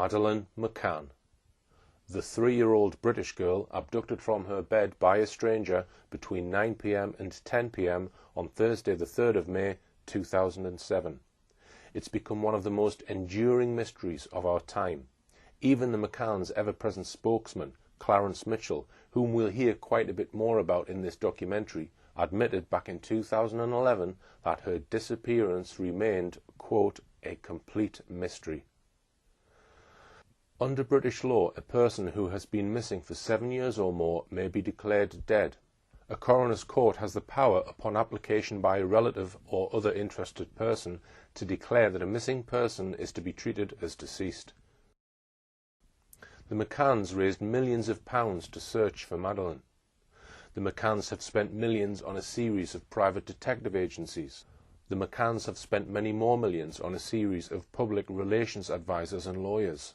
Madeleine McCann, the 3-year-old British girl abducted from her bed by a stranger between 9 p.m. and 10 p.m. on Thursday the 3rd of May 2007. It's become one of the most enduring mysteries of our time. Even the McCanns' ever-present spokesman, Clarence Mitchell, whom we'll hear quite a bit more about in this documentary, admitted back in 2011 that her disappearance remained, quote, a complete mystery. Under British law, a person who has been missing for 7 years or more may be declared dead. A coroner's court has the power, upon application by a relative or other interested person, to declare that a missing person is to be treated as deceased. The McCanns raised millions of pounds to search for Madeleine. The McCanns have spent millions on a series of private detective agencies. The McCanns have spent many more millions on a series of public relations advisors and lawyers.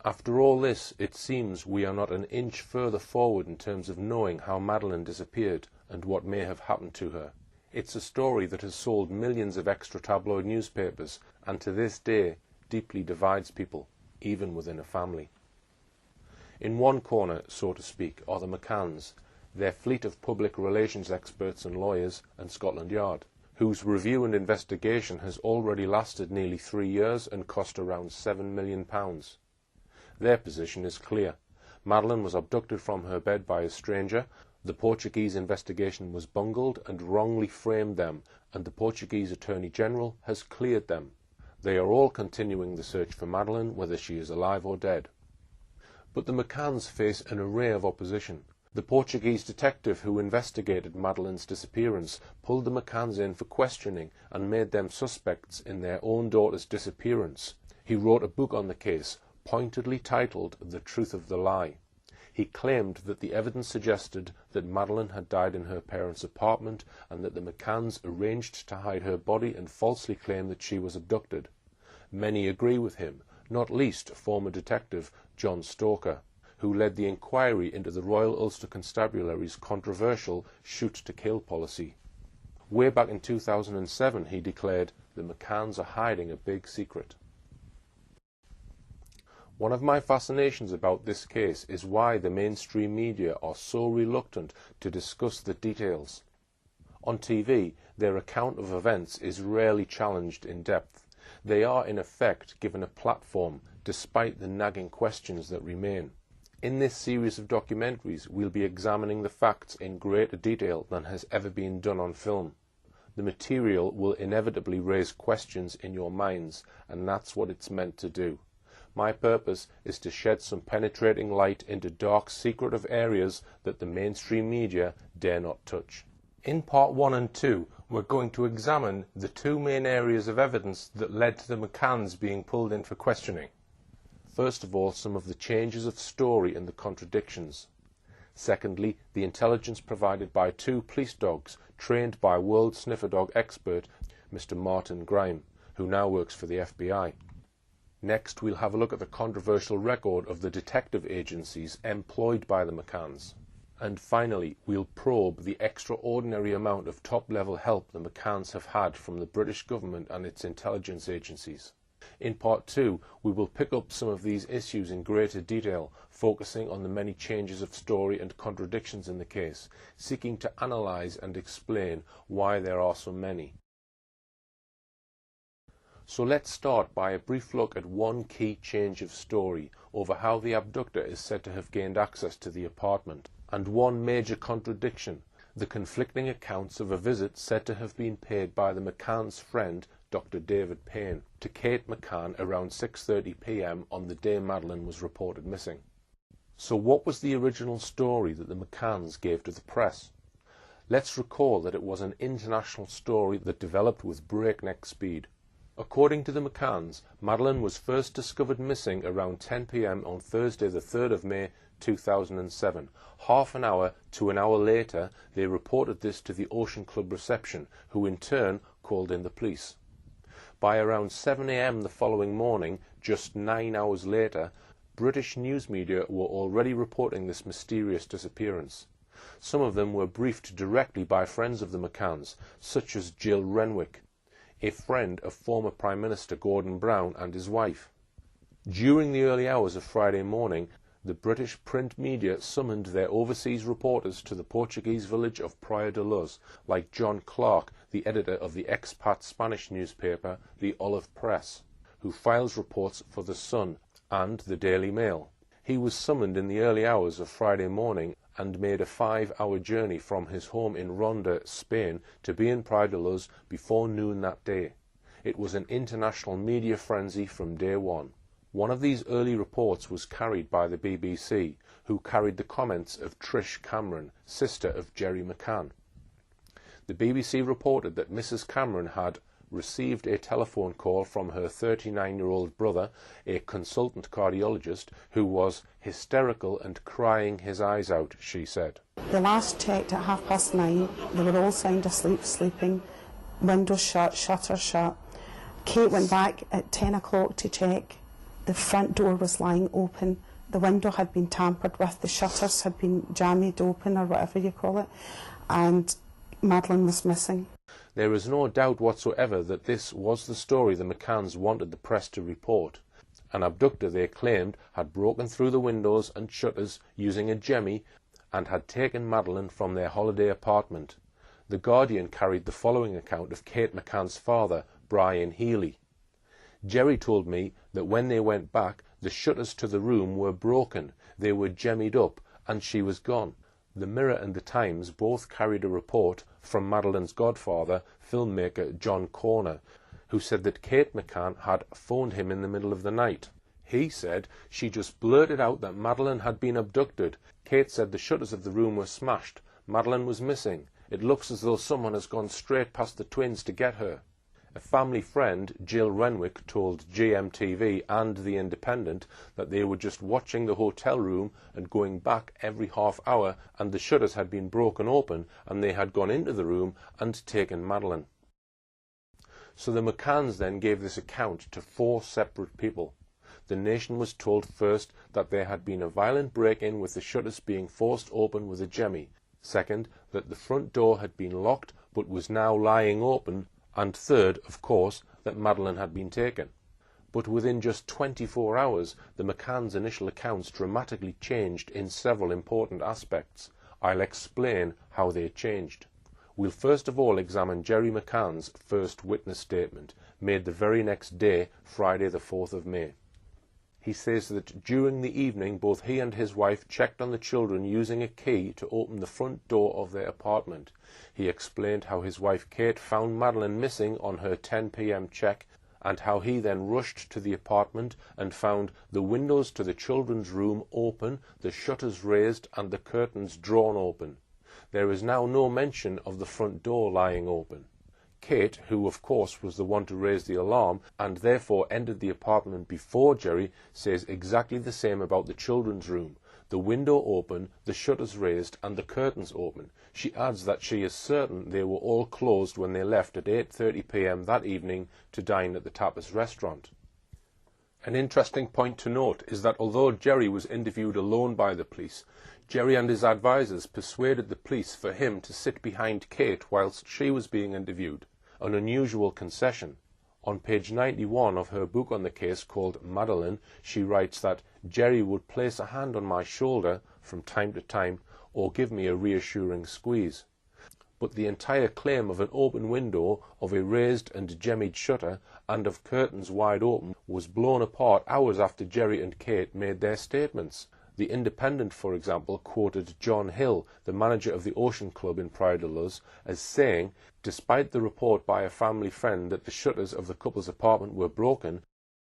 After all this, it seems we are not an inch further forward in terms of knowing how Madeleine disappeared and what may have happened to her. It's a story that has sold millions of extra tabloid newspapers and to this day deeply divides people, even within a family. In one corner, so to speak, are the McCanns, their fleet of public relations experts and lawyers, and Scotland Yard, whose review and investigation has already lasted nearly 3 years and cost around £7 million. Their position is clear. Madeleine was abducted from her bed by a stranger, the Portuguese investigation was bungled and wrongly framed them, and the Portuguese Attorney General has cleared them. They are all continuing the search for Madeleine, whether she is alive or dead. But the McCanns face an array of opposition. The Portuguese detective who investigated Madeleine's disappearance pulled the McCanns in for questioning and made them suspects in their own daughter's disappearance. He wrote a book on the case, pointedly titled The Truth of the Lie. He claimed that the evidence suggested that Madeleine had died in her parents' apartment and that the McCanns arranged to hide her body and falsely claim that she was abducted. Many agree with him, not least former detective John Stoker, who led the inquiry into the Royal Ulster Constabulary's controversial shoot-to-kill policy. Way back in 2007 he declared, "The McCanns are hiding a big secret." One of my fascinations about this case is why the mainstream media are so reluctant to discuss the details. On TV, their account of events is rarely challenged in depth. They are in effect given a platform, despite the nagging questions that remain. In this series of documentaries, we'll be examining the facts in greater detail than has ever been done on film. The material will inevitably raise questions in your minds, and that's what it's meant to do. My purpose is to shed some penetrating light into dark, secretive areas that the mainstream media dare not touch. In part 1 and 2, we're going to examine the 2 main areas of evidence that led to the McCanns being pulled in for questioning. First of all, some of the changes of story and the contradictions. Secondly, the intelligence provided by 2 police dogs trained by world sniffer dog expert Mr. Martin Grime, who now works for the FBI. Next, we'll have a look at the controversial record of the detective agencies employed by the McCanns. And finally, we'll probe the extraordinary amount of top-level help the McCanns have had from the British government and its intelligence agencies. In part 2, we will pick up some of these issues in greater detail, focusing on the many changes of story and contradictions in the case, seeking to analyse and explain why there are so many. So let's start by a brief look at one key change of story over how the abductor is said to have gained access to the apartment, and one major contradiction, the conflicting accounts of a visit said to have been paid by the McCann's friend, Dr. David Payne, to Kate McCann around 6:30 p.m. on the day Madeleine was reported missing. So what was the original story that the McCanns gave to the press? Let's recall that it was an international story that developed with breakneck speed. According to the McCanns, Madeleine was first discovered missing around 10 p.m. on Thursday the 3rd of May 2007. Half an hour to an hour later, they reported this to the Ocean Club reception, who in turn called in the police. By around 7 a.m. the following morning, just 9 hours later, British news media were already reporting this mysterious disappearance. Some of them were briefed directly by friends of the McCanns, such as Jill Renwick, a friend of former Prime Minister Gordon Brown and his wife. During the early hours of Friday morning, the British print media summoned their overseas reporters to the Portuguese village of Praia da Luz, like John Clark, the editor of the expat Spanish newspaper, the Olive Press, who files reports for The Sun and the Daily Mail. He was summoned in the early hours of Friday morning and made a 5-hour journey from his home in Ronda, Spain, to be in Praia da Luz before noon that day. It was an international media frenzy from day one. One of these early reports was carried by the BBC, who carried the comments of Trish Cameron, sister of Gerry McCann. The BBC reported that Mrs. Cameron had received a telephone call from her 39-year-old brother, a consultant cardiologist, who was hysterical and crying his eyes out, she said. The last checked at 9:30. They were all sound asleep, sleeping, windows shut, shutters shut. Kate went back at 10 o'clock to check. The front door was lying open. The window had been tampered with. The shutters had been jammed open, or whatever you call it. And Madeleine was missing. There is no doubt whatsoever that this was the story the McCanns wanted the press to report. An abductor, they claimed, had broken through the windows and shutters using a jemmy and had taken Madeleine from their holiday apartment. The Guardian carried the following account of Kate McCann's father, Brian Healy. Gerry told me that when they went back, the shutters to the room were broken, they were jemmied up, and she was gone. The Mirror and the Times both carried a report from Madeleine's godfather, filmmaker John Corner, who said that Kate McCann had phoned him in the middle of the night. He said she just blurted out that Madeleine had been abducted. Kate said the shutters of the room were smashed. Madeleine was missing. It looks as though someone has gone straight past the twins to get her. A family friend, Jill Renwick, told GMTV and The Independent that they were just watching the hotel room and going back every half hour, and the shutters had been broken open and they had gone into the room and taken Madeleine. So the McCanns then gave this account to 4 separate people. The Nation was told first that there had been a violent break-in with the shutters being forced open with a jemmy. Second, that the front door had been locked but was now lying open. And third, of course, that Madeleine had been taken. But within just 24 hours, the McCanns' initial accounts dramatically changed in several important aspects. I'll explain how they changed. We'll first of all examine Gerry McCann's first witness statement, made the very next day, Friday the 4th of May. He says that during the evening both he and his wife checked on the children using a key to open the front door of their apartment. He explained how his wife Kate found Madeleine missing on her 10 p.m. check, and how he then rushed to the apartment and found the windows to the children's room open, the shutters raised and the curtains drawn open. There is now no mention of the front door lying open. Kate, who of course was the one to raise the alarm and therefore entered the apartment before Gerry, says exactly the same about the children's room. The window open, the shutters raised and the curtains open. She adds that she is certain they were all closed when they left at 8:30 p.m. that evening to dine at the Tapas restaurant. An interesting point to note is that although Gerry was interviewed alone by the police, Gerry and his advisers persuaded the police for him to sit behind Kate whilst she was being interviewed. An unusual concession. On page 91 of her book on the case called Madeleine, she writes that Gerry would place a hand on my shoulder from time to time or give me a reassuring squeeze. But the entire claim of an open window, of a raised and jemmied shutter, and of curtains wide open was blown apart hours after Gerry and Kate made their statements. The Independent, for example, quoted John Hill, the manager of the Ocean Club in Praia da Luz, as saying, despite the report by a family friend that the shutters of the couple's apartment were broken,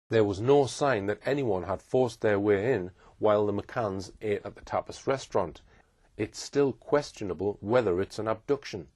there was no sign that anyone had forced their way in while the McCanns ate at the Tapas restaurant. It's still questionable whether it's an abduction.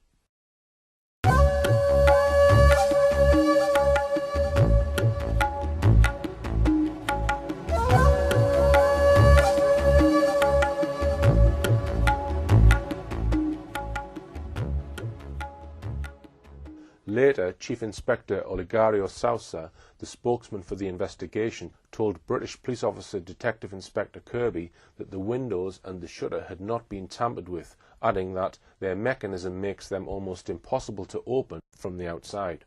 Later, Chief Inspector Olegario Sousa, the spokesman for the investigation, told British police officer Detective Inspector Kirby that the windows and the shutter had not been tampered with, adding that their mechanism makes them almost impossible to open from the outside.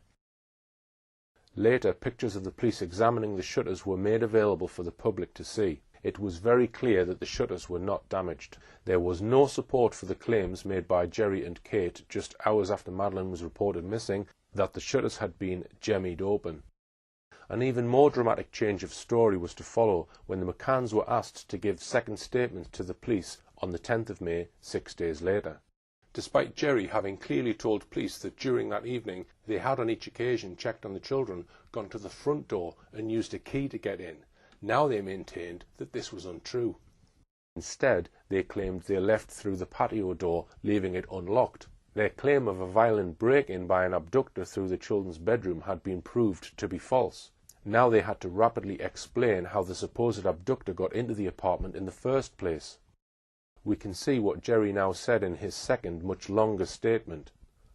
Later, pictures of the police examining the shutters were made available for the public to see. It was very clear that the shutters were not damaged. There was no support for the claims made by Jerry and Kate just hours after Madeleine was reported missing that the shutters had been jemmied open. An even more dramatic change of story was to follow when the McCanns were asked to give second statements to the police on the 10th of May, 6 days later. Despite Jerry having clearly told police that during that evening they had on each occasion checked on the children, gone to the front door and used a key to get in, now they maintained that this was untrue. Instead, they claimed they left through the patio door, leaving it unlocked. Their claim of a violent break-in by an abductor through the children's bedroom had been proved to be false. Now they had to rapidly explain how the supposed abductor got into the apartment in the first place. We can see what Jerry now said in his second, much longer statement.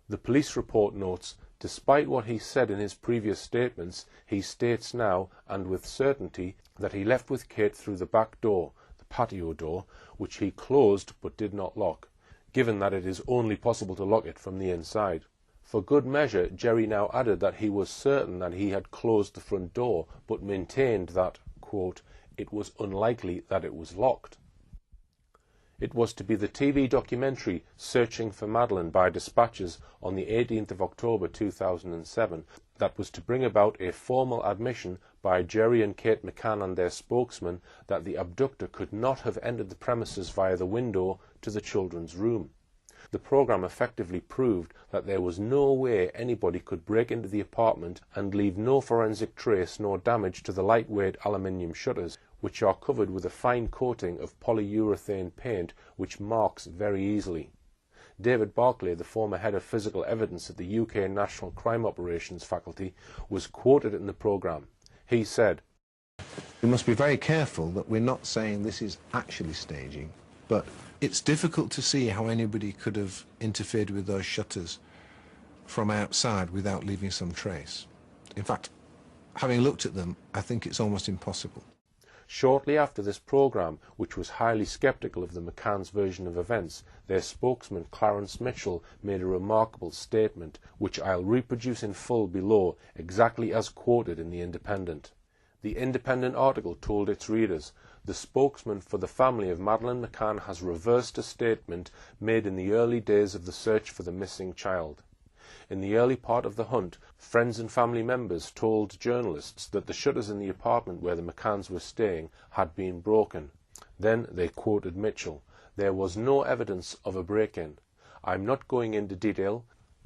The police report notes, despite what he said in his previous statements, he states now, and with certainty, that he left with Kate through the back door, the patio door, which he closed but did not lock, given that it is only possible to lock it from the inside. For good measure, Jerry now added that he was certain that he had closed the front door, but maintained that, quote, it was unlikely that it was locked. It was to be the TV documentary Searching for Madeleine by Dispatches on the 18th of October 2007 that was to bring about a formal admission by Jerry and Kate McCann and their spokesman that the abductor could not have entered the premises via the window to the children's room. The programme effectively proved that there was no way anybody could break into the apartment and leave no forensic trace nor damage to the lightweight aluminium shutters, which are covered with a fine coating of polyurethane paint which marks very easily. David Barclay, the former head of physical evidence at the UK National Crime Operations Faculty, was quoted in the programme. He said, "We must be very careful that we're not saying this is actually staging, but it's difficult to see how anybody could have interfered with those shutters from outside without leaving some trace. In fact, having looked at them, I think it's almost impossible." Shortly after this programme, which was highly sceptical of the McCann's version of events, their spokesman Clarence Mitchell made a remarkable statement, which I'll reproduce in full below, exactly as quoted in The Independent. The Independent article told its readers, "The spokesman for the family of Madeleine McCann has reversed a statement made in the early days of the search for the missing child. In the early part of the hunt, friends and family members told journalists that the shutters in the apartment where the McCanns were staying had been broken. Then they quoted Mitchell, 'There was no evidence of a break-in. I'm not going into detail,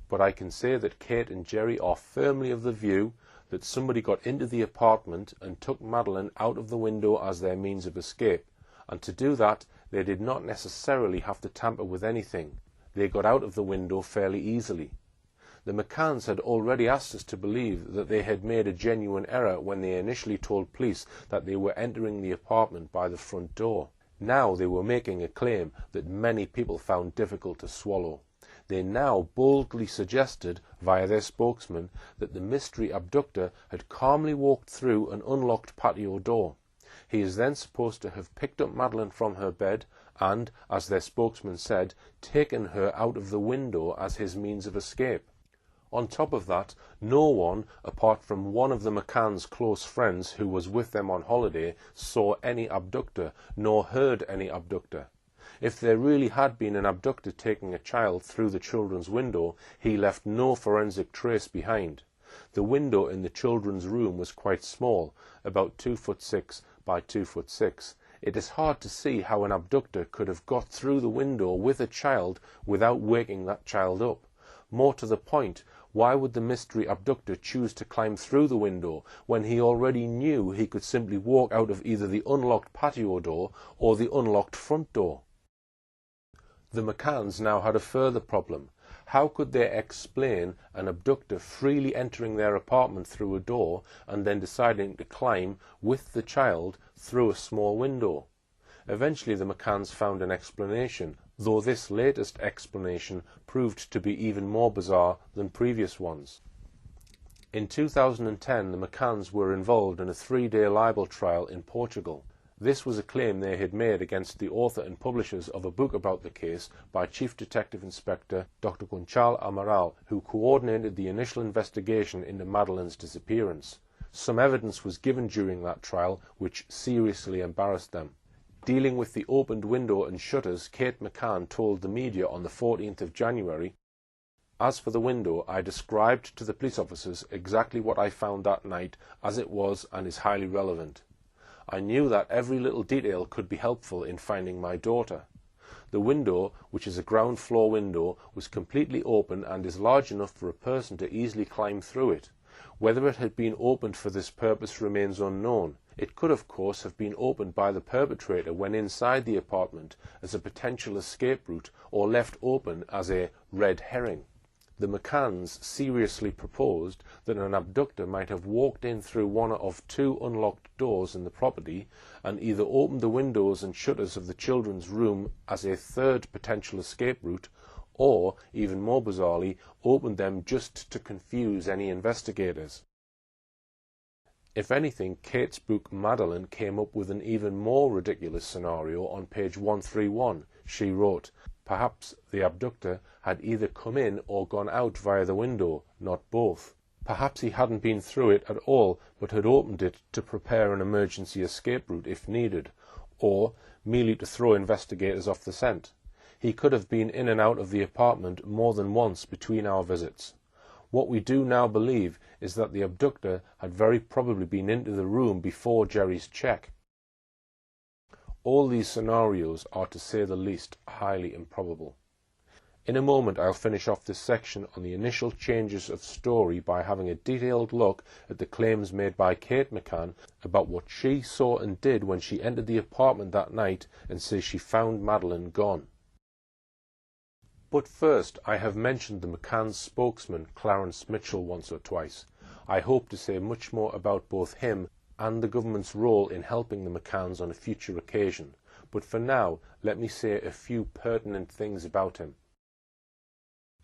but I can say that Kate and Jerry are firmly of the view that somebody got into the apartment and took Madeleine out of the window as their means of escape, and to do that they did not necessarily have to tamper with anything. They got out of the window fairly easily. The McCanns had already asked us to believe that they had made a genuine error when they initially told police that they were entering the apartment by the front door. Now they were making a claim that many people found difficult to swallow. They now boldly suggested, via their spokesman, that the mystery abductor had calmly walked through an unlocked patio door. He is then supposed to have picked up Madeleine from her bed and, as their spokesman said, taken her out of the window as his means of escape. On top of that, no one, apart from one of the McCanns' close friends who was with them on holiday, saw any abductor, nor heard any abductor. If there really had been an abductor taking a child through the children's window, he left no forensic trace behind. The window in the children's room was quite small, about 2'6" by 2'6". It is hard to see how an abductor could have got through the window with a child without waking that child up. More to the point, why would the mystery abductor choose to climb through the window when he already knew he could simply walk out of either the unlocked patio door or the unlocked front door? The McCanns now had a further problem. How could they explain an abductor freely entering their apartment through a door and then deciding to climb, with the child, through a small window? Eventually the McCanns found an explanation, though this latest explanation proved to be even more bizarre than previous ones. In 2010, the McCanns were involved in a 3-day libel trial in Portugal. This was a claim they had made against the author and publishers of a book about the case by Chief Detective Inspector Dr. Gonçalo Amaral, who coordinated the initial investigation into Madeleine's disappearance. Some evidence was given during that trial which seriously embarrassed them. Dealing with the opened window and shutters, Kate McCann told the media on the 14th of January, "As for the window, I described to the police officers exactly what I found that night as it was and is highly relevant. I knew that every little detail could be helpful in finding my daughter. The window, which is a ground floor window, was completely open and is large enough for a person to easily climb through it. Whether it had been opened for this purpose remains unknown. It could, of course, have been opened by the perpetrator when inside the apartment as a potential escape route or left open as a red herring. The McCanns seriously proposed that an abductor might have walked in through one of two unlocked doors in the property and either opened the windows and shutters of the children's room as a third potential escape route, or, even more bizarrely, opened them just to confuse any investigators. If anything, Kate's book Madeleine came up with an even more ridiculous scenario on page 131. She wrote, "Perhaps the abductor had either come in or gone out via the window, not both. Perhaps he hadn't been through it at all, but had opened it to prepare an emergency escape route if needed, or merely to throw investigators off the scent. He could have been in and out of the apartment more than once between our visits. What we do now believe is that the abductor had very probably been into the room before Jerry's check." All these scenarios are, to say the least, highly improbable. In a moment I'll finish off this section on the initial changes of story by having a detailed look at the claims made by Kate McCann about what she saw and did when she entered the apartment that night and says she found Madeleine gone. But first, I have mentioned the McCann's spokesman, Clarence Mitchell, once or twice. I hope to say much more about both him and the government's role in helping the McCanns on a future occasion, but for now let me say a few pertinent things about him.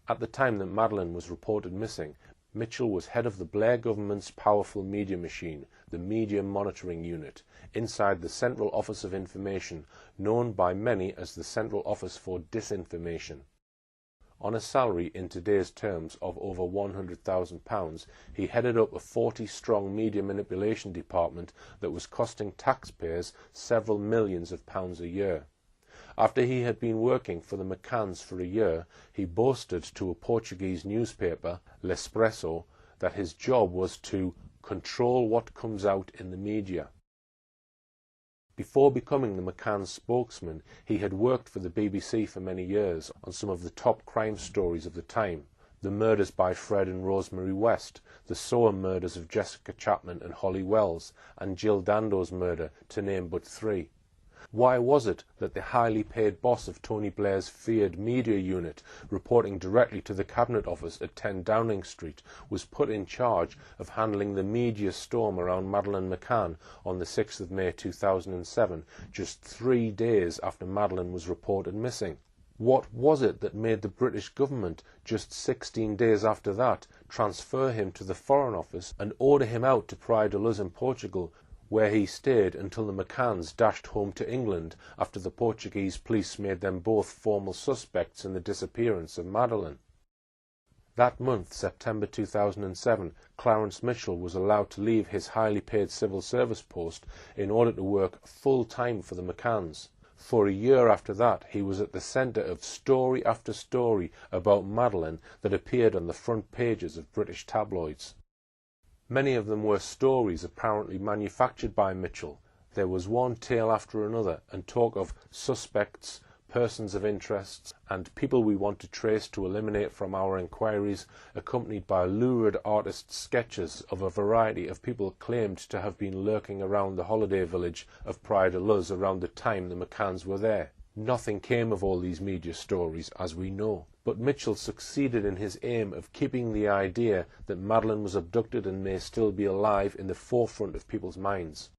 At the time that Madeleine was reported missing, Mitchell was head of the Blair government's powerful media machine, the Media Monitoring Unit, inside the Central Office of Information, known by many as the Central Office for Disinformation. On a salary in today's terms of over £100,000, he headed up a 40-strong media manipulation department that was costing taxpayers several millions of pounds a year. After he had been working for the McCanns for a year, he boasted to a Portuguese newspaper, L'Espresso, that his job was to control what comes out in the media. Before becoming the McCann spokesman, he had worked for the BBC for many years on some of the top crime stories of the time: the murders by Fred and Rosemary West, the Soham murders of Jessica Chapman and Holly Wells, and Jill Dando's murder, to name but three. Why was it that the highly paid boss of Tony Blair's feared media unit, reporting directly to the Cabinet Office at 10 Downing Street, was put in charge of handling the media storm around Madeleine McCann on the 6th of May 2007, just 3 days after Madeleine was reported missing? What was it that made the British government, just 16 days after that, transfer him to the Foreign Office and order him out to Praia da Luz in Portugal, where he stayed until the McCanns dashed home to England after the Portuguese police made them both formal suspects in the disappearance of Madeleine? That month, September 2007, Clarence Mitchell was allowed to leave his highly paid civil service post in order to work full-time for the McCanns. For a year after that, he was at the centre of story after story about Madeleine that appeared on the front pages of British tabloids. Many of them were stories apparently manufactured by Mitchell. There was one tale after another, and talk of suspects, persons of interest, and people we want to trace to eliminate from our inquiries, accompanied by lurid artist sketches of a variety of people claimed to have been lurking around the holiday village of Praia da Luz around the time the McCanns were there. Nothing came of all these media stories, as we know. But Mitchell succeeded in his aim of keeping the idea that Madeleine was abducted and may still be alive in the forefront of people's minds.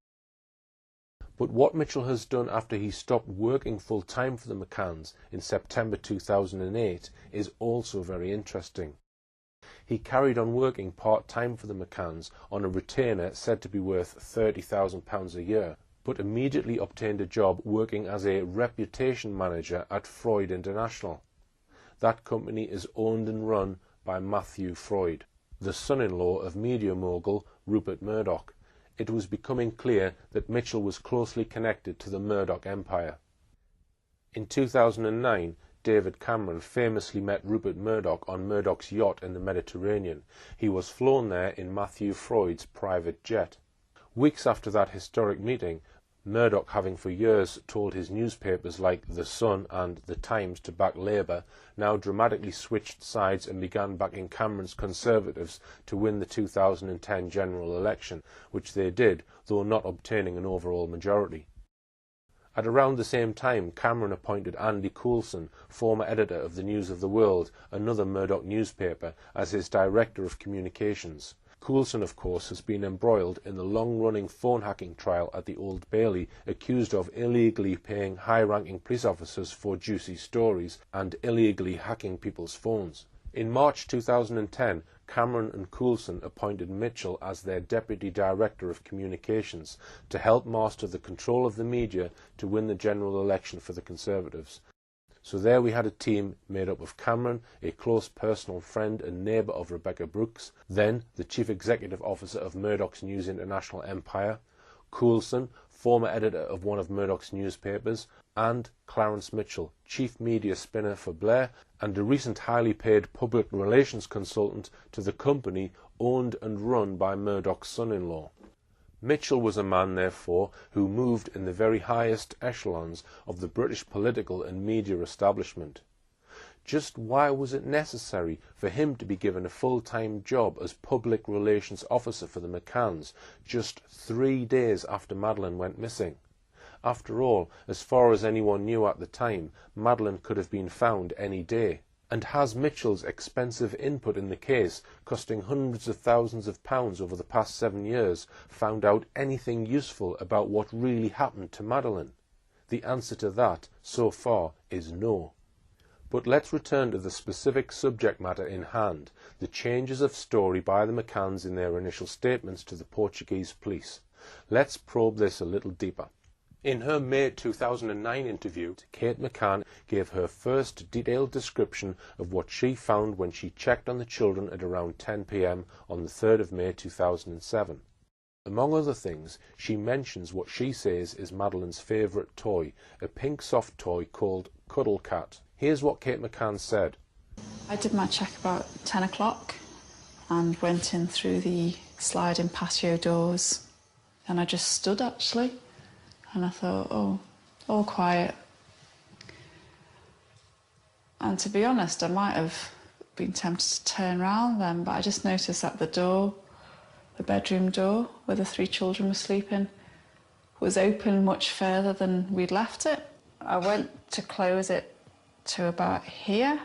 But what Mitchell has done after he stopped working full-time for the McCanns in September 2008 is also very interesting. He carried on working part-time for the McCanns on a retainer said to be worth £30,000 a year. but immediately obtained a job working as a reputation manager at Freud International. That company is owned and run by Matthew Freud, the son-in-law of media mogul Rupert Murdoch. It was becoming clear that Mitchell was closely connected to the Murdoch empire. In 2009, David Cameron famously met Rupert Murdoch on Murdoch's yacht in the Mediterranean. He was flown there in Matthew Freud's private jet. Weeks after that historic meeting, Murdoch, having for years told his newspapers like The Sun and The Times to back Labour, now dramatically switched sides and began backing Cameron's Conservatives to win the 2010 general election, which they did, though not obtaining an overall majority. At around the same time, Cameron appointed Andy Coulson, former editor of the News of the World, another Murdoch newspaper, as his director of communications. Coulson, of course, has been embroiled in the long-running phone hacking trial at the Old Bailey, accused of illegally paying high-ranking police officers for juicy stories and illegally hacking people's phones. In March 2010, Cameron and Coulson appointed Mitchell as their Deputy Director of Communications to help master the control of the media to win the general election for the Conservatives. So there we had a team made up of Cameron, a close personal friend and neighbour of Rebekah Brooks, then the Chief Executive Officer of Murdoch's News International empire, Coulson, former editor of one of Murdoch's newspapers, and Clarence Mitchell, Chief Media Spinner for Blair and a recent highly paid public relations consultant to the company owned and run by Murdoch's son-in-law. Mitchell was a man, therefore, who moved in the very highest echelons of the British political and media establishment. Just why was it necessary for him to be given a full-time job as Public Relations Officer for the McCanns just 3 days after Madeleine went missing? After all, as far as anyone knew at the time, Madeleine could have been found any day. And has Mitchell's expensive input in the case, costing hundreds of thousands of pounds over the past 7 years, found out anything useful about what really happened to Madeleine? The answer to that, so far, is no. But let's return to the specific subject matter in hand, the changes of story by the McCanns in their initial statements to the Portuguese police. Let's probe this a little deeper. In her May 2009 interview, Kate McCann gave her first detailed description of what she found when she checked on the children at around 10 p.m. on the 3rd of May 2007. Among other things, she mentions what she says is Madeleine's favourite toy, a pink soft toy called Cuddle Cat. Here's what Kate McCann said. I did my check about 10 o'clock and went in through the sliding patio doors, and I just stood actually. And I thought, oh, all quiet. And to be honest, I might have been tempted to turn around then, but I just noticed that the door, the bedroom door where the 3 children were sleeping, was open much further than we'd left it. I went to close it to about here,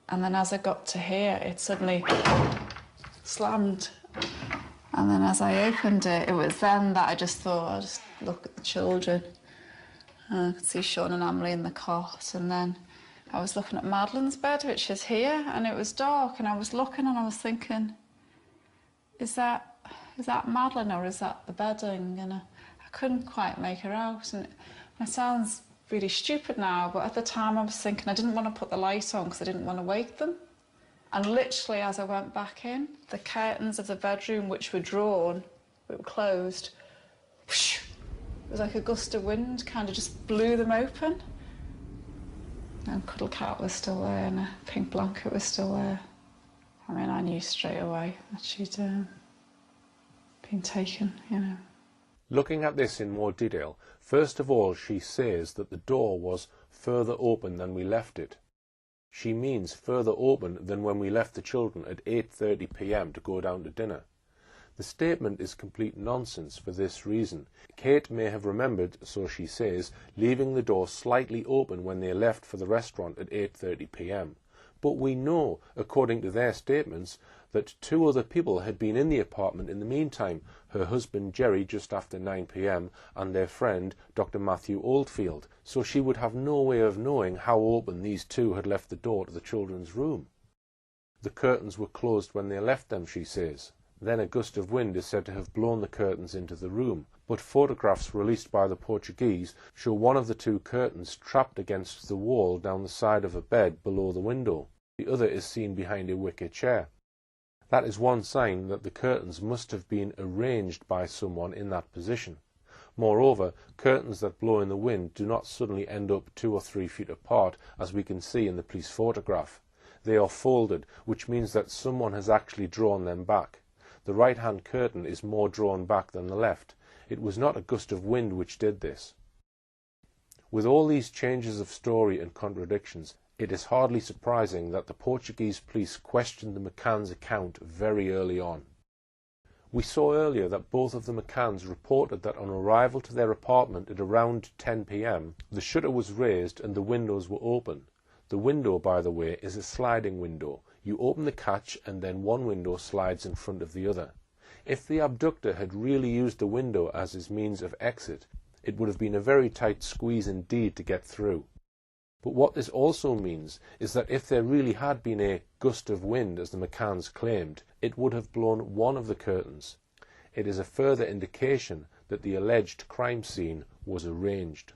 and then as I got to here, it suddenly slammed. And then as I opened it, it was then that I just thought, I'll just look at the children. And I could see Sean and Emily in the cot. And then I was looking at Madeleine's bed, which is here, and it was dark. And I was looking and I was thinking, is that Madeleine or is that the bedding? And I couldn't quite make her out. And it sounds really stupid now, but at the time I was thinking I didn't want to put the light on because I didn't want to wake them. And literally, as I went back in, the curtains of the bedroom, which were drawn, but were closed, whoosh, it was like a gust of wind, kind of just blew them open. And Cuddle Cat was still there, and a pink blanket was still there. I mean, I knew straight away that she'd been taken, you know. Looking at this in more detail, first of all, she says that the door was further open than we left it. She means further open than when we left the children at 8:30 p.m. to go down to dinner. The statement is complete nonsense for this reason. Kate may have remembered, so she says, leaving the door slightly open when they left for the restaurant at 8:30 p.m. But we know, according to their statements, that 2 other people had been in the apartment in the meantime, her husband Jerry just after 9 p.m. and their friend Dr. Matthew Oldfield, so she would have no way of knowing how open these 2 had left the door to the children's room. The curtains were closed when they left them, she says. Then a gust of wind is said to have blown the curtains into the room, but photographs released by the Portuguese show one of the two curtains trapped against the wall down the side of a bed below the window. The other is seen behind a wicker chair. That is one sign that the curtains must have been arranged by someone in that position. Moreover, curtains that blow in the wind do not suddenly end up 2 or 3 feet apart, as we can see in the police photograph. They are folded, which means that someone has actually drawn them back. The right-hand curtain is more drawn back than the left. It was not a gust of wind which did this. With all these changes of story and contradictions, it is hardly surprising that the Portuguese police questioned the McCann's account very early on. We saw earlier that both of the McCanns reported that on arrival to their apartment at around 10 p.m, the shutter was raised and the windows were open. The window, by the way, is a sliding window. You open the catch and then one window slides in front of the other. If the abductor had really used the window as his means of exit, it would have been a very tight squeeze indeed to get through. But what this also means is that if there really had been a gust of wind, as the McCanns claimed, it would have blown one of the curtains. It is a further indication that the alleged crime scene was arranged.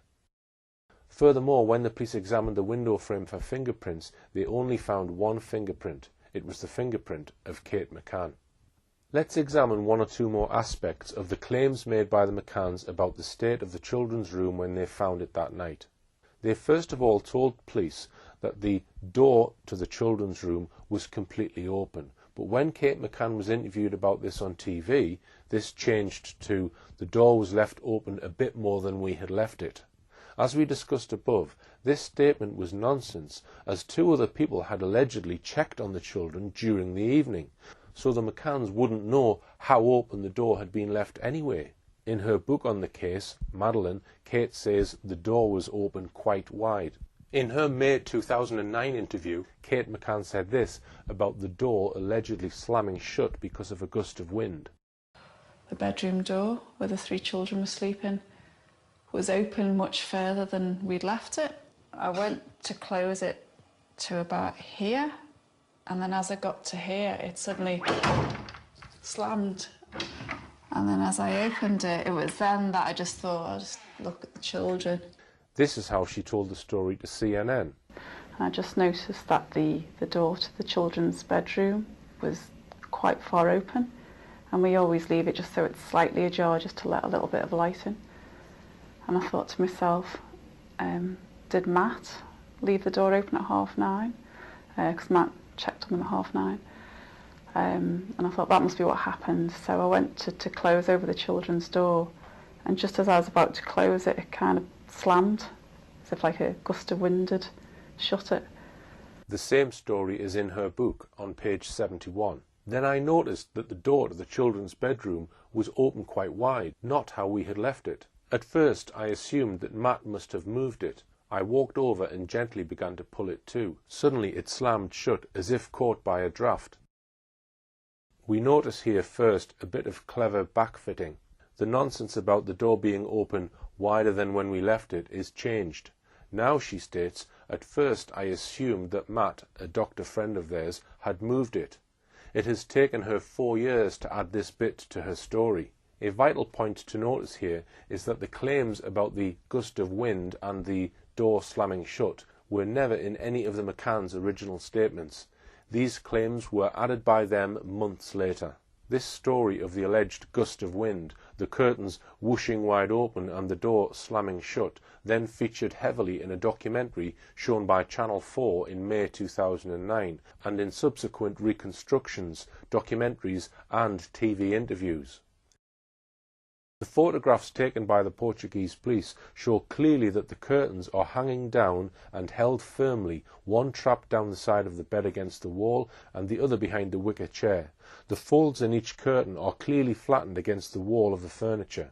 Furthermore, when the police examined the window frame for fingerprints, they only found one fingerprint. It was the fingerprint of Kate McCann. Let's examine 1 or 2 more aspects of the claims made by the McCanns about the state of the children's room when they found it that night. They first of all told police that the door to the children's room was completely open, but when Kate McCann was interviewed about this on TV, this changed to the door was left open a bit more than we had left it. As we discussed above, this statement was nonsense, as 2 other people had allegedly checked on the children during the evening, so the McCanns wouldn't know how open the door had been left anyway. In her book on the case, Madeline, Kate says the door was open quite wide. In her May 2009 interview, Kate McCann said this about the door allegedly slamming shut because of a gust of wind. The bedroom door where the 3 children were sleeping was open much further than we'd left it. I went to close it to about here, and then as I got to here, it suddenly slammed. And then as I opened it, it was then that I just thought, I'll just look at the children. This is how she told the story to CNN. I just noticed that the door to the children's bedroom was quite far open, and we always leave it just so it's slightly ajar, just to let a little bit of light in. And I thought to myself, did Matt leave the door open at 9:30? Because Matt checked on them at 9:30. And I thought that must be what happened. So I went to close over the children's door, and just as I was about to close it, it kind of slammed, as if like a gust of wind had shut it. The same story is in her book on page 71. Then I noticed that the door to the children's bedroom was open quite wide, not how we had left it. At first I assumed that Matt must have moved it. I walked over and gently began to pull it to. Suddenly it slammed shut as if caught by a draft. We notice here first a bit of clever backfitting. The nonsense about the door being open wider than when we left it is changed. Now, she states, at first I assumed that Matt, a doctor friend of theirs, had moved it. It has taken her 4 years to add this bit to her story. A vital point to notice here is that the claims about the gust of wind and the door slamming shut were never in any of the McCanns' original statements. These claims were added by them months later. This story of the alleged gust of wind, the curtains whooshing wide open and the door slamming shut, then featured heavily in a documentary shown by Channel 4 in May 2009 and in subsequent reconstructions, documentaries and TV interviews. The photographs taken by the Portuguese police show clearly that the curtains are hanging down and held firmly, one trapped down the side of the bed against the wall and the other behind the wicker chair. The folds in each curtain are clearly flattened against the wall of the furniture.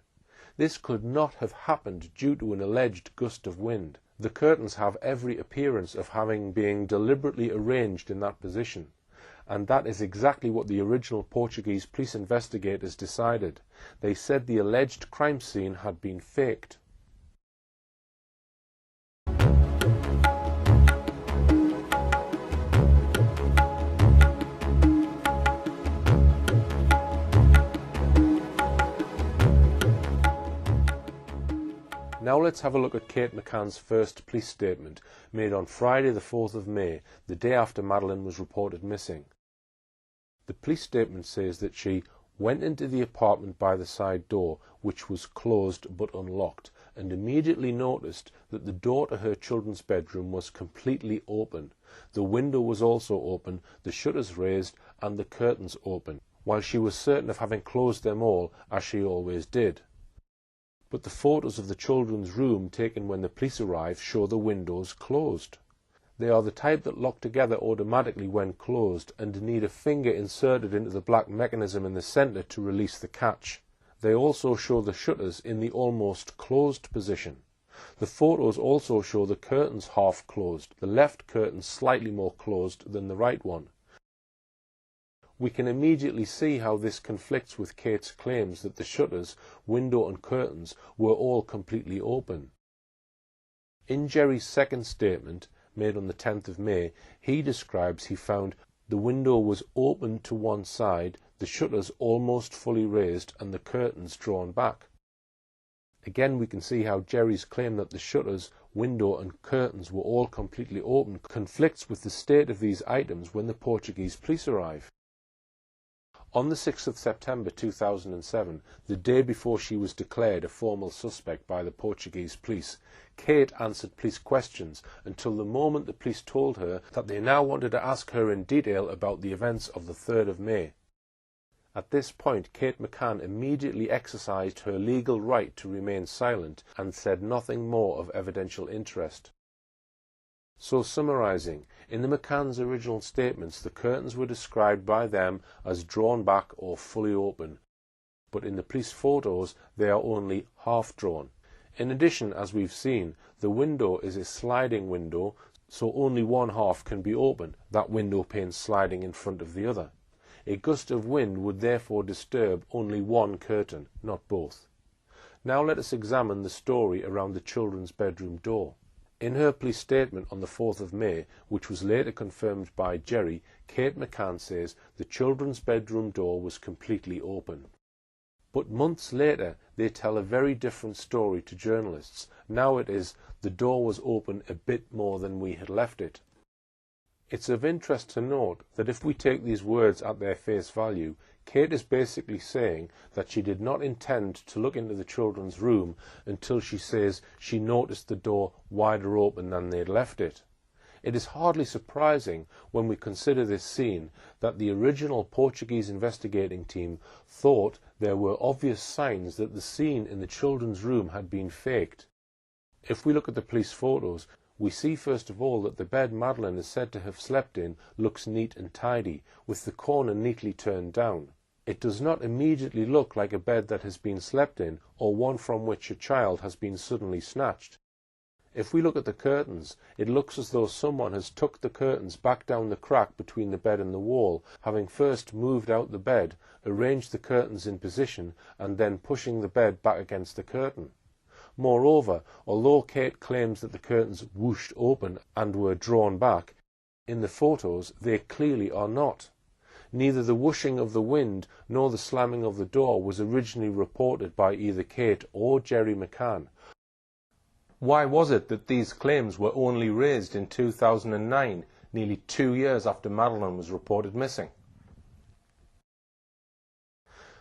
This could not have happened due to an alleged gust of wind. The curtains have every appearance of having been deliberately arranged in that position. And that is exactly what the original Portuguese police investigators decided. They said the alleged crime scene had been faked. Now let's have a look at Kate McCann's first police statement, made on Friday the 4th of May, the day after Madeleine was reported missing. The police statement says that she went into the apartment by the side door, which was closed but unlocked, and immediately noticed that the door to her children's bedroom was completely open. The window was also open, the shutters raised, and the curtains open, while she was certain of having closed them all, as she always did. But the photos of the children's room taken when the police arrived show the windows closed. They are the type that lock together automatically when closed and need a finger inserted into the black mechanism in the centre to release the catch. They also show the shutters in the almost closed position. The photos also show the curtains half closed, the left curtain slightly more closed than the right one. We can immediately see how this conflicts with Kate's claims that the shutters, window and curtains were all completely open. In Jerry's second statement, made on the 10th of May, he describes he found the window was open to one side, the shutters almost fully raised and the curtains drawn back. Again we can see how Jerry's claim that the shutters, window and curtains were all completely open conflicts with the state of these items when the Portuguese police arrive. On the 6th of September 2007, the day before she was declared a formal suspect by the Portuguese police, Kate answered police questions until the moment the police told her that they now wanted to ask her in detail about the events of the 3rd of May. At this point, Kate McCann immediately exercised her legal right to remain silent and said nothing more of evidential interest. So summarising, in the McCann's original statements the curtains were described by them as drawn back or fully open, but in the police photos they are only half drawn. In addition, as we've seen, the window is a sliding window, so only one half can be open, that window pane sliding in front of the other. A gust of wind would therefore disturb only one curtain, not both. Now let us examine the story around the children's bedroom door. In her police statement on the 4th of May, which was later confirmed by Jerry, Kate McCann says the children's bedroom door was completely open. But months later, they tell a very different story to journalists. Now it is, the door was open a bit more than we had left it. It's of interest to note that if we take these words at their face value, Kate is basically saying that she did not intend to look into the children's room until she says she noticed the door wider open than they'd left it. It is hardly surprising when we consider this scene that the original Portuguese investigating team thought there were obvious signs that the scene in the children's room had been faked. If we look at the police photos, we see first of all that the bed Madeleine is said to have slept in looks neat and tidy, with the corner neatly turned down. It does not immediately look like a bed that has been slept in or one from which a child has been suddenly snatched. If we look at the curtains, it looks as though someone has tucked the curtains back down the crack between the bed and the wall, having first moved out the bed, arranged the curtains in position, and then pushing the bed back against the curtain. Moreover, although Kate claims that the curtains whooshed open and were drawn back, in the photos they clearly are not. Neither the whooshing of the wind nor the slamming of the door was originally reported by either Kate or Jerry McCann. Why was it that these claims were only raised in 2009, nearly 2 years after Madeleine was reported missing?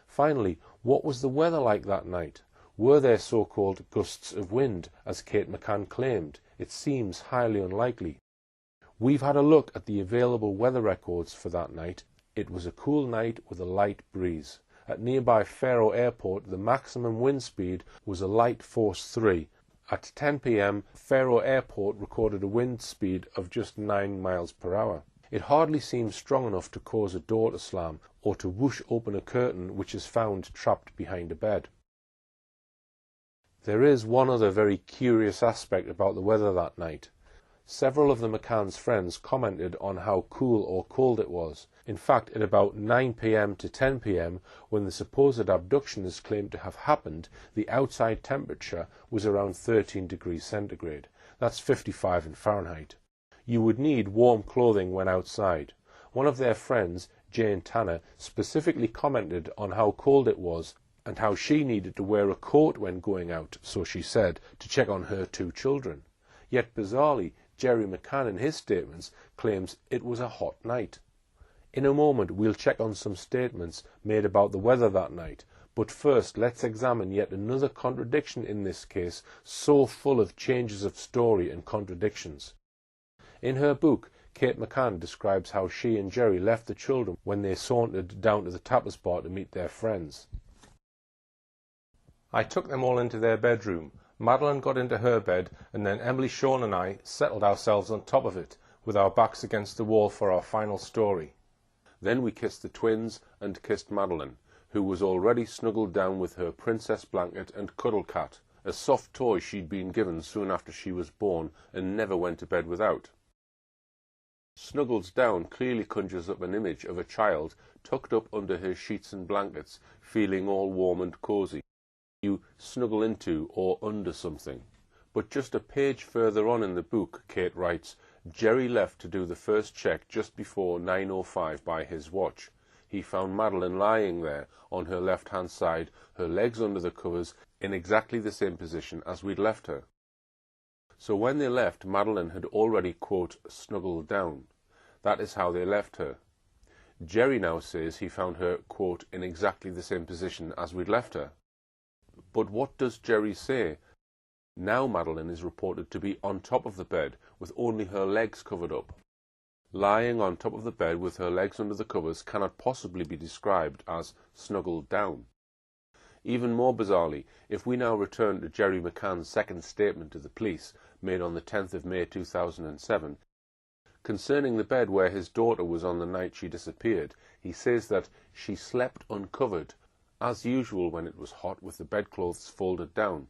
Finally, what was the weather like that night? Were there so-called gusts of wind, as Kate McCann claimed? It seems highly unlikely. We've had a look at the available weather records for that night. It was a cool night with a light breeze. At nearby Faro Airport, the maximum wind speed was a light force 3. At 10 p.m, Faro Airport recorded a wind speed of just 9 miles per hour. It hardly seems strong enough to cause a door to slam or to whoosh open a curtain which is found trapped behind a bed. There is one other very curious aspect about the weather that night. Several of the McCann's friends commented on how cool or cold it was. In fact, at about 9 p.m. to 10 p.m, when the supposed abduction is claimed to have happened, the outside temperature was around 13 degrees centigrade. That's 55 in Fahrenheit. You would need warm clothing when outside. One of their friends, Jane Tanner, specifically commented on how cold it was and how she needed to wear a coat when going out, so she said, to check on her 2 children. Yet bizarrely, Jerry McCann in his statements claims it was a hot night. In a moment we'll check on some statements made about the weather that night, but first let's examine yet another contradiction in this case, so full of changes of story and contradictions. In her book, Kate McCann describes how she and Jerry left the children when they sauntered down to the tapas bar to meet their friends. I took them all into their bedroom. Madeleine got into her bed, and then Emily, Sean and I settled ourselves on top of it, with our backs against the wall for our final story. Then we kissed the twins and kissed Madeleine, who was already snuggled down with her princess blanket and cuddle cat, a soft toy she'd been given soon after she was born and never went to bed without. Snuggles down clearly conjures up an image of a child tucked up under her sheets and blankets, feeling all warm and cosy. You snuggle into or under something. But just a page further on in the book, Kate writes, Jerry left to do the first check just before 9:05 by his watch. He found Madeleine lying there on her left-hand side, her legs under the covers, in exactly the same position as we'd left her. So when they left, Madeleine had already, quote, snuggled down. That is how they left her. Jerry now says he found her, quote, in exactly the same position as we'd left her. But what does Jerry say? Now Madeleine is reported to be on top of the bed, with only her legs covered up. Lying on top of the bed with her legs under the covers cannot possibly be described as snuggled down. Even more bizarrely, if we now return to Jerry McCann's second statement to the police, made on the 10th of May 2007, concerning the bed where his daughter was on the night she disappeared, he says that she slept uncovered, as usual when it was hot, with the bedclothes folded down.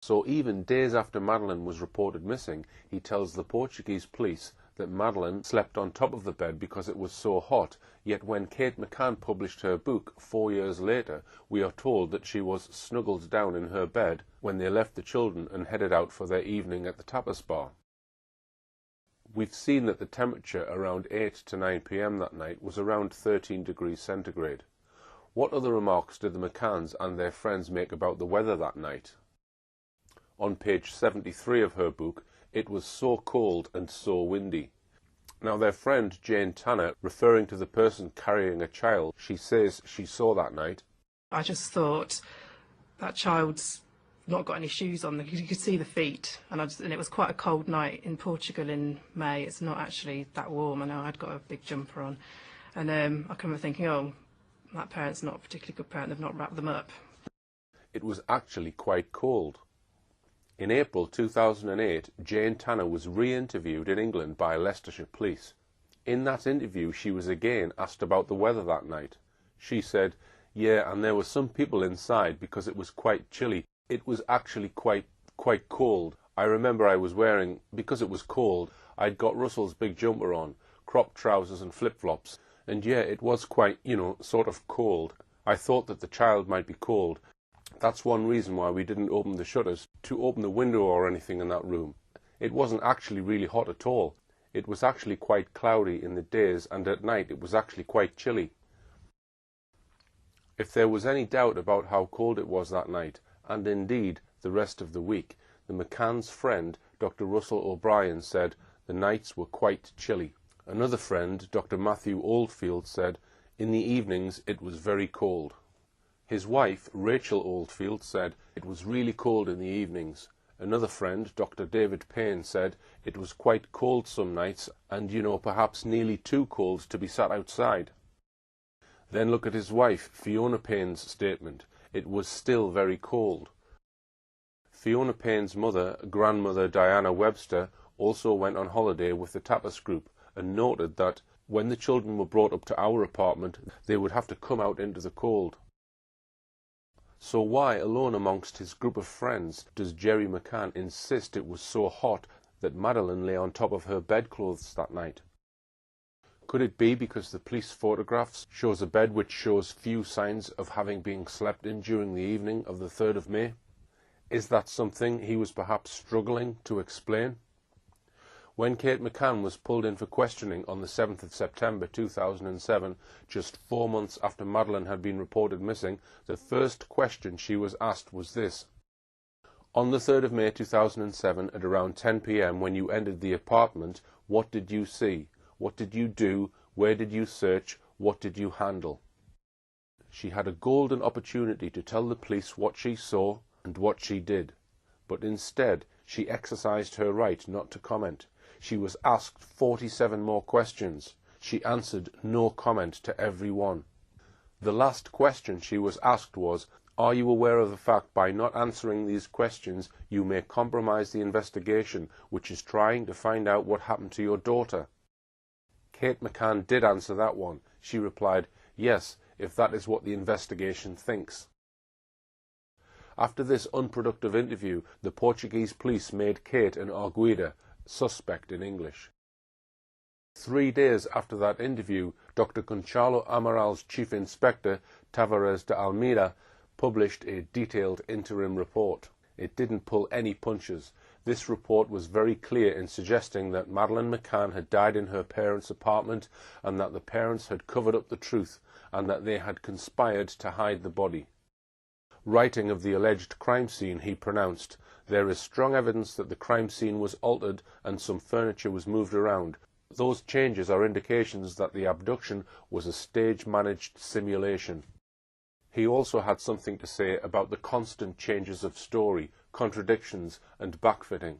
So even days after Madeleine was reported missing, he tells the Portuguese police that Madeleine slept on top of the bed because it was so hot, yet when Kate McCann published her book 4 years later, we are told that she was snuggled down in her bed when they left the children and headed out for their evening at the tapas bar. We've seen that the temperature around 8 to 9 p.m. that night was around 13 degrees centigrade. What other remarks did the McCanns and their friends make about the weather that night? On page 73 of her book, it was so cold and so windy. Now their friend Jane Tanner, referring to the person carrying a child, she says she saw that night. I just thought, that child's not got any shoes on. You could see the feet, and it was quite a cold night in Portugal in May. It's not actually that warm. I know I'd got a big jumper on, and I remember thinking, oh, that parent's not a particularly good parent. They've not wrapped them up. It was actually quite cold. In April 2008, Jane Tanner was re-interviewed in England by Leicestershire police. In that interview, she was again asked about the weather that night. She said, yeah, and there were some people inside because it was quite chilly. It was actually quite cold. I remember I was wearing, because it was cold, I'd got Russell's big jumper on, cropped trousers and flip-flops. And yeah, it was quite, sort of cold. I thought that the child might be cold. That's one reason why we didn't open the shutters, to open the window or anything in that room. It wasn't actually really hot at all. It was actually quite cloudy in the days, and at night it was actually quite chilly. If there was any doubt about how cold it was that night, and indeed the rest of the week, the McCann's friend, Dr. Russell O'Brien, said the nights were quite chilly. Another friend, Dr. Matthew Oldfield, said in the evenings it was very cold. His wife, Rachel Oldfield, said it was really cold in the evenings. Another friend, Dr. David Payne, said it was quite cold some nights and, perhaps nearly too cold to be sat outside. Then look at his wife, Fiona Payne's statement. It was still very cold. Fiona Payne's mother, grandmother Diana Webster, also went on holiday with the tapas group and noted that when the children were brought up to our apartment, they would have to come out into the cold. So why, alone amongst his group of friends, does Jerry McCann insist it was so hot that Madeleine lay on top of her bedclothes that night? Could it be because the police photographs shows a bed which shows few signs of having been slept in during the evening of the 3rd of May? Is that something he was perhaps struggling to explain? When Kate McCann was pulled in for questioning on the 7th of September 2007, just 4 months after Madeleine had been reported missing, the first question she was asked was this. On the 3rd of May 2007, at around 10 p.m, when you entered the apartment, what did you see? What did you do? Where did you search? What did you handle? She had a golden opportunity to tell the police what she saw and what she did, but instead she exercised her right not to comment. She was asked 47 more questions. She answered no comment to every one. The last question she was asked was, are you aware of the fact by not answering these questions you may compromise the investigation which is trying to find out what happened to your daughter? Kate McCann did answer that one. She replied, yes, if that is what the investigation thinks. After this unproductive interview, the Portuguese police made Kate an arguida, suspect in English. 3 days after that interview, Dr. Gonçalo Amaral's chief inspector, Tavares de Almeida, published a detailed interim report. It didn't pull any punches. This report was very clear in suggesting that Madeleine McCann had died in her parents' apartment and that the parents had covered up the truth and that they had conspired to hide the body. Writing of the alleged crime scene, he pronounced, there is strong evidence that the crime scene was altered and some furniture was moved around. Those changes are indications that the abduction was a stage-managed simulation. He also had something to say about the constant changes of story, contradictions and backfitting.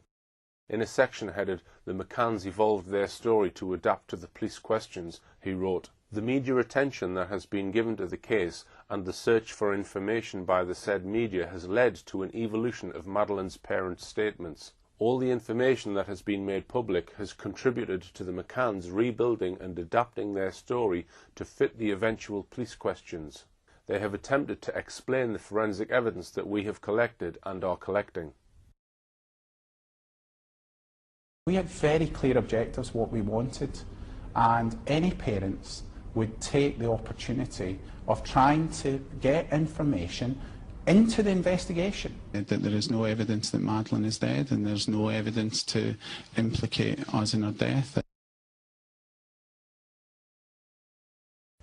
In a section headed, "The McCanns evolved their story to adapt to the police questions," he wrote, "The media attention that has been given to the case and the search for information by the said media has led to an evolution of Madeleine's parents' statements. All the information that has been made public has contributed to the McCanns rebuilding and adapting their story to fit the eventual police questions. They have attempted to explain the forensic evidence that we have collected and are collecting." We had very clear objectives, what we wanted, and any parents would take the opportunity of trying to get information into the investigation. That there is no evidence that Madeleine is dead and there's no evidence to implicate us in her death.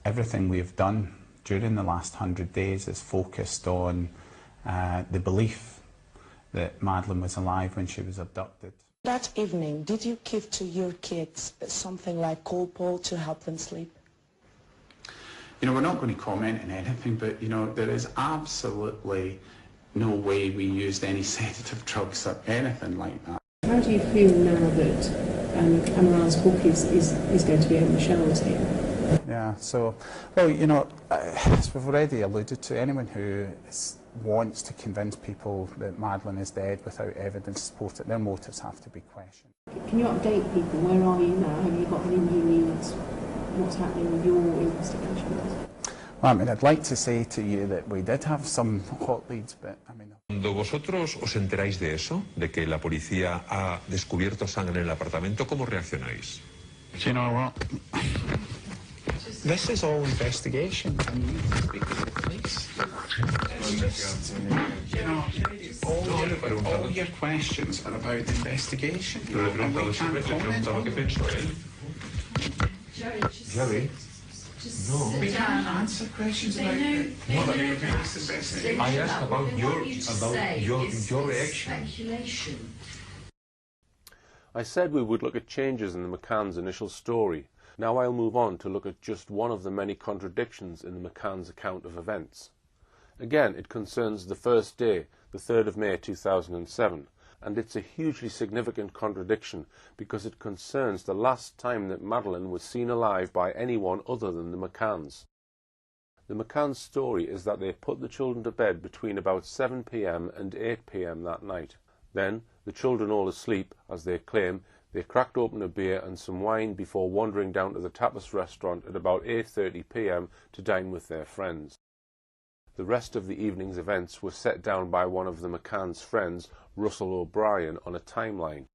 Everything we've done during the last 100 days is focused on the belief that Madeleine was alive when she was abducted. That evening, did you give to your kids something like Calpol to help them sleep? You know, we're not going to comment on anything, but, you know, there is absolutely no way we used any sedative drugs or anything like that. How do you feel now that Amaral's book is going to be on the shelves here? Yeah, so, well, you know, as we've already alluded to, anyone who wants to convince people that Madeleine is dead without evidence to support it, their motives have to be questioned. Can you update people? Where are you now? Have you got any new leads? What's happening with your investigations? Well, I mean, I'd like to say to you that we did have some hot leads, but I mean... Cuando vosotros os enteráis de eso, de que la policía ha descubierto sangre en el apartamento, ¿cómo reaccionáis? Do you know what? This is all investigation. I need to speak to the police. You know, all your questions are about investigation. And we can't comment on them. Jerry, no. We can't answer questions about what the police investigation. I asked about your reaction. I said we would look at changes in the McCann's initial story. Now I'll move on to look at just one of the many contradictions in the McCann's account of events. Again, it concerns the first day, the 3rd of May 2007, and it's a hugely significant contradiction because it concerns the last time that Madeleine was seen alive by anyone other than the McCanns. The McCann's story is that they put the children to bed between about 7 p.m. and 8 p.m. that night. Then, the children all asleep, as they claim, they cracked open a beer and some wine before wandering down to the tapas restaurant at about 8:30 p.m. to dine with their friends. The rest of the evening's events were set down by one of the McCann's friends, Russell O'Brien, on a timeline.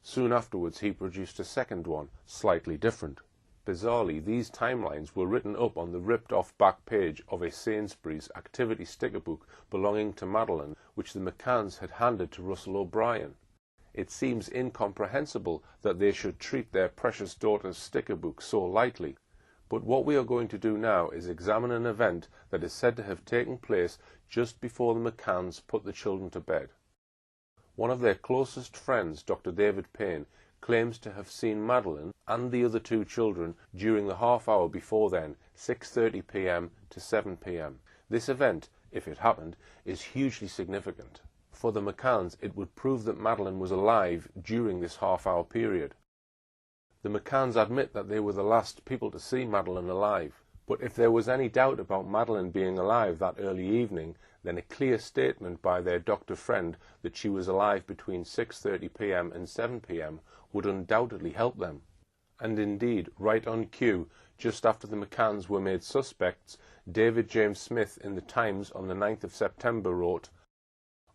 Soon afterwards he produced a second one, slightly different. Bizarrely, these timelines were written up on the ripped-off back page of a Sainsbury's activity sticker book belonging to Madeleine, which the McCanns had handed to Russell O'Brien. It seems incomprehensible that they should treat their precious daughter's sticker book so lightly. But what we are going to do now is examine an event that is said to have taken place just before the McCanns put the children to bed. One of their closest friends, Dr. David Payne, claims to have seen Madeleine and the other two children during the half hour before then, 6:30 p.m. to 7 p.m. This event, if it happened, is hugely significant. For the McCanns, it would prove that Madeleine was alive during this half-hour period. The McCanns admit that they were the last people to see Madeleine alive, but if there was any doubt about Madeleine being alive that early evening, then a clear statement by their doctor friend that she was alive between 6:30 p.m. and 7 p.m. would undoubtedly help them. And indeed, right on cue, just after the McCanns were made suspects, David James Smith in the Times on the 9th of September wrote,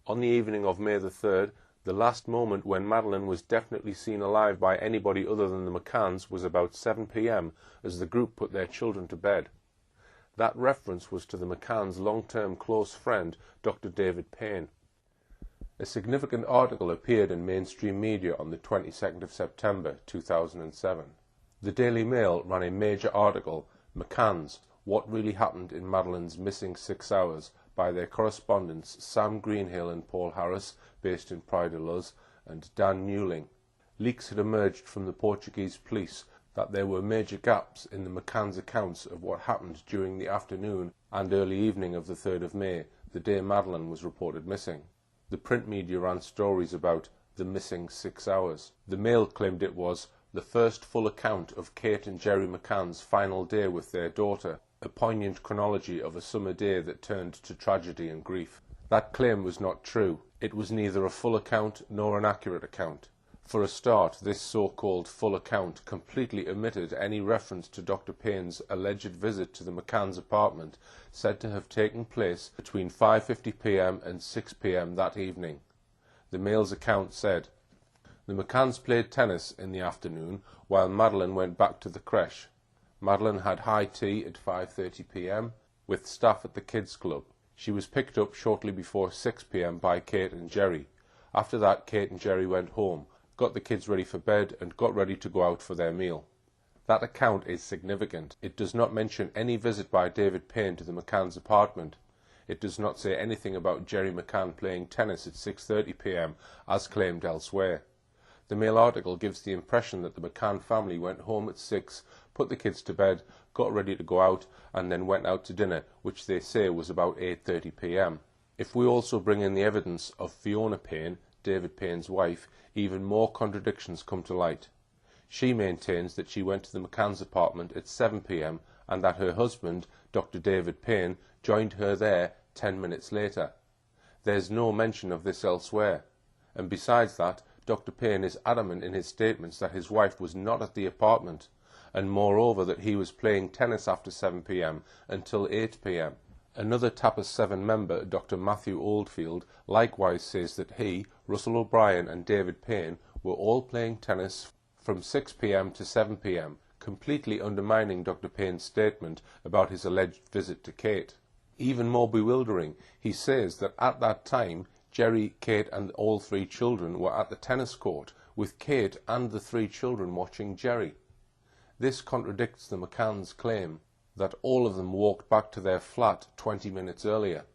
"On the evening of May the 3rd, the last moment when Madeleine was definitely seen alive by anybody other than the McCanns was about 7 p.m. as the group put their children to bed." That reference was to the McCanns' long-term close friend, Dr. David Payne. A significant article appeared in mainstream media on the 22nd of September 2007. The Daily Mail ran a major article, "McCanns, What Really Happened in Madeleine's Missing 6 Hours," by their correspondents Sam Greenhill and Paul Harris, based in Praia da Luz, and Dan Newling. Leaks had emerged from the Portuguese police that there were major gaps in the McCanns' accounts of what happened during the afternoon and early evening of the 3rd of May, the day Madeleine was reported missing. The print media ran stories about the missing 6 hours. The Mail claimed it was the first full account of Kate and Jerry McCann's final day with their daughter, a poignant chronology of a summer day that turned to tragedy and grief. That claim was not true. It was neither a full account nor an accurate account. For a start, this so-called full account completely omitted any reference to Dr. Payne's alleged visit to the McCanns' apartment, said to have taken place between 5:50 p.m. and 6 p.m. that evening. The Mail's account said, "The McCanns played tennis in the afternoon while Madeleine went back to the creche. Madeleine had high tea at 5:30 p.m. with staff at the kids' club. She was picked up shortly before 6 p.m. by Kate and Jerry. After that, Kate and Jerry went home, got the kids ready for bed and got ready to go out for their meal." That account is significant. It does not mention any visit by David Payne to the McCanns' apartment. It does not say anything about Jerry McCann playing tennis at 6:30 p.m. as claimed elsewhere. The Mail article gives the impression that the McCann family went home at 6, put the kids to bed, got ready to go out, and then went out to dinner, which they say was about 8:30 p.m. If we also bring in the evidence of Fiona Payne, David Payne's wife, even more contradictions come to light. She maintains that she went to the McCanns' apartment at 7 p.m. and that her husband, Dr. David Payne, joined her there 10 minutes later. There's no mention of this elsewhere. And besides that, Dr. Payne is adamant in his statements that his wife was not at the apartment, and moreover that he was playing tennis after 7 p.m. until 8 p.m. Another Tapas 7 member, Dr. Matthew Oldfield, likewise says that he, Russell O'Brien and David Payne were all playing tennis from 6 p.m. to 7 p.m, completely undermining Dr. Payne's statement about his alleged visit to Kate. Even more bewildering, he says that at that time, Jerry, Kate and all 3 children were at the tennis court, with Kate and the 3 children watching Jerry. This contradicts the McCanns' claim that all of them walked back to their flat 20 minutes earlier.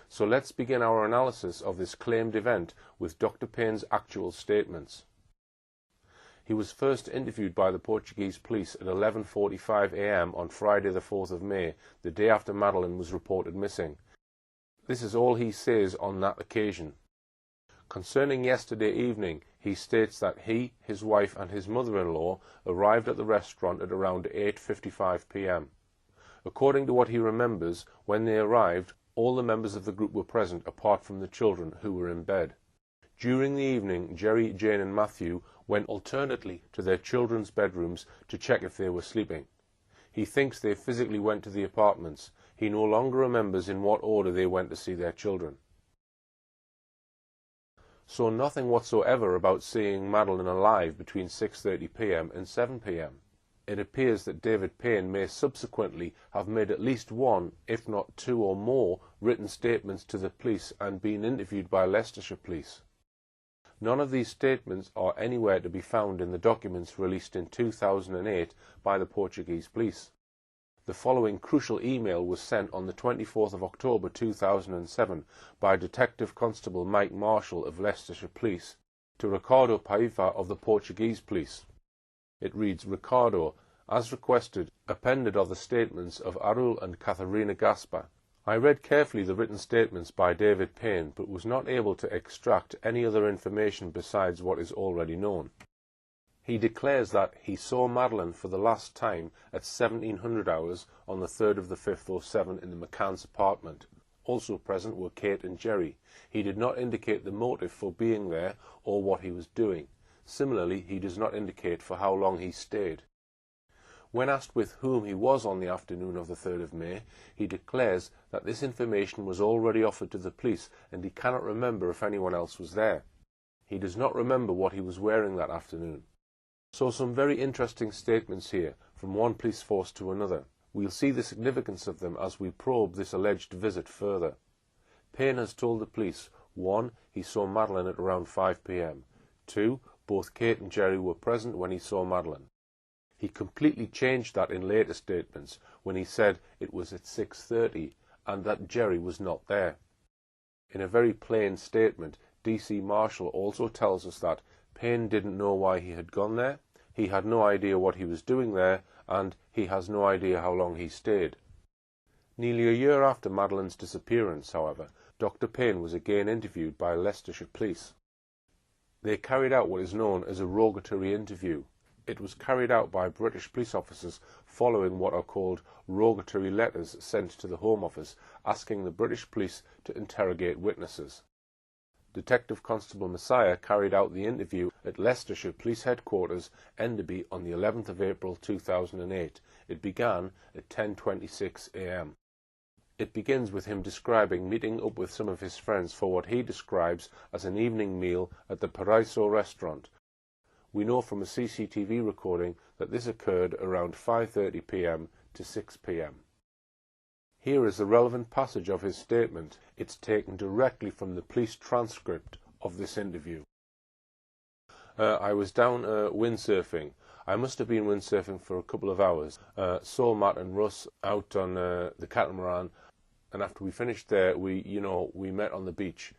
So let's begin our analysis of this claimed event with Dr. Payne's actual statements. He was first interviewed by the Portuguese police at 11:45 a.m. on Friday the 4th of May, the day after Madeleine was reported missing. This is all he says on that occasion. Concerning yesterday evening, he states that he, his wife and his mother-in-law arrived at the restaurant at around 8:55 p.m. According to what he remembers, when they arrived, all the members of the group were present apart from the children, who were in bed. During the evening, Jerry, Jane and Matthew went alternately to their children's bedrooms to check if they were sleeping. He thinks they physically went to the apartments. He no longer remembers in what order they went to see their children. So nothing whatsoever about seeing Madeleine alive between 6:30 p.m. and 7 p.m. It appears that David Payne may subsequently have made at least one, if not 2 or more, written statements to the police and been interviewed by Leicestershire Police. None of these statements are anywhere to be found in the documents released in 2008 by the Portuguese police. The following crucial email was sent on the 24th of October 2007 by Detective Constable Mike Marshall of Leicestershire Police to Ricardo Paiva of the Portuguese police. It reads, "Ricardo, as requested, appended are the statements of Arul and Katharina Gaspar. I read carefully the written statements by David Payne, but was not able to extract any other information besides what is already known. He declares that he saw Madeleine for the last time at 1700 hours on the 3rd of the 5th or 7 in the McCann's apartment. Also present were Kate and Jerry. He did not indicate the motive for being there or what he was doing. Similarly, he does not indicate for how long he stayed. When asked with whom he was on the afternoon of the 3rd of May, he declares that this information was already offered to the police and he cannot remember if anyone else was there. He does not remember what he was wearing that afternoon." So some very interesting statements here from one police force to another. We'll see the significance of them as we probe this alleged visit further. Payne has told the police, 1. He saw Madeleine at around 5 p.m. 2. Both Kate and Jerry were present when he saw Madeleine. He completely changed that in later statements when he said it was at 6:30 and that Jerry was not there. In a very plain statement, DC Marshall also tells us that Payne didn't know why he had gone there, he had no idea what he was doing there, and he has no idea how long he stayed. Nearly a year after Madeleine's disappearance, however, Dr. Payne was again interviewed by Leicestershire Police. They carried out what is known as a rogatory interview. It was carried out by British police officers following what are called rogatory letters sent to the Home Office asking the British police to interrogate witnesses. Detective Constable Messiah carried out the interview at Leicestershire Police Headquarters, Enderby, on the 11th of April 2008. It began at 10:26 a.m. It begins with him describing meeting up with some of his friends for what he describes as an evening meal at the Paraiso restaurant. We know from a CCTV recording that this occurred around 5:30 p.m. to 6 p.m. Here is the relevant passage of his statement. It's taken directly from the police transcript of this interview. I was down windsurfing. I must have been windsurfing for a couple of hours. Saw Matt and Russ out on the catamaran, and after we finished there, we met on the beach,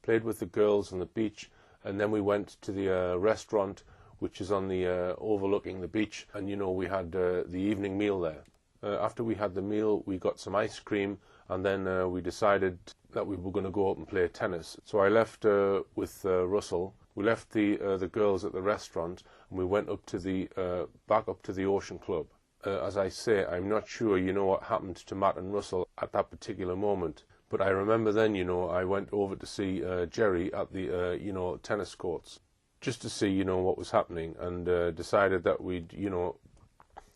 played with the girls on the beach, and then we went to the restaurant, which is on the overlooking the beach, and we had the evening meal there. After we had the meal, we got some ice cream, and then we decided that we were going to go out and play tennis. So I left with Russell. We left the girls at the restaurant, and we went up to the back up to the Ocean Club. As I say, I'm not sure what happened to Matt and Russell at that particular moment. But I remember then, I went over to see Jerry at the, tennis courts, just to see, what was happening, and decided that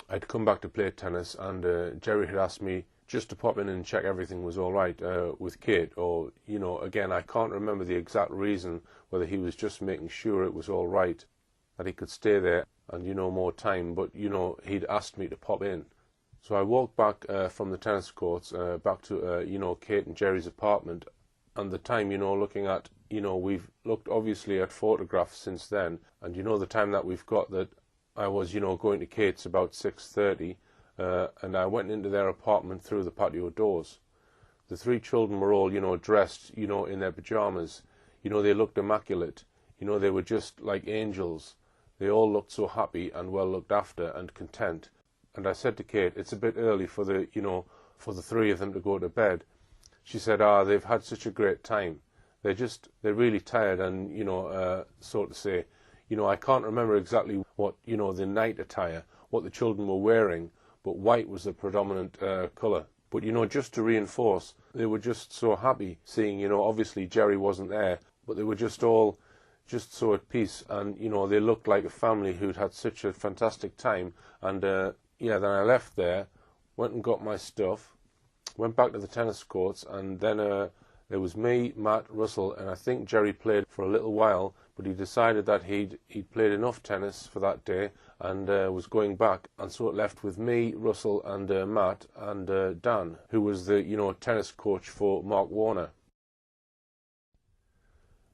I'd come back to play tennis, and Jerry had asked me just to pop in and check everything was all right with Kate, or, again, I can't remember the exact reason, whether he was just making sure it was all right, that he could stay there and, more time, but, he'd asked me to pop in. So I walked back from the tennis courts back to, Kate and Jerry's apartment, and the time, looking at, we've looked obviously at photographs since then, and the time that we've got that I was, going to Kate's about 6:30, and I went into their apartment through the patio doors. The three children were all, dressed, in their pyjamas. They looked immaculate. They were just like angels. They all looked so happy and well looked after and content. And I said to Kate, it's a bit early for the, for the three of them to go to bed. She said, they've had such a great time. They're really tired, and, so to say, I can't remember exactly what, the night attire, what the children were wearing, but white was the predominant colour. But, just to reinforce, they were just so happy seeing, obviously Jerry wasn't there, but they were just all just so at peace, and, they looked like a family who'd had such a fantastic time, and, then I left there, went and got my stuff, went back to the tennis courts, and then there was me, Matt, Russell, and I think Jerry played for a little while but he decided that he'd played enough tennis for that day and was going back, and so it left with me, Russell, and Matt, and Dan, who was the tennis coach for Mark Warner.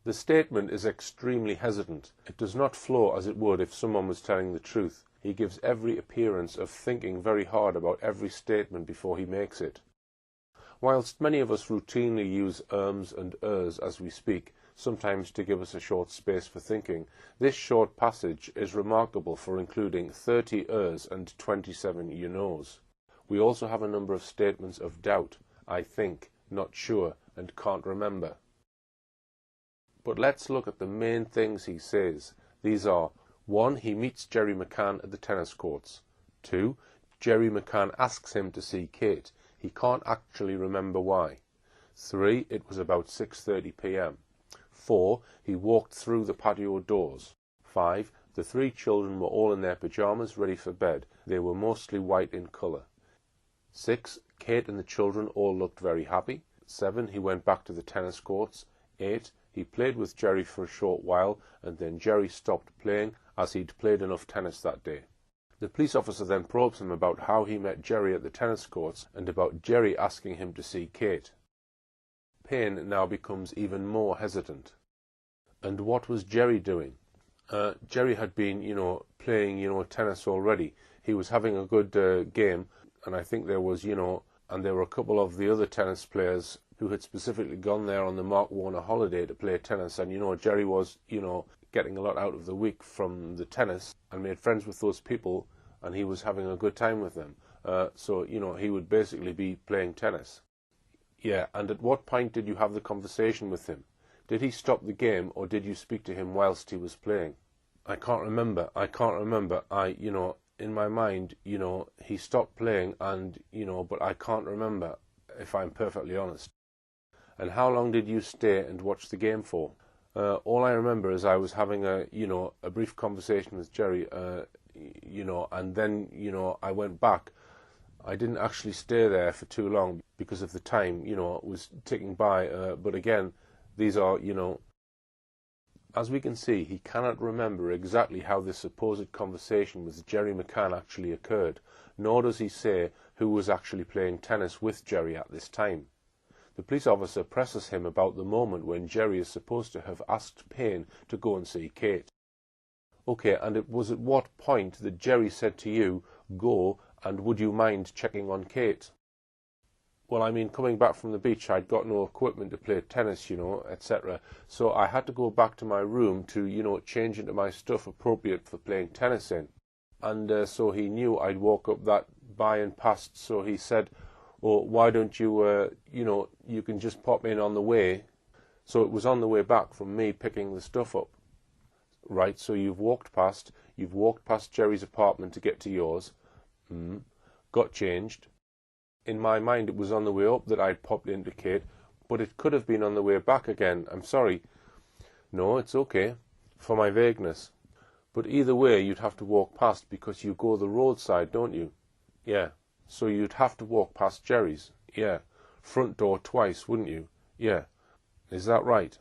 The statement is extremely hesitant. It does not flow as it would if someone was telling the truth. He gives every appearance of thinking very hard about every statement before he makes it. Whilst many of us routinely use ums and ers as we speak, sometimes to give us a short space for thinking, this short passage is remarkable for including 30 ers and 27 you knows. We also have a number of statements of doubt, I think, not sure, and can't remember. But let's look at the main things he says. These are: 1. He meets Jerry McCann at the tennis courts. 2. Jerry McCann asks him to see Kate. He can't actually remember why. 3. It was about 6:30 p.m. 4. He walked through the patio doors. 5. The 3 children were all in their pyjamas ready for bed. They were mostly white in colour. 6. Kate and the children all looked very happy. 7. He went back to the tennis courts. 8. He played with Jerry for a short while, and then Jerry stopped playing as he'd played enough tennis that day. The police officer then probes him about how he met Jerry at the tennis courts and about Jerry asking him to see Kate. Payne now becomes even more hesitant. And what was Jerry doing? Jerry had been, playing, tennis already. He was having a good game, and I think there was, and there were a couple of the other tennis players who had specifically gone there on the Mark Warner holiday to play tennis, and Jerry was getting a lot out of the week from the tennis and made friends with those people, and he was having a good time with them, so he would basically be playing tennis. Yeah, and at what point did you have the conversation with him? Did he stop the game, or did you speak to him whilst he was playing? I can't remember. In my mind, he stopped playing, and but I can't remember, if I'm perfectly honest. And how long did you stay and watch the game for? All I remember is I was having a brief conversation with Jerry, and then, I went back. I didn't actually stay there for too long because of the time, it was ticking by. But again, these are, as we can see, he cannot remember exactly how this supposed conversation with Jerry McCann actually occurred, nor does he say who was actually playing tennis with Jerry at this time. The police officer presses him about the moment when Jerry is supposed to have asked Payne to go and see Kate. Okay, and it was at what point that Jerry said to you, go, and would you mind checking on Kate? Well, I mean, coming back from the beach, I'd got no equipment to play tennis, etc. So I had to go back to my room to, change into my stuff appropriate for playing tennis in. And so he knew I'd walk up that by and past, so he said, oh, why don't you, you can just pop in on the way. So it was on the way back from me picking the stuff up. Right, so you've walked past Jerry's apartment to get to yours. Got changed. In my mind, it was on the way up that I'd popped into Kate, but it could have been on the way back again. I'm sorry. No, it's okay, for my vagueness. But either way, you'd have to walk past because you go the roadside, don't you? Yeah. So you'd have to walk past Jerry's. Yeah. Front door twice, wouldn't you? Yeah. Is that right?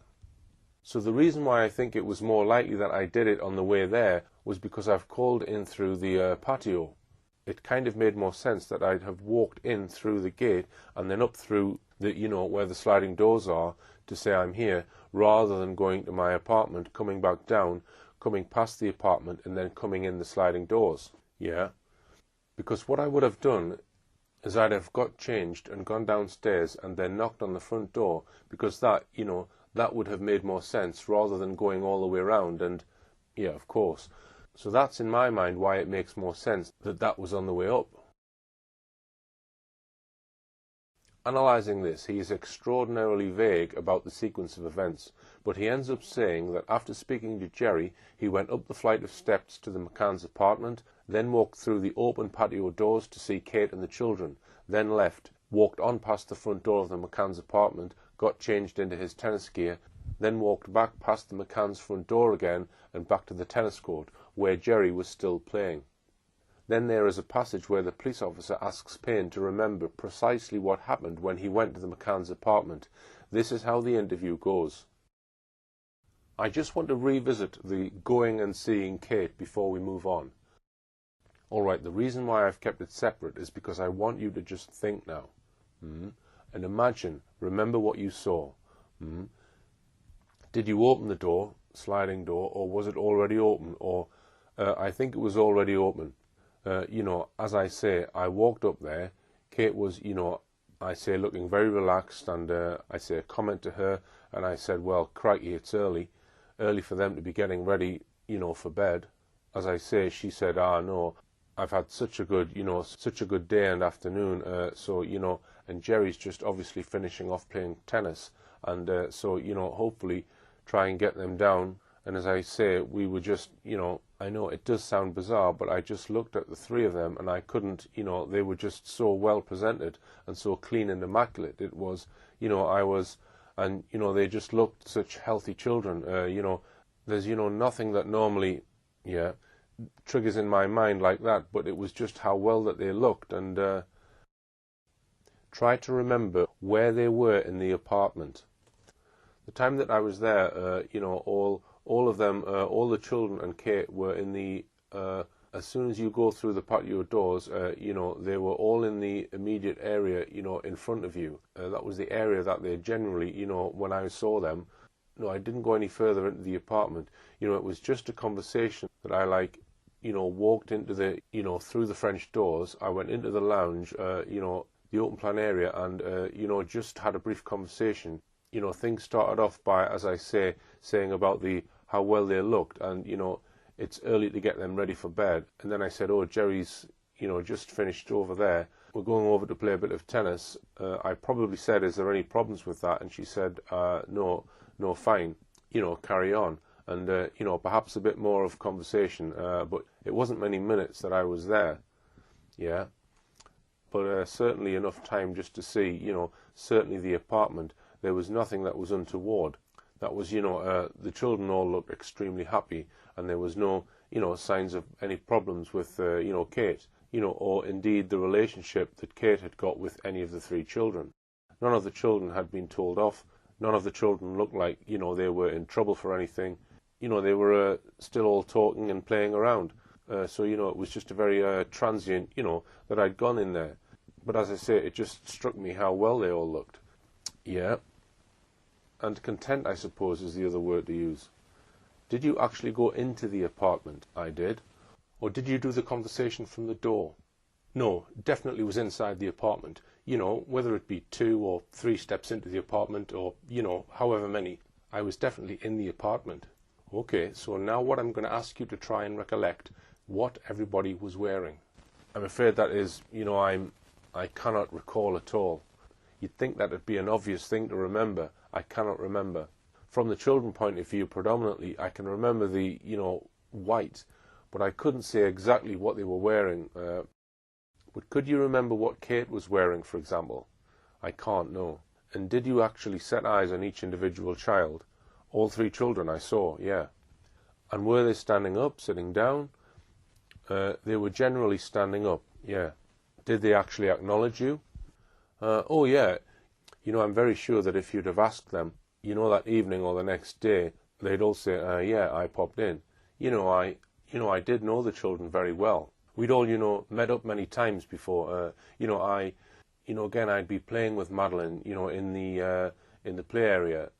So the reason why I think it was more likely that I did it on the way there was because I've called in through the patio. It kind of made more sense that I'd have walked in through the gate and then up through the, where the sliding doors are to say I'm here, rather than going to my apartment, coming back down, coming past the apartment and then coming in the sliding doors. Yeah. Because what I would have done is I'd have got changed and gone downstairs and then knocked on the front door, because that, that would have made more sense rather than going all the way around. And yeah, of course. So that's in my mind why it makes more sense that that was on the way up. Analysing this, he is extraordinarily vague about the sequence of events, but he ends up saying that after speaking to Jerry, he went up the flight of steps to the McCann's apartment, then walked through the open patio doors to see Kate and the children, then left, walked on past the front door of the McCann's apartment, got changed into his tennis gear, then walked back past the McCann's front door again and back to the tennis court, where Jerry was still playing. Then there is a passage where the police officer asks Payne to remember precisely what happened when he went to the McCann's apartment. This is how the interview goes. I just want to revisit the going and seeing Kate before we move on. Alright, the reason why I've kept it separate is because I want you to just think now. And imagine, remember what you saw. Did you open the door, sliding door, or was it already open? Or I think it was already open. You know, as I say, I walked up there. Kate was, you know, I say looking very relaxed, and I say a comment to her, and I said, well, crikey, it's early for them to be getting ready, you know, for bed. As I say, she said, no, I've had such a good, you know, such a good day and afternoon, so, you know, and Jerry's just obviously finishing off playing tennis, and so, you know, hopefully try and get them down. And as I say, we were just, you know, I know it does sound bizarre, but I just looked at the three of them and I couldn't, you know, they were just so well presented and so clean and immaculate. It was, you know, and, you know, they just looked such healthy children. You know, there's, you know, nothing that normally, triggers in my mind like that, but it was just how well that they looked. And try to remember where they were in the apartment. The time that I was there, you know, all of them, all the children and Kate were in the, as soon as you go through the patio doors, you know, they were all in the immediate area, you know, in front of you. That was the area that they generally, you know, when I saw them. No, I didn't go any further into the apartment. You know, it was just a conversation that I, like, you know, walked into the, you know, through the French doors. I went into the lounge, you know, the open plan area, and, you know, just had a brief conversation. You know, things started off by, as I say, saying about how well they looked, and, you know, it's early to get them ready for bed. And then I said, oh, Jerry's, you know, just finished over there. We're going over to play a bit of tennis. I probably said, is there any problems with that? And she said, no, fine, you know, carry on. And, you know, perhaps a bit more of conversation, but it wasn't many minutes that I was there, yeah. But certainly enough time just to see, you know, certainly the apartment. There was nothing that was untoward. That was, you know, the children all looked extremely happy, and there was no, you know, signs of any problems with, you know, Kate, you know, or indeed the relationship that Kate had got with any of the three children. None of the children had been told off. None of the children looked like, you know, they were in trouble for anything. You know, they were still all talking and playing around. So, you know, it was just a very transient, you know, that I'd gone in there. But as I say, it just struck me how well they all looked. Yeah. And content, I suppose, is the other word to use. Did you actually go into the apartment? I did. Or did you do the conversation from the door? No, definitely was inside the apartment. You know, whether it be 2 or 3 steps into the apartment, or, you know, however many, I was definitely in the apartment. Okay, so now what I'm going to ask you to try and recollect what everybody was wearing. I'm afraid that is, you know, I cannot recall at all. You'd think that would be an obvious thing to remember. I cannot remember. From the children point of view, predominantly, I can remember the, you know, white, but I couldn't say exactly what they were wearing. But could you remember what Kate was wearing, for example? I can't, no. And did you actually set eyes on each individual child? All 3 children I saw, yeah. And were they standing up, sitting down? They were generally standing up, yeah. Did they actually acknowledge you? Oh, yeah. You know, I'm very sure that if you'd have asked them, you know, that evening or the next day, they'd all say, yeah, I popped in. You know, I did know the children very well. We'd all, you know, met up many times before. You know, again, I'd be playing with Madeline, you know, in the play area,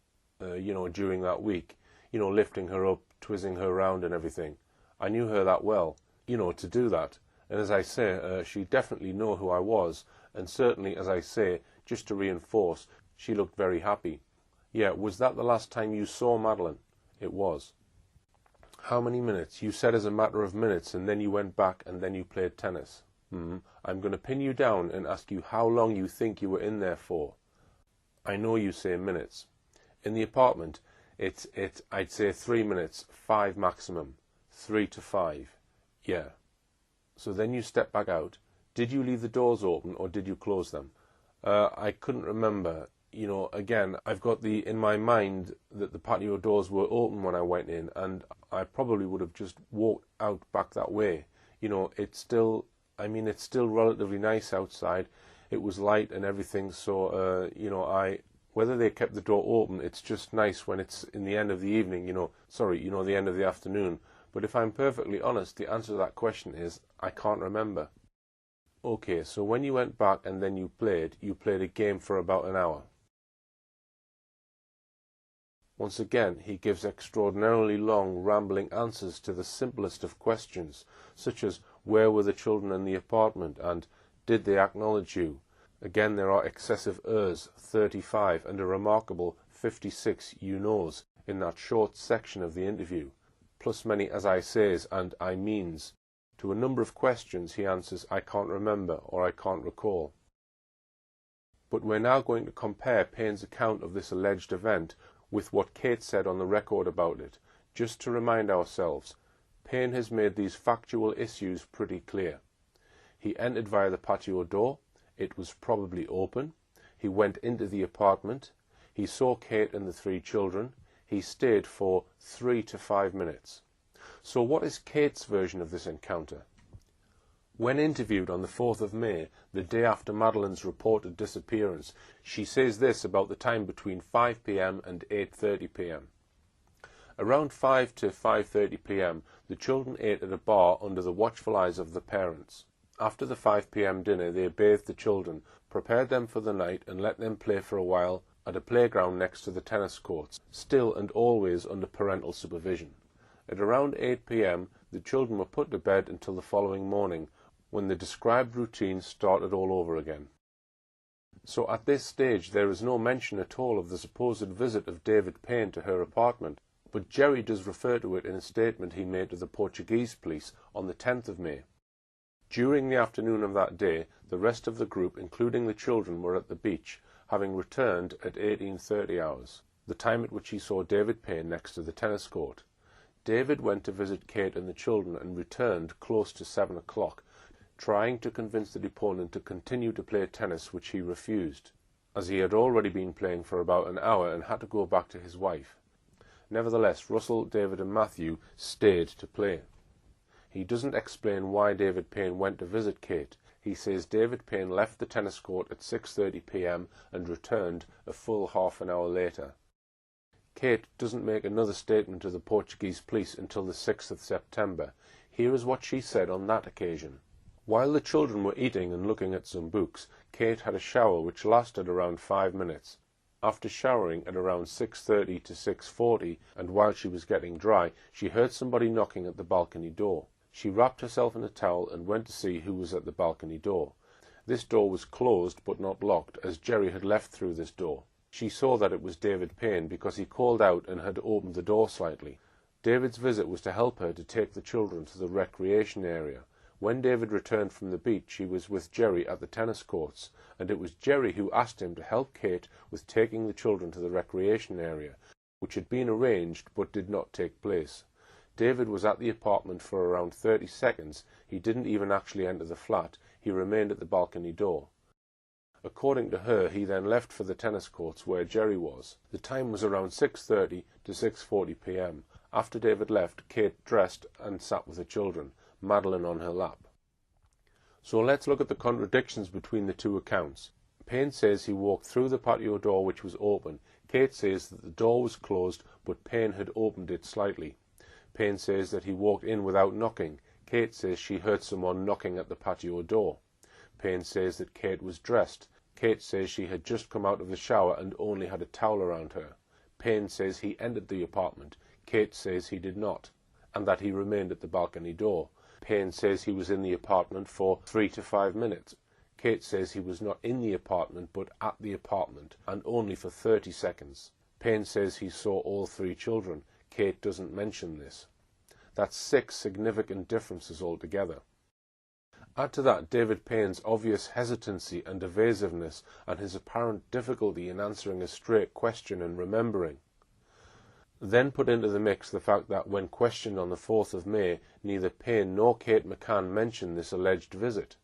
you know, during that week, you know, lifting her up, twizzing her around and everything. I knew her that well, you know, to do that. And as I say, she definitely knew who I was. And certainly, as I say, just to reinforce, she looked very happy. Yeah, was that the last time you saw Madeline? It was. How many minutes? You said as a matter of minutes, and then you went back and then you played tennis. I'm going to pin you down and ask you how long you think you were in there for. I know you say minutes. In the apartment, I'd say 3 minutes, 5 maximum. 3 to 5. Yeah. So then you step back out. Did you leave the doors open or did you close them? I couldn't remember. You know, again, I've got in my mind that the patio doors were open when I went in, and I probably would have just walked out back that way. You know, it's still relatively nice outside. It was light and everything, so, you know, Whether they kept the door open, it's just nice when it's in the end of the evening, the end of the afternoon. But if I'm perfectly honest, the answer to that question is, I can't remember. Okay, so when you went back and then you played a game for about an hour. Once again, he gives extraordinarily long, rambling answers to the simplest of questions, such as, where were the children in the apartment, and did they acknowledge you? Again, there are excessive ers, 35, and a remarkable 56 you knows in that short section of the interview, plus many as I says and I means. To a number of questions he answers, I can't remember or I can't recall. But we're now going to compare Payne's account of this alleged event with what Kate said on the record about it. Just to remind ourselves, Payne has made these factual issues pretty clear. He entered via the patio door. It was probably open. He went into the apartment. He saw Kate and the 3 children. He stayed for 3 to 5 minutes. So what is Kate's version of this encounter? When interviewed on the 4th of May, the day after Madeleine's reported disappearance, she says this about the time between 5 p.m. and 8:30 p.m. Around 5 to 5:30 p.m., the children ate at a bar under the watchful eyes of the parents. After the 5 p.m. dinner, they bathed the children, prepared them for the night, and let them play for a while at a playground next to the tennis courts, still and always under parental supervision. At around 8 p.m., the children were put to bed until the following morning, when the described routine started all over again. So at this stage there is no mention at all of the supposed visit of David Payne to her apartment, but Jerry does refer to it in a statement he made to the Portuguese police on the 10th of May. During the afternoon of that day, the rest of the group, including the children, were at the beach, having returned at 18:30 hours, the time at which he saw David Payne next to the tennis court. David went to visit Kate and the children and returned close to 7 o'clock, trying to convince the deponent to continue to play tennis, which he refused, as he had already been playing for about an hour and had to go back to his wife. Nevertheless, Russell, David and Matthew stayed to play. He doesn't explain why David Payne went to visit Kate. He says David Payne left the tennis court at 6:30 p.m. and returned a full half an hour later. Kate doesn't make another statement to the Portuguese police until the 6th of September. Here is what she said on that occasion. While the children were eating and looking at some books, Kate had a shower which lasted around 5 minutes. After showering at around 6:30 to 6:40, and while she was getting dry, she heard somebody knocking at the balcony door. She wrapped herself in a towel and went to see who was at the balcony door. This door was closed but not locked, as Jerry had left through this door. She saw that it was David Payne because he called out and had opened the door slightly. David's visit was to help her to take the children to the recreation area. When David returned from the beach, he was with Jerry at the tennis courts, and it was Jerry who asked him to help Kate with taking the children to the recreation area, which had been arranged but did not take place. David was at the apartment for around 30 seconds. He didn't even actually enter the flat. He remained at the balcony door. According to her, he then left for the tennis courts where Jerry was. The time was around 6:30 to 6:40 p.m. After David left, Kate dressed and sat with the children, Madeleine on her lap. So let's look at the contradictions between the two accounts. Payne says he walked through the patio door which was open. Kate says that the door was closed but Payne had opened it slightly. Payne says that he walked in without knocking. Kate says she heard someone knocking at the patio door. Payne says that Kate was dressed. Kate says she had just come out of the shower and only had a towel around her. Payne says he entered the apartment. Kate says he did not, and that he remained at the balcony door. Payne says he was in the apartment for 3 to 5 minutes. Kate says he was not in the apartment but at the apartment, and only for 30 seconds. Payne says he saw all 3 children. Kate doesn't mention this. That's 6 significant differences altogether. Add to that David Payne's obvious hesitancy and evasiveness and his apparent difficulty in answering a straight question and remembering. Then put into the mix the fact that when questioned on the 4th of May, neither Payne nor Kate McCann mentioned this alleged visit.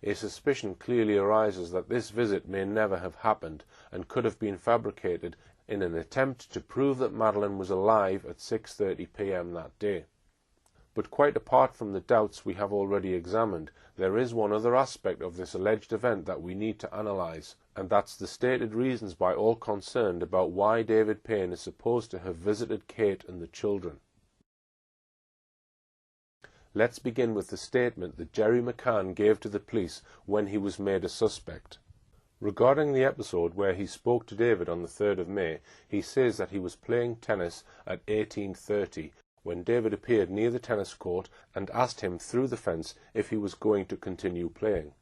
A suspicion clearly arises that this visit may never have happened and could have been fabricated in an attempt to prove that Madeleine was alive at 6:30 p.m. that day. But quite apart from the doubts we have already examined, there is one other aspect of this alleged event that we need to analyse, and that's the stated reasons by all concerned about why David Payne is supposed to have visited Kate and the children. Let's begin with the statement that Jerry McCann gave to the police when he was made a suspect. Regarding the episode where he spoke to David on the 3rd of May, he says that he was playing tennis at 18:30 when David appeared near the tennis court and asked him through the fence if he was going to continue playing.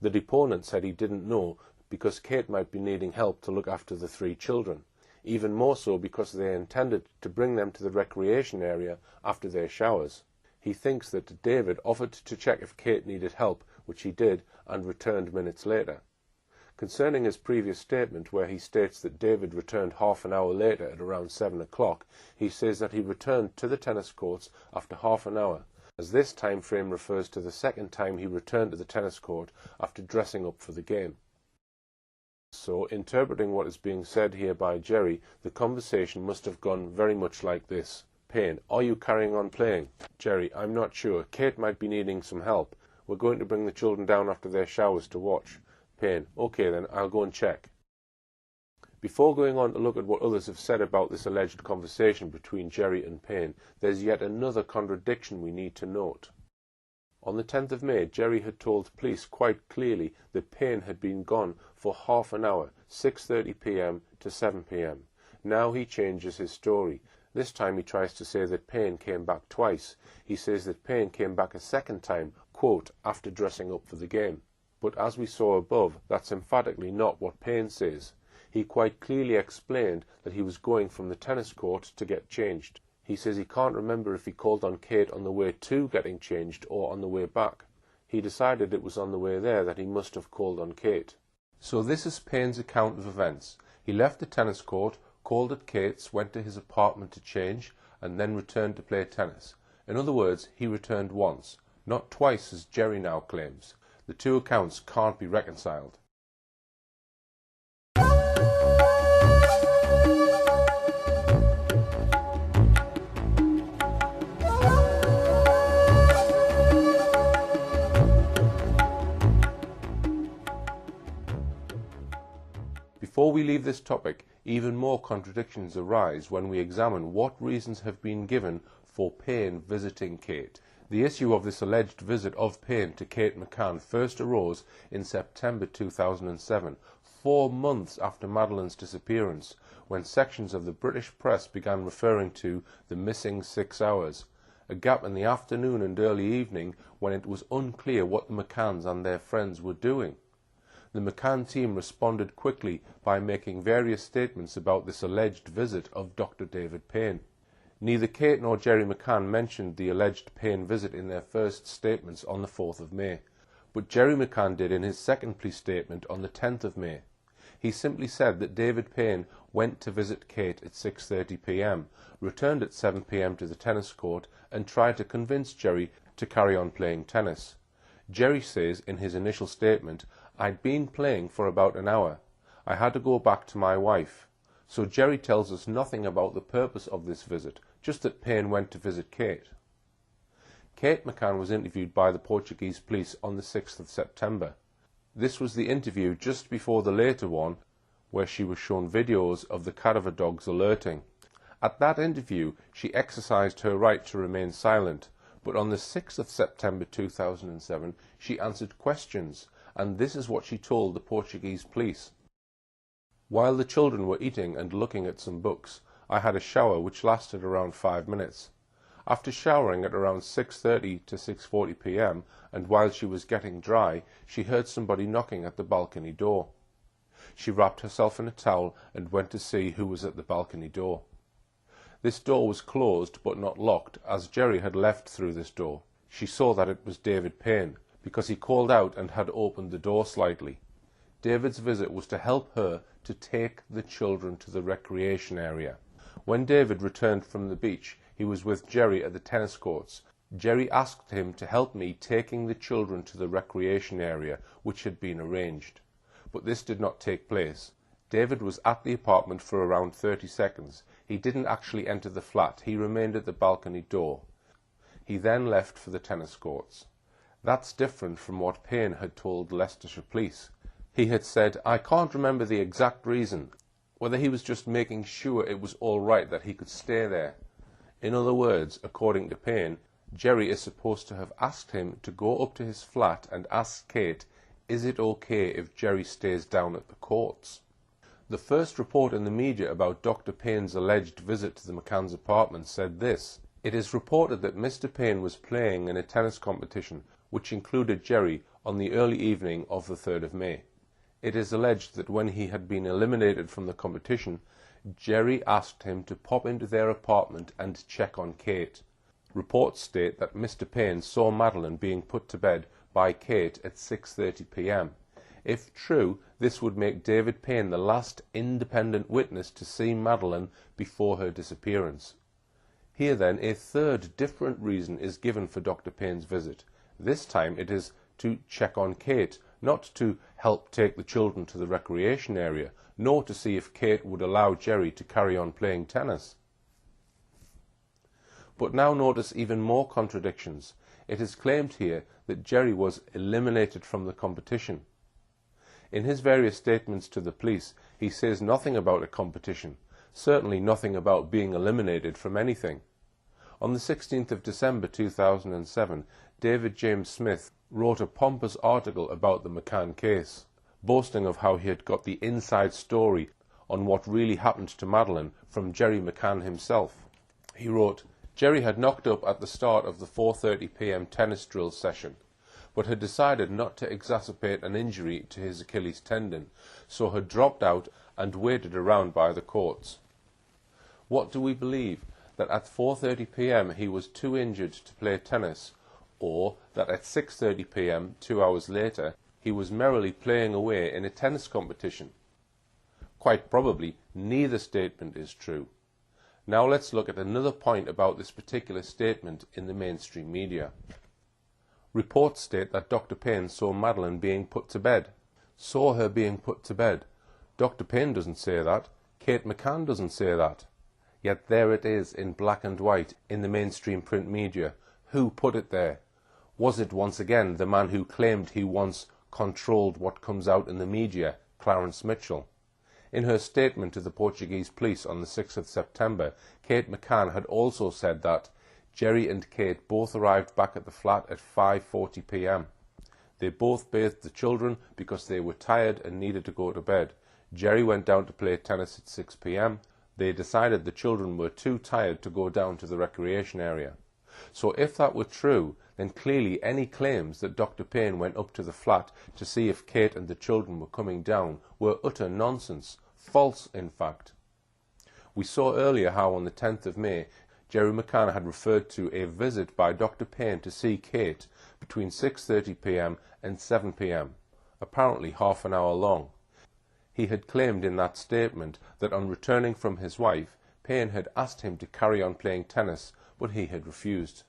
The deponent said he didn't know because Kate might be needing help to look after the 3 children, even more so because they intended to bring them to the recreation area after their showers. He thinks that David offered to check if Kate needed help, which he did, and returned minutes later. Concerning his previous statement where he states that David returned half an hour later at around 7 o'clock, he says that he returned to the tennis courts after half an hour, as this time frame refers to the second time he returned to the tennis court after dressing up for the game. So, interpreting what is being said here by Jerry, the conversation must have gone very much like this. Payne: are you carrying on playing? Jerry: I'm not sure. Kate might be needing some help. We're going to bring the children down after their showers to watch. Payne: okay then, I'll go and check. Before going on to look at what others have said about this alleged conversation between Jerry and Payne, there's yet another contradiction we need to note. On the 10th of May, Jerry had told police quite clearly that Payne had been gone for half an hour, 6:30 p.m. to 7 p.m. Now he changes his story. This time he tries to say that Payne came back twice. He says that Payne came back a second time, quote, after dressing up for the game. But as we saw above, that's emphatically not what Payne says. He quite clearly explained that he was going from the tennis court to get changed. He says he can't remember if he called on Kate on the way to getting changed or on the way back. He decided it was on the way there that he must have called on Kate. So this is Payne's account of events. He left the tennis court, called at Kate's, went to his apartment to change, and then returned to play tennis. In other words, he returned once, not twice as Jerry now claims. The two accounts can't be reconciled. Before we leave this topic, even more contradictions arise when we examine what reasons have been given for Payne visiting Kate. The issue of this alleged visit of Payne to Kate McCann first arose in September 2007, 4 months after Madeleine's disappearance, when sections of the British press began referring to the missing 6 hours, a gap in the afternoon and early evening when it was unclear what the McCanns and their friends were doing. The McCann team responded quickly by making various statements about this alleged visit of Dr. David Payne. Neither Kate nor Jerry McCann mentioned the alleged Payne visit in their first statements on the 4th of May, but Jerry McCann did in his second police statement on the 10th of May. He simply said that David Payne went to visit Kate at 6:30 p.m, returned at 7 p.m. to the tennis court, and tried to convince Jerry to carry on playing tennis. Jerry says in his initial statement, "I'd been playing for about an hour. I had to go back to my wife." So Jerry tells us nothing about the purpose of this visit, just that Payne went to visit Kate. Kate McCann was interviewed by the Portuguese police on the 6th of September. This was the interview just before the later one, where she was shown videos of the cadaver dogs alerting. At that interview, she exercised her right to remain silent, but on the 6th of September 2007, she answered questions, and this is what she told the Portuguese police. "While the children were eating and looking at some books, I had a shower which lasted around 5 minutes. After showering at around 6:30 to 6:40 p.m, and while she was getting dry, she heard somebody knocking at the balcony door. She wrapped herself in a towel and went to see who was at the balcony door. This door was closed but not locked, as Jerry had left through this door. She saw that it was David Payne, because he called out and had opened the door slightly. David's visit was to help her to take the children to the recreation area. When David returned from the beach, he was with Jerry at the tennis courts. Jerry asked him to help me taking the children to the recreation area, which had been arranged. But this did not take place. David was at the apartment for around 30 seconds. He didn't actually enter the flat. He remained at the balcony door. He then left for the tennis courts. That's different from what Payne had told Leicestershire police. He had said, "I can't remember the exact reason, whether he was just making sure it was all right that he could stay there." In other words, according to Payne, Jerry is supposed to have asked him to go up to his flat and ask Kate, is it okay if Jerry stays down at the courts? The first report in the media about Dr. Payne's alleged visit to the McCann's apartment said this: "It is reported that Mr. Payne was playing in a tennis competition which included Jerry on the early evening of the 3rd of May. It is alleged that when he had been eliminated from the competition, Jerry asked him to pop into their apartment and check on Kate. Reports state that Mr. Payne saw Madeleine being put to bed by Kate at 6:30 p.m. If true, this would make David Payne the last independent witness to see Madeleine before her disappearance." Here then a third different reason is given for Dr. Payne's visit. This time it is to check on Kate, not to help take the children to the recreation area, nor to see if Kate would allow Jerry to carry on playing tennis. But now notice even more contradictions. It is claimed here that Jerry was eliminated from the competition. In his various statements to the police, he says nothing about a competition, certainly nothing about being eliminated from anything. On the 16th of December 2007, David James Smith wrote a pompous article about the McCann case, boasting of how he had got the inside story on what really happened to Madeleine from Jerry McCann himself. He wrote, "Jerry had knocked up at the start of the 4:30 p.m. tennis drill session, but had decided not to exacerbate an injury to his Achilles tendon, so had dropped out and waited around by the courts. What do we believe? That at 4:30 p.m. he was too injured to play tennis, or that at 6:30 p.m., 2 hours later, he was merrily playing away in a tennis competition? Quite probably neither statement is true. Now let's look at another point about this particular statement in the mainstream media. Reports state that Dr. Payne saw Madeleine being put to bed. Saw her being put to bed. Dr. Payne doesn't say that. Kate McCann doesn't say that. Yet there it is in black and white in the mainstream print media. Who put it there? Was it once again the man who claimed he once controlled what comes out in the media, Clarence Mitchell? In her statement to the Portuguese police on the 6th of September, Kate McCann had also said that Jerry and Kate both arrived back at the flat at 5:40 p.m. They both bathed the children because they were tired and needed to go to bed. Jerry went down to play tennis at 6 p.m. They decided the children were too tired to go down to the recreation area. So if that were true, then clearly any claims that Dr. Payne went up to the flat to see if Kate and the children were coming down were utter nonsense, false in fact. We saw earlier how on the 10th of May, Jerry McCann had referred to a visit by Dr. Payne to see Kate between 6:30 p.m. and 7 p.m., apparently half an hour long. He had claimed in that statement that on returning from his wife, Payne had asked him to carry on playing tennis, but he had refused.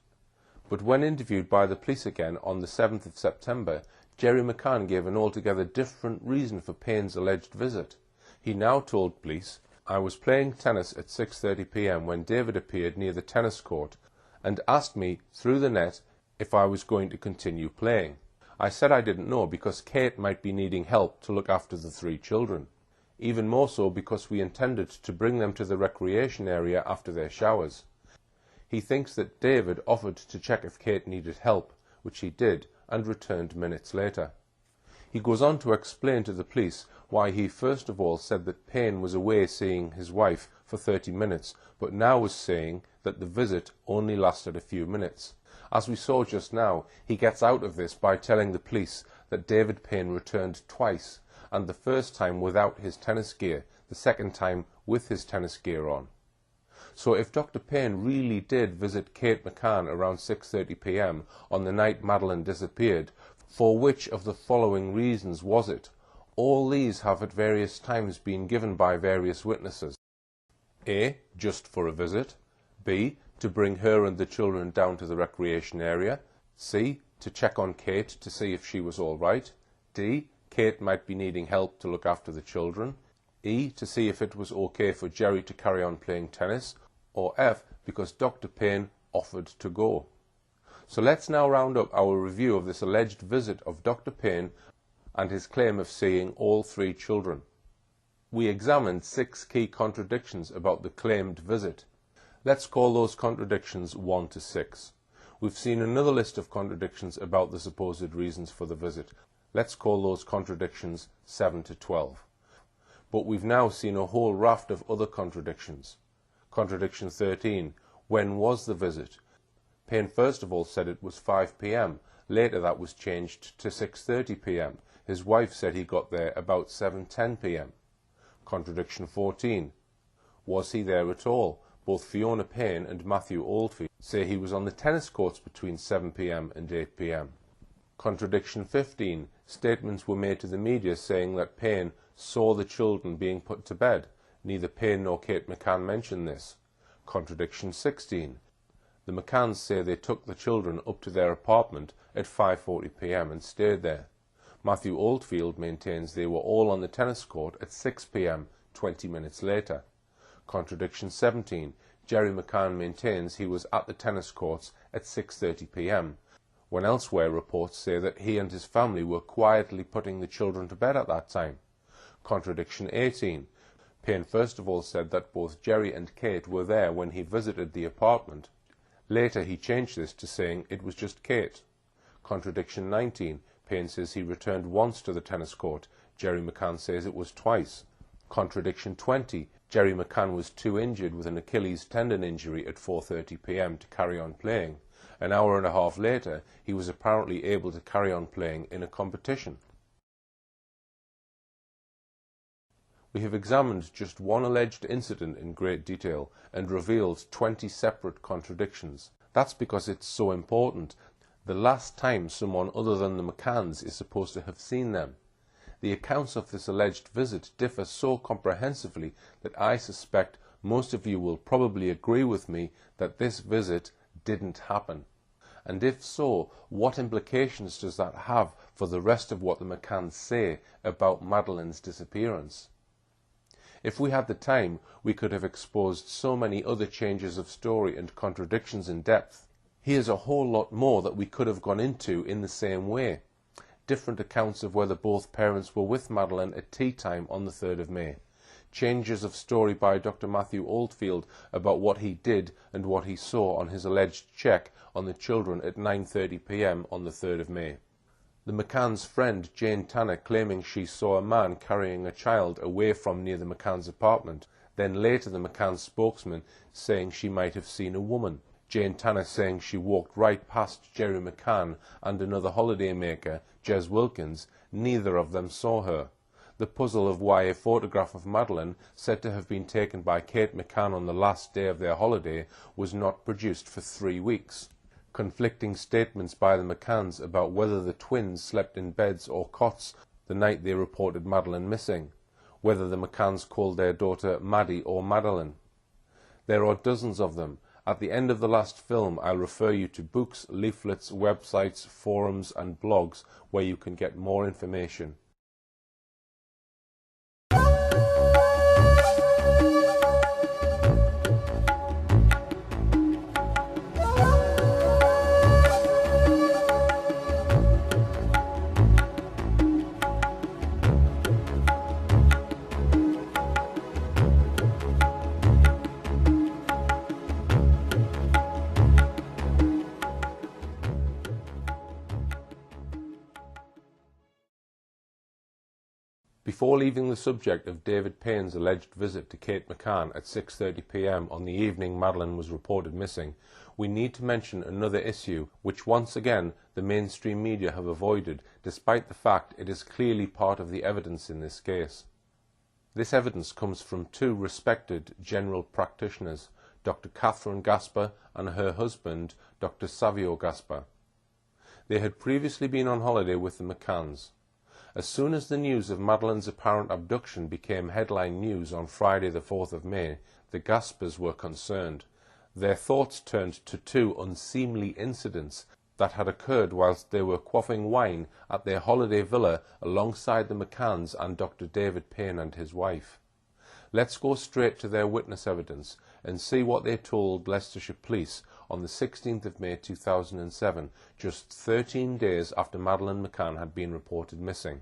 But when interviewed by the police again on the 7th of September, Jerry McCann gave an altogether different reason for Payne's alleged visit. He now told police, "I was playing tennis at 6:30 p.m. when David appeared near the tennis court and asked me through the net if I was going to continue playing. I said I didn't know because Kate might be needing help to look after the 3 children. Even more so because we intended to bring them to the recreation area after their showers." He thinks that David offered to check if Kate needed help, which he did, and returned minutes later. He goes on to explain to the police why he first of all said that Payne was away seeing his wife for 30 minutes, but now was saying that the visit only lasted a few minutes. As we saw just now, he gets out of this by telling the police that David Payne returned twice, and the first time without his tennis gear, the second time with his tennis gear on. So if Dr. Payne really did visit Kate McCann around 6:30 p.m. on the night Madeleine disappeared, for which of the following reasons was it? All these have at various times been given by various witnesses. A. Just for a visit. B. To bring her and the children down to the recreation area. C. To check on Kate to see if she was all right. D. Kate might be needing help to look after the children. E. To see if it was okay for Jerry to carry on playing tennis. Or F. Because Dr. Payne offered to go. So let's now round up our review of this alleged visit of Dr. Payne and his claim of seeing all 3 children. We examined 6 key contradictions about the claimed visit. Let's call those contradictions 1 to 6. We've seen another list of contradictions about the supposed reasons for the visit. Let's call those contradictions 7 to 12. But we've now seen a whole raft of other contradictions. Contradiction 13. When was the visit? Payne first of all said it was 5 p.m. Later that was changed to 6:30 p.m. His wife said he got there about 7:10 p.m. Contradiction 14. Was he there at all? Both Fiona Payne and Matthew Oldfield say he was on the tennis courts between 7 p.m. and 8 p.m. Contradiction 15. Statements were made to the media saying that Payne saw the children being put to bed. Neither Payne nor Kate McCann mentioned this. Contradiction 16. The McCanns say they took the children up to their apartment at 5:40 p.m. and stayed there. Matthew Oldfield maintains they were all on the tennis court at 6 p.m. 20 minutes later. Contradiction 17. Jerry McCann maintains he was at the tennis courts at 6:30 p.m. when elsewhere reports say that he and his family were quietly putting the children to bed at that time. Contradiction 18. Payne first of all said that both Jerry and Kate were there when he visited the apartment. Later he changed this to saying it was just Kate. Contradiction 19. Payne says he returned once to the tennis court. Jerry McCann says it was twice. Contradiction 20. Jerry McCann was too injured with an Achilles tendon injury at 4:30 p.m. to carry on playing. An hour and a half later, he was apparently able to carry on playing in a competition. We have examined just one alleged incident in great detail and revealed 20 separate contradictions. That's because it's so important. The last time someone other than the McCanns is supposed to have seen them. The accounts of this alleged visit differ so comprehensively that I suspect most of you will probably agree with me that this visit didn't happen. And if so, what implications does that have for the rest of what the McCanns say about Madeleine's disappearance? If we had the time, we could have exposed so many other changes of story and contradictions in depth. Here's a whole lot more that we could have gone into in the same way. Different accounts of whether both parents were with Madeleine at tea time on the 3rd of May. Changes of story by Dr. Matthew Oldfield about what he did and what he saw on his alleged check on the children at 9:30 p.m. on the 3rd of May. The McCann's friend Jane Tanner claiming she saw a man carrying a child away from near the McCann's apartment. Then later the McCann's spokesman saying she might have seen a woman. Jane Tanner saying she walked right past Jerry McCann and another holidaymaker, Jez Wilkins. Neither of them saw her. The puzzle of why a photograph of Madeleine, said to have been taken by Kate McCann on the last day of their holiday, was not produced for 3 weeks. Conflicting statements by the McCanns about whether the twins slept in beds or cots the night they reported Madeleine missing. Whether the McCanns called their daughter Maddie or Madeleine. There are dozens of them. At the end of the last film, I'll refer you to books, leaflets, websites, forums and blogs where you can get more information. Before leaving the subject of David Payne's alleged visit to Kate McCann at 6:30 p.m. on the evening Madeleine was reported missing, we need to mention another issue which once again the mainstream media have avoided, despite the fact it is clearly part of the evidence in this case. This evidence comes from 2 respected general practitioners, Dr. Catherine Gasper and her husband, Dr. Savio Gasper. They had previously been on holiday with the McCanns. As soon as the news of Madeleine's apparent abduction became headline news on Friday the 4th of May, the Gaspers were concerned. Their thoughts turned to 2 unseemly incidents that had occurred whilst they were quaffing wine at their holiday villa alongside the McCanns and Dr. David Payne and his wife. Let's go straight to their witness evidence and see what they told Leicestershire Police on the 16th of May 2007, just 13 days after Madeleine McCann had been reported missing.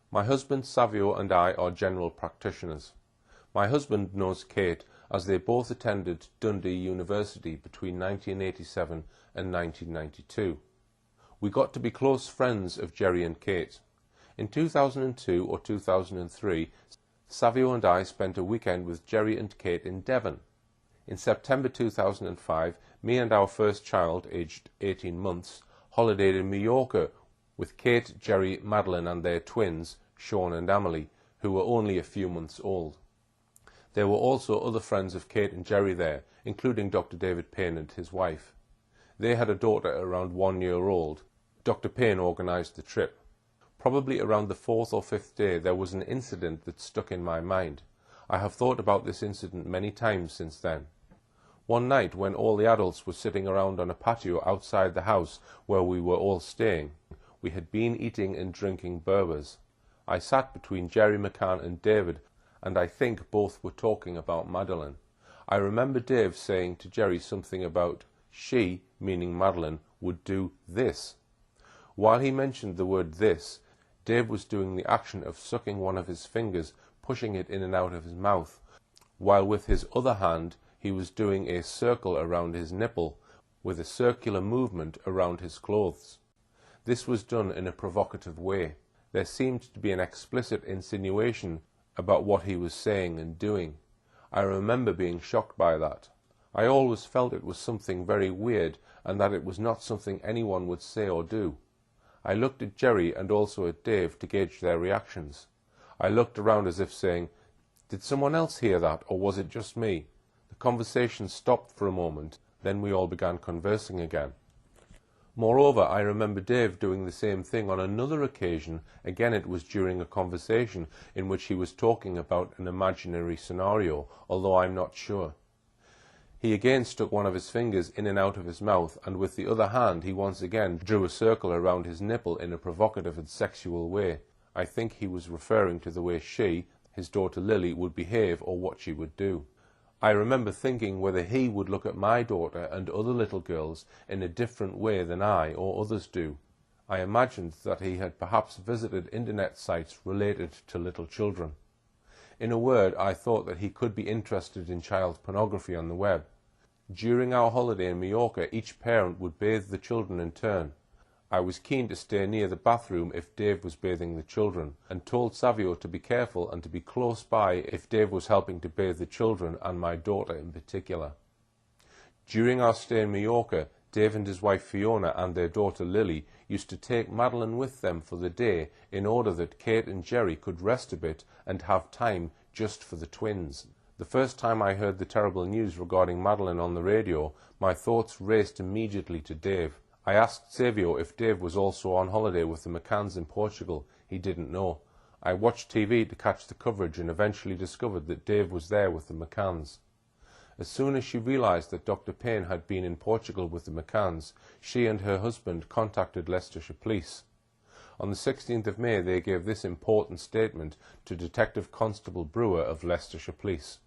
My husband Savio and I are general practitioners. My husband knows Kate as they both attended Dundee University between 1987 and 1992. We got to be close friends of Jerry and Kate. In 2002 or 2003, Savio and I spent a weekend with Jerry and Kate in Devon. In September 2005, me and our first child, aged 18 months, holidayed in Mallorca with Kate, Jerry, Madeline and their twins, Sean and Amelie, who were only a few months old. There were also other friends of Kate and Jerry there, including Dr. David Payne and his wife. They had a daughter around 1 year old. Dr. Payne organised the trip. Probably around the 4th or 5th day there was an incident that stuck in my mind. I have thought about this incident many times since then. One night when all the adults were sitting around on a patio outside the house where we were all staying, we had been eating and drinking Berbers. I sat between Jerry McCann and David, and I think both were talking about Madeleine. I remember Dave saying to Jerry something about she, meaning Madeleine, would do this. While he mentioned the word this, Dave was doing the action of sucking one of his fingers, pushing it in and out of his mouth, while with his other hand he was doing a circle around his nipple, with a circular movement around his clothes. This was done in a provocative way. There seemed to be an explicit insinuation about what he was saying and doing. I remember being shocked by that. I always felt it was something very weird and that it was not something anyone would say or do. I looked at Jerry and also at Dave to gauge their reactions. I looked around as if saying, "Did someone else hear that, or was it just me?" The conversation stopped for a moment, then we all began conversing again. Moreover, I remember Dave doing the same thing on another occasion. Again, it was during a conversation in which he was talking about an imaginary scenario, although I'm not sure. He again stuck one of his fingers in and out of his mouth, and with the other hand he once again drew a circle around his nipple in a provocative and sexual way. I think he was referring to the way she, his daughter Lily, would behave or what she would do. I remember thinking whether he would look at my daughter and other little girls in a different way than I or others do. I imagined that he had perhaps visited internet sites related to little children. In a word, I thought that he could be interested in child pornography on the web. During our holiday in Mallorca, each parent would bathe the children in turn. I was keen to stay near the bathroom if Dave was bathing the children, and told Savio to be careful and to be close by if Dave was helping to bathe the children, and my daughter in particular. During our stay in Mallorca, Dave and his wife Fiona and their daughter Lily used to take Madeleine with them for the day in order that Kate and Jerry could rest a bit and have time just for the twins. The first time I heard the terrible news regarding Madeleine on the radio, my thoughts raced immediately to Dave. I asked Savio if Dave was also on holiday with the McCanns in Portugal. He didn't know. I watched TV to catch the coverage and eventually discovered that Dave was there with the McCanns. As soon as she realised that Dr. Payne had been in Portugal with the McCanns, she and her husband contacted Leicestershire Police. On the 16th of May they gave this important statement to Detective Constable Brewer of Leicestershire Police.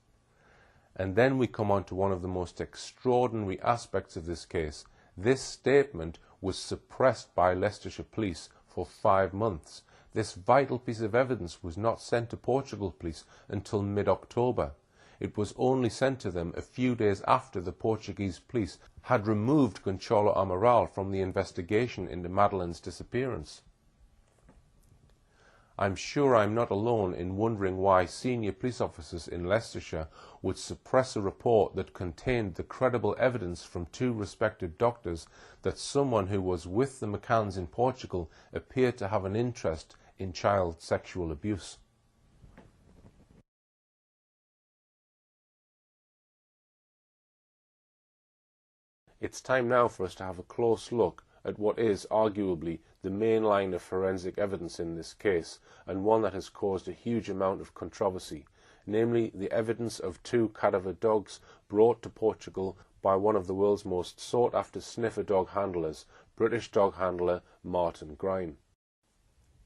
And then we come on to one of the most extraordinary aspects of this case. This statement was suppressed by Leicestershire Police for 5 months. This vital piece of evidence was not sent to Portugal Police until mid-October. It was only sent to them a few days after the Portuguese police had removed Gonçalo Amaral from the investigation into Madeleine's disappearance. I'm sure I'm not alone in wondering why senior police officers in Leicestershire would suppress a report that contained the credible evidence from 2 respected doctors that someone who was with the McCanns in Portugal appeared to have an interest in child sexual abuse. It's time now for us to have a close look at what is arguably the main line of forensic evidence in this case, and one that has caused a huge amount of controversy, namely the evidence of 2 cadaver dogs brought to Portugal by one of the world's most sought-after sniffer dog handlers, British dog handler Martin Grime.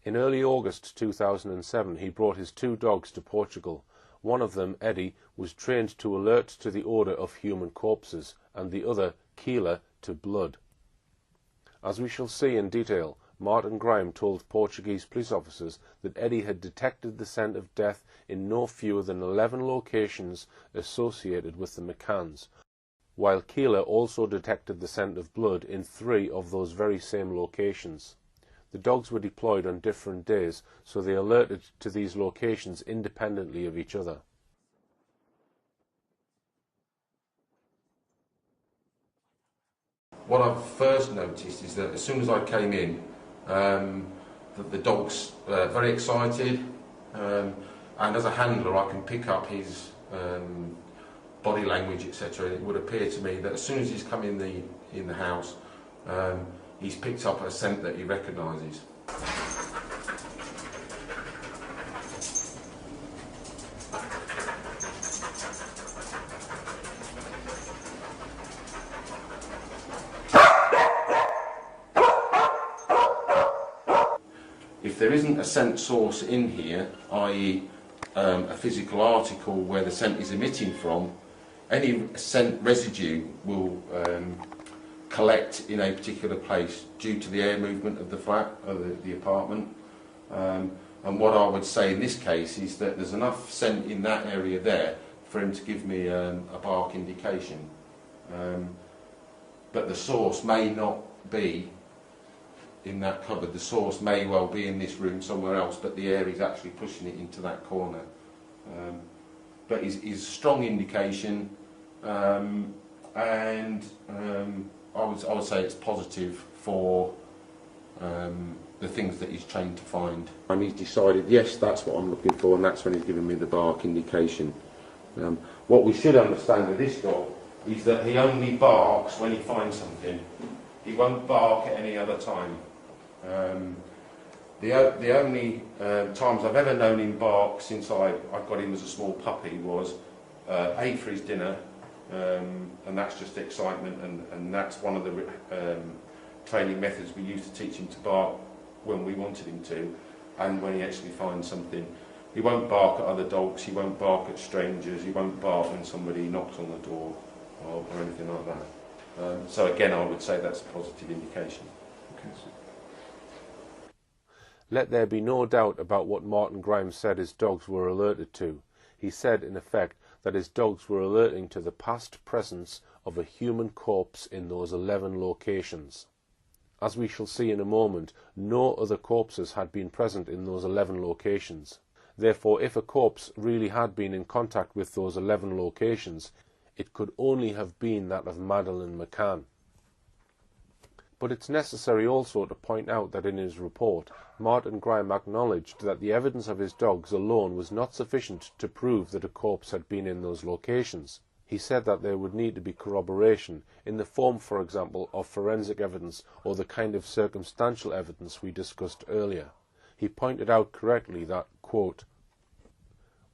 In early August 2007 he brought his 2 dogs to Portugal. One of them, Eddie, was trained to alert to the odour of human corpses, and the other, Keela, to blood. As we shall see in detail, Martin Grime told Portuguese police officers that Eddie had detected the scent of death in no fewer than 11 locations associated with the McCanns, while Keeler also detected the scent of blood in 3 of those very same locations. The dogs were deployed on different days, so they alerted to these locations independently of each other. What I've first noticed is that as soon as I came in, that the dog's very excited, and as a handler I can pick up his body language, etc. It would appear to me that as soon as he's come in the house, he's picked up a scent that he recognises. If there isn't a scent source in here, i.e. a physical article where the scent is emitting from, any scent residue will collect in a particular place due to the air movement of the flat, or the apartment. And what I would say in this case is that there's enough scent in that area there for him to give me a bark indication. But the source may not be in that cupboard. The source may well be in this room somewhere else, but the air is actually pushing it into that corner. But is a strong indication, and I would say it's positive for the things that he's trained to find. And he's decided, yes, that's what I'm looking for, and that's when he's given me the bark indication. What we should understand with this dog is that he only barks when he finds something. He won't bark at any other time. The only times I've ever known him bark since I got him as a small puppy was A, for his dinner, and that's just excitement, and that's one of the training methods we used to teach him to bark when we wanted him to, and when he actually finds something. He won't bark at other dogs, he won't bark at strangers, he won't bark when somebody knocks on the door or anything like that. So again, I would say that's a positive indication. Okay. Let there be no doubt about what Martin Grime said his dogs were alerted to. He said, in effect, that his dogs were alerting to the past presence of a human corpse in those 11 locations. As we shall see in a moment, no other corpses had been present in those 11 locations. Therefore, if a corpse really had been in contact with those 11 locations, it could only have been that of Madeleine McCann. But it's necessary also to point out that in his report, Martin Grime acknowledged that the evidence of his dogs alone was not sufficient to prove that a corpse had been in those locations. He said that there would need to be corroboration, in the form, for example, of forensic evidence or the kind of circumstantial evidence we discussed earlier. He pointed out correctly that, quote,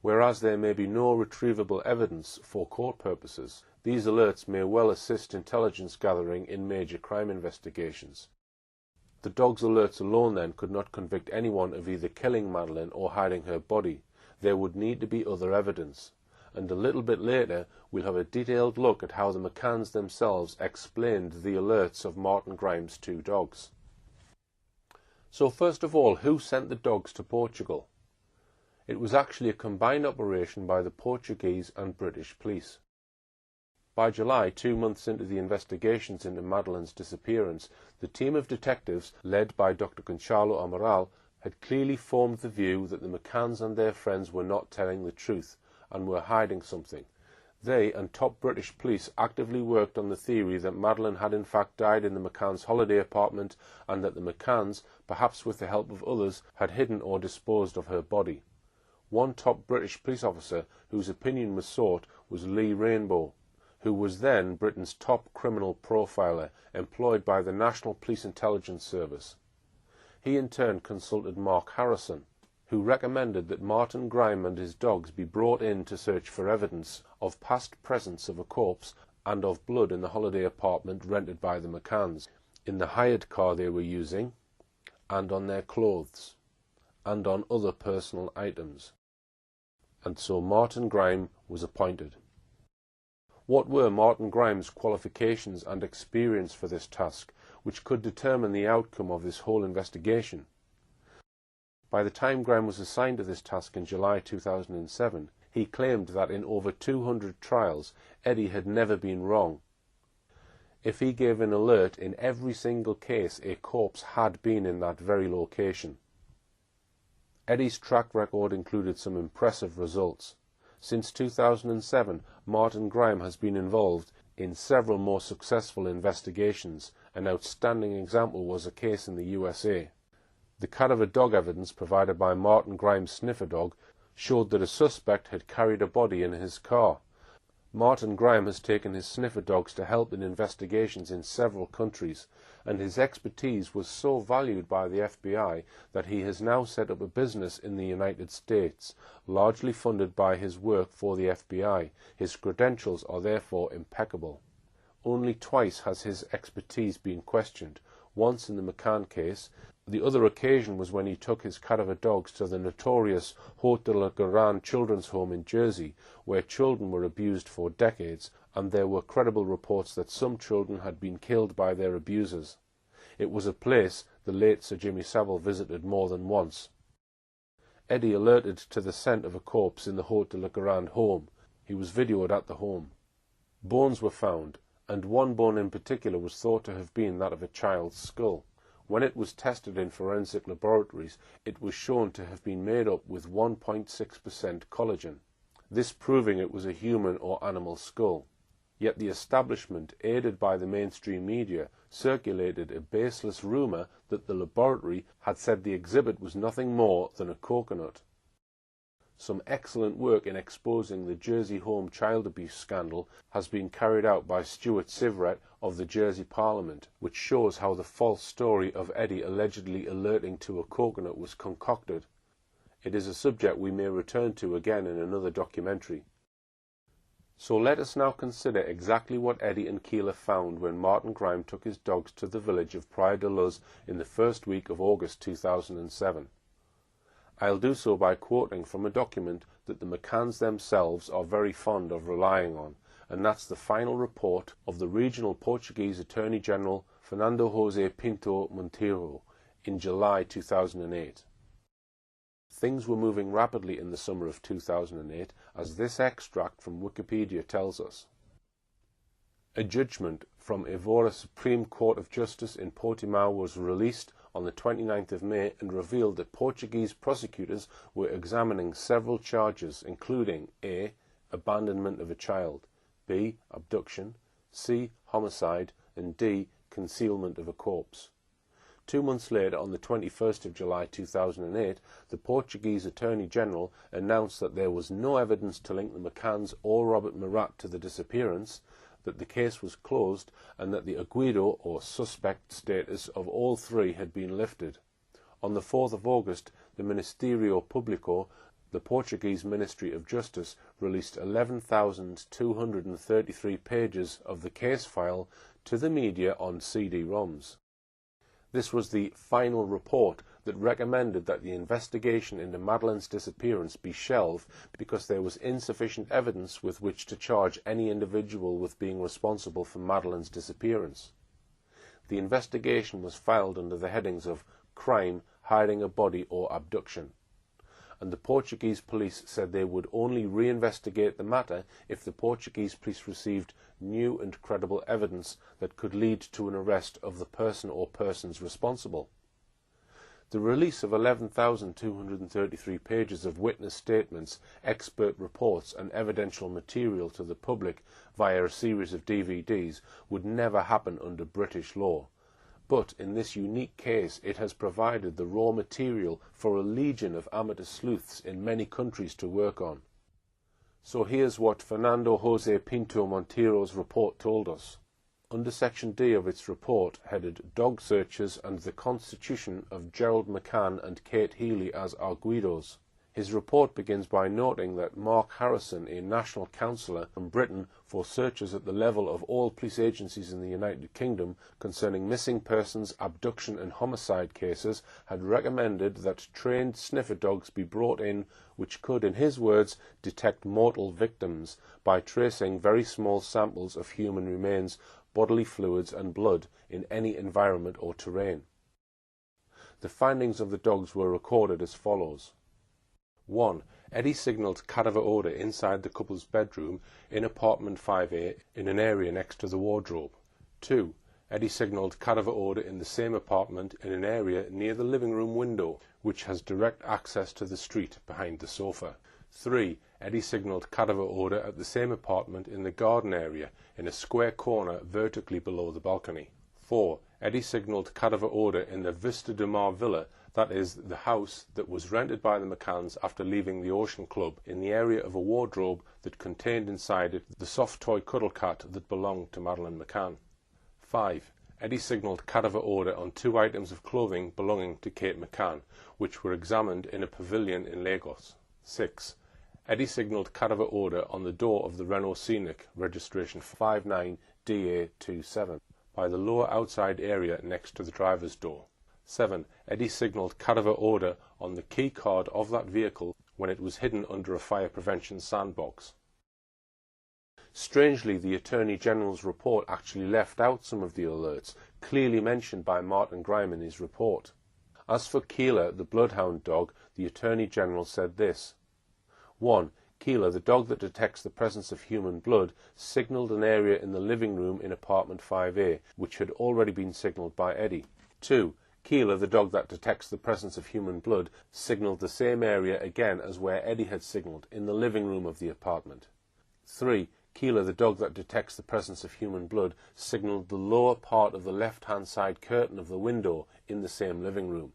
"Whereas there may be no retrievable evidence for court purposes, these alerts may well assist intelligence gathering in major crime investigations. The dog's alerts alone then could not convict anyone of either killing Madeleine or hiding her body. There would need to be other evidence." And a little bit later we'll have a detailed look at how the McCanns themselves explained the alerts of Martin Grime's 2 dogs. So first of all, who sent the dogs to Portugal? It was actually a combined operation by the Portuguese and British police. By July, 2 months into the investigations into Madeleine's disappearance, the team of detectives, led by Dr. Gonçalo Amaral, had clearly formed the view that the McCanns and their friends were not telling the truth and were hiding something. They and top British police actively worked on the theory that Madeleine had in fact died in the McCanns' holiday apartment, and that the McCanns, perhaps with the help of others, had hidden or disposed of her body. One top British police officer whose opinion was sought was Lee Rainbow, who was then Britain's top criminal profiler, employed by the National Police Intelligence Service. He in turn consulted Mark Harrison, who recommended that Martin Grime and his dogs be brought in to search for evidence of past presence of a corpse and of blood in the holiday apartment rented by the McCanns, in the hired car they were using, and on their clothes, and on other personal items. And so Martin Grime was appointed. What were Martin Grime's qualifications and experience for this task? which could determine the outcome of this whole investigation. By the time Graham was assigned to this task in July 2007, he claimed that in over 200 trials, Eddie had never been wrong. If he gave an alert in every single case, a corpse had been in that very location. Eddie's track record included some impressive results. Since 2007, Martin Graham has been involved in several more successful investigations. An outstanding example was a case in the USA. The cadaver dog evidence provided by Martin Graham's sniffer dog showed that a suspect had carried a body in his car. Martin Graham has taken his sniffer dogs to help in investigations in several countries, and his expertise was so valued by the FBI that he has now set up a business in the United States, largely funded by his work for the FBI. His credentials are therefore impeccable. Only twice has his expertise been questioned, once in the McCann case. The other occasion was when he took his cadaver dogs to the notorious Haute de la Garenne children's home in Jersey, where children were abused for decades, and there were credible reports that some children had been killed by their abusers. It was a place the late Sir Jimmy Savile visited more than once. Eddie alerted to the scent of a corpse in the Haute de la Garenne home. He was videoed at the home. Bones were found, and one bone in particular was thought to have been that of a child's skull. When it was tested in forensic laboratories, it was shown to have been made up with 1.6% collagen, this proving it was a human or animal skull. Yet the establishment, aided by the mainstream media, circulated a baseless rumour that the laboratory had said the exhibit was nothing more than a coconut. Some excellent work in exposing the Jersey home child abuse scandal has been carried out by Stuart Sivret of the Jersey Parliament, which shows how the false story of Eddie allegedly alerting to a coconut was concocted. It is a subject we may return to again in another documentary. So let us now consider exactly what Eddie and Keela found when Martin Graham took his dogs to the village of Praia de Luz in the first week of August 2007. I'll do so by quoting from a document that the McCanns themselves are very fond of relying on, and that's the final report of the regional Portuguese Attorney General Fernando José Pinto Monteiro in July 2008. Things were moving rapidly in the summer of 2008, as this extract from Wikipedia tells us. A judgment from Evora Supreme Court of Justice in Portimao was released on the 29th of May and revealed that Portuguese prosecutors were examining several charges, including A. Abandonment of a child, B. Abduction, C. Homicide, and D. Concealment of a corpse. 2 months later, on the 21st of July 2008, the Portuguese Attorney General announced that there was no evidence to link the McCanns or Robert Murat to the disappearance, that the case was closed, and that the aguido or suspect status of all three had been lifted. On the 4th of August, the Ministerio Público, the Portuguese Ministry of Justice, released 11,233 pages of the case file to the media on CD-ROMs. This was the final report that recommended that the investigation into Madeleine's disappearance be shelved because there was insufficient evidence with which to charge any individual with being responsible for Madeleine's disappearance. The investigation was filed under the headings of crime, hiding a body, or abduction, and the Portuguese police said they would only reinvestigate the matter if the Portuguese police received new and credible evidence that could lead to an arrest of the person or persons responsible. The release of 11,233 pages of witness statements, expert reports and evidential material to the public via a series of DVDs would never happen under British law. But in this unique case, it has provided the raw material for a legion of amateur sleuths in many countries to work on. So here's what Fernando José Pinto Monteiro's report told us. Under Section D of its report, headed Dog Searches and the Constitution of Gerald McCann and Kate Healy as Arguidos, his report begins by noting that Mark Harrison, a national councillor from Britain for searches at the level of all police agencies in the United Kingdom concerning missing persons, abduction and homicide cases, had recommended that trained sniffer dogs be brought in which could, in his words, detect mortal victims by tracing very small samples of human remains, bodily fluids and blood in any environment or terrain. The findings of the dogs were recorded as follows. 1. Eddie signalled cadaver odour inside the couple's bedroom in apartment 5A in an area next to the wardrobe. 2. Eddie signalled cadaver odour in the same apartment in an area near the living room window, which has direct access to the street behind the sofa. 3. Eddie signalled cadaver odour at the same apartment in the garden area in a square corner vertically below the balcony. 4. Eddie signalled cadaver odour in the Vista de Mar villa, that is, the house that was rented by the McCanns after leaving the Ocean Club, in the area of a wardrobe that contained inside it the soft toy cuddle cat that belonged to Madeleine McCann. 5. Eddie signalled cadaver odour on 2 items of clothing belonging to Kate McCann, which were examined in a pavilion in Lagos. 6. Eddie signalled cadaver odour on the door of the Renault Scenic, registration 59DA27, by the lower outside area next to the driver's door. 7. Eddie signalled cadaver odour on the key card of that vehicle when it was hidden under a fire prevention sandbox. Strangely, the Attorney General's report actually left out some of the alerts clearly mentioned by Martin Grime in his report. As for Keeler, the bloodhound dog, the Attorney General said this. 1. Keeler, the dog that detects the presence of human blood, signalled an area in the living room in apartment 5A, which had already been signalled by Eddie. 2. Keeler, the dog that detects the presence of human blood, signalled the same area again as where Eddie had signalled, in the living room of the apartment. 3. Keeler, the dog that detects the presence of human blood, signalled the lower part of the left-hand side curtain of the window in the same living room.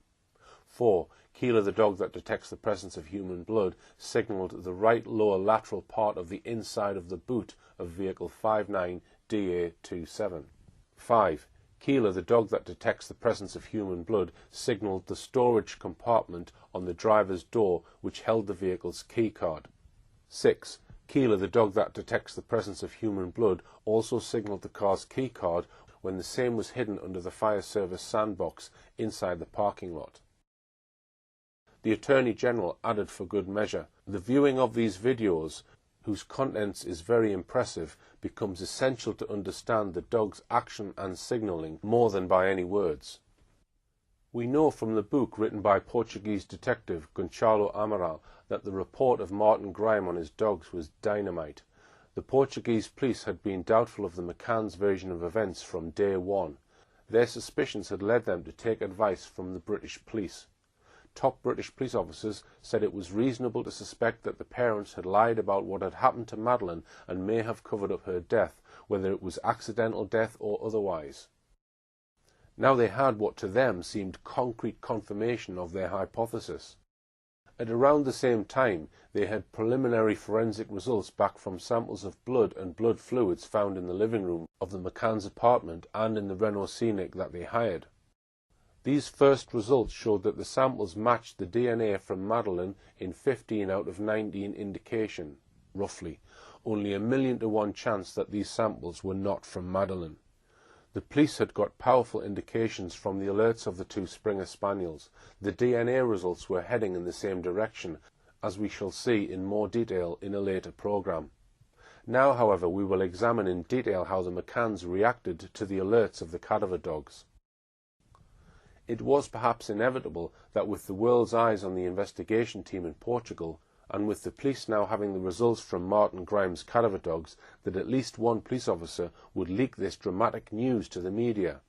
4. Keeler, the dog that detects the presence of human blood, signalled the right lower lateral part of the inside of the boot of vehicle 59DA27. 5. Keeler, the dog that detects the presence of human blood, signalled the storage compartment on the driver's door which held the vehicle's key card. 6. Keeler, the dog that detects the presence of human blood, also signalled the car's key card when the same was hidden under the fire service sandbox inside the parking lot. The Attorney General added for good measure, the viewing of these videos, whose contents is very impressive, becomes essential to understand the dog's action and signalling more than by any words. We know from the book written by Portuguese detective Gonçalo Amaral that the report of Martin Grime on his dogs was dynamite. The Portuguese police had been doubtful of the McCann's version of events from day one. Their suspicions had led them to take advice from the British police. Top British police officers said it was reasonable to suspect that the parents had lied about what had happened to Madeleine and may have covered up her death, whether it was accidental death or otherwise. Now they had what to them seemed concrete confirmation of their hypothesis. At around the same time, they had preliminary forensic results back from samples of blood and blood fluids found in the living room of the McCann's apartment and in the Renault Scenic that they hired. These first results showed that the samples matched the DNA from Madeleine in 15 out of 19 indication, roughly, only a 1,000,000 to 1 chance that these samples were not from Madeleine. The police had got powerful indications from the alerts of the 2 Springer Spaniels. The DNA results were heading in the same direction, as we shall see in more detail in a later programme. Now, however, we will examine in detail how the McCanns reacted to the alerts of the cadaver dogs. It was perhaps inevitable that with the world's eyes on the investigation team in Portugal, and with the police now having the results from Martin Grime's cadaver dogs, that at least one police officer would leak this dramatic news to the media.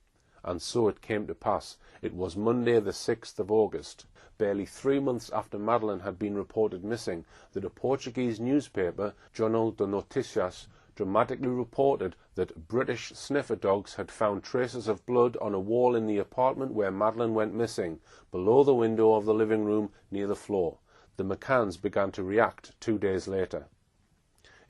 And so it came to pass. It was Monday the 6th of August, barely 3 months after Madeleine had been reported missing, that a Portuguese newspaper, Jornal de Noticias, dramatically reported that British sniffer dogs had found traces of blood on a wall in the apartment where Madeleine went missing, below the window of the living room near the floor. The McCanns began to react 2 days later.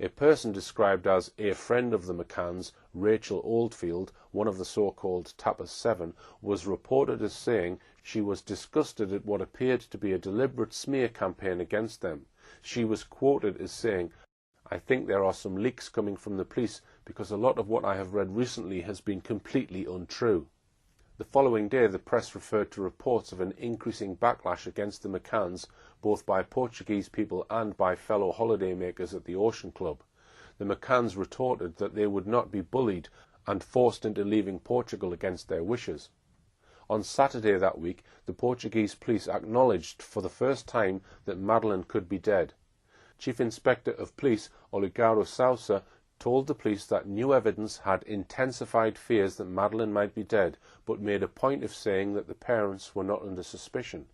A person described as a friend of the McCanns, Rachel Oldfield, one of the so-called Tappers 7, was reported as saying she was disgusted at what appeared to be a deliberate smear campaign against them. She was quoted as saying, "I think there are some leaks coming from the police because a lot of what I have read recently has been completely untrue." The following day the press referred to reports of an increasing backlash against the McCanns, both by Portuguese people and by fellow holidaymakers at the Ocean Club. The McCanns retorted that they would not be bullied, and forced into leaving Portugal against their wishes. On Saturday that week, the Portuguese police acknowledged for the first time that Madeleine could be dead. Chief Inspector of Police Olegário Sousa told the police that new evidence had intensified fears that Madeleine might be dead, but made a point of saying that the parents were not under suspicion.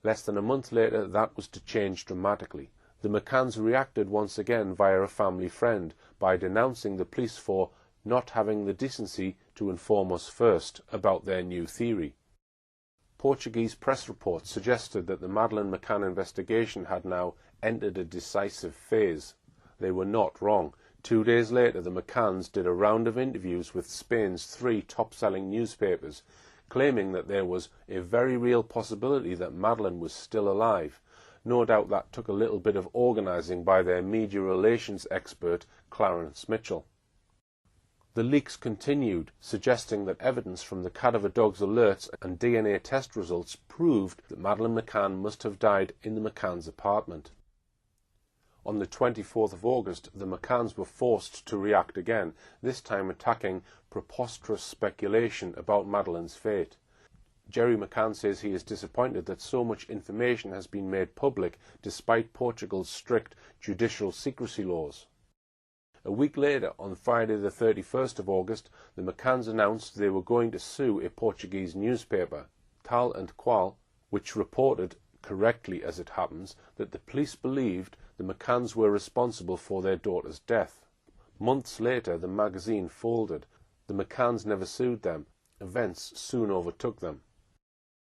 Less than a month later, that was to change dramatically. The McCanns reacted once again via a family friend by denouncing the police for not having the decency to inform us first about their new theory. Portuguese press reports suggested that the Madeleine McCann investigation had now entered a decisive phase. They were not wrong. 2 days later, the McCanns did a round of interviews with Spain's 3 top-selling newspapers, claiming that there was a very real possibility that Madeleine was still alive. No doubt that took a little bit of organising by their media relations expert, Clarence Mitchell. The leaks continued, suggesting that evidence from the cadaver dog's alerts and DNA test results proved that Madeleine McCann must have died in the McCann's apartment. On the 24th of August, the McCanns were forced to react again, this time attacking preposterous speculation about Madeleine's fate. Jerry McCann says he is disappointed that so much information has been made public despite Portugal's strict judicial secrecy laws. A week later, on Friday the 31st of August, the McCanns announced they were going to sue a Portuguese newspaper, Tal and Qual, which reported, correctly as it happens, that the police believed the McCanns were responsible for their daughter's death. Months later, the magazine folded. The McCanns never sued them. Events soon overtook them.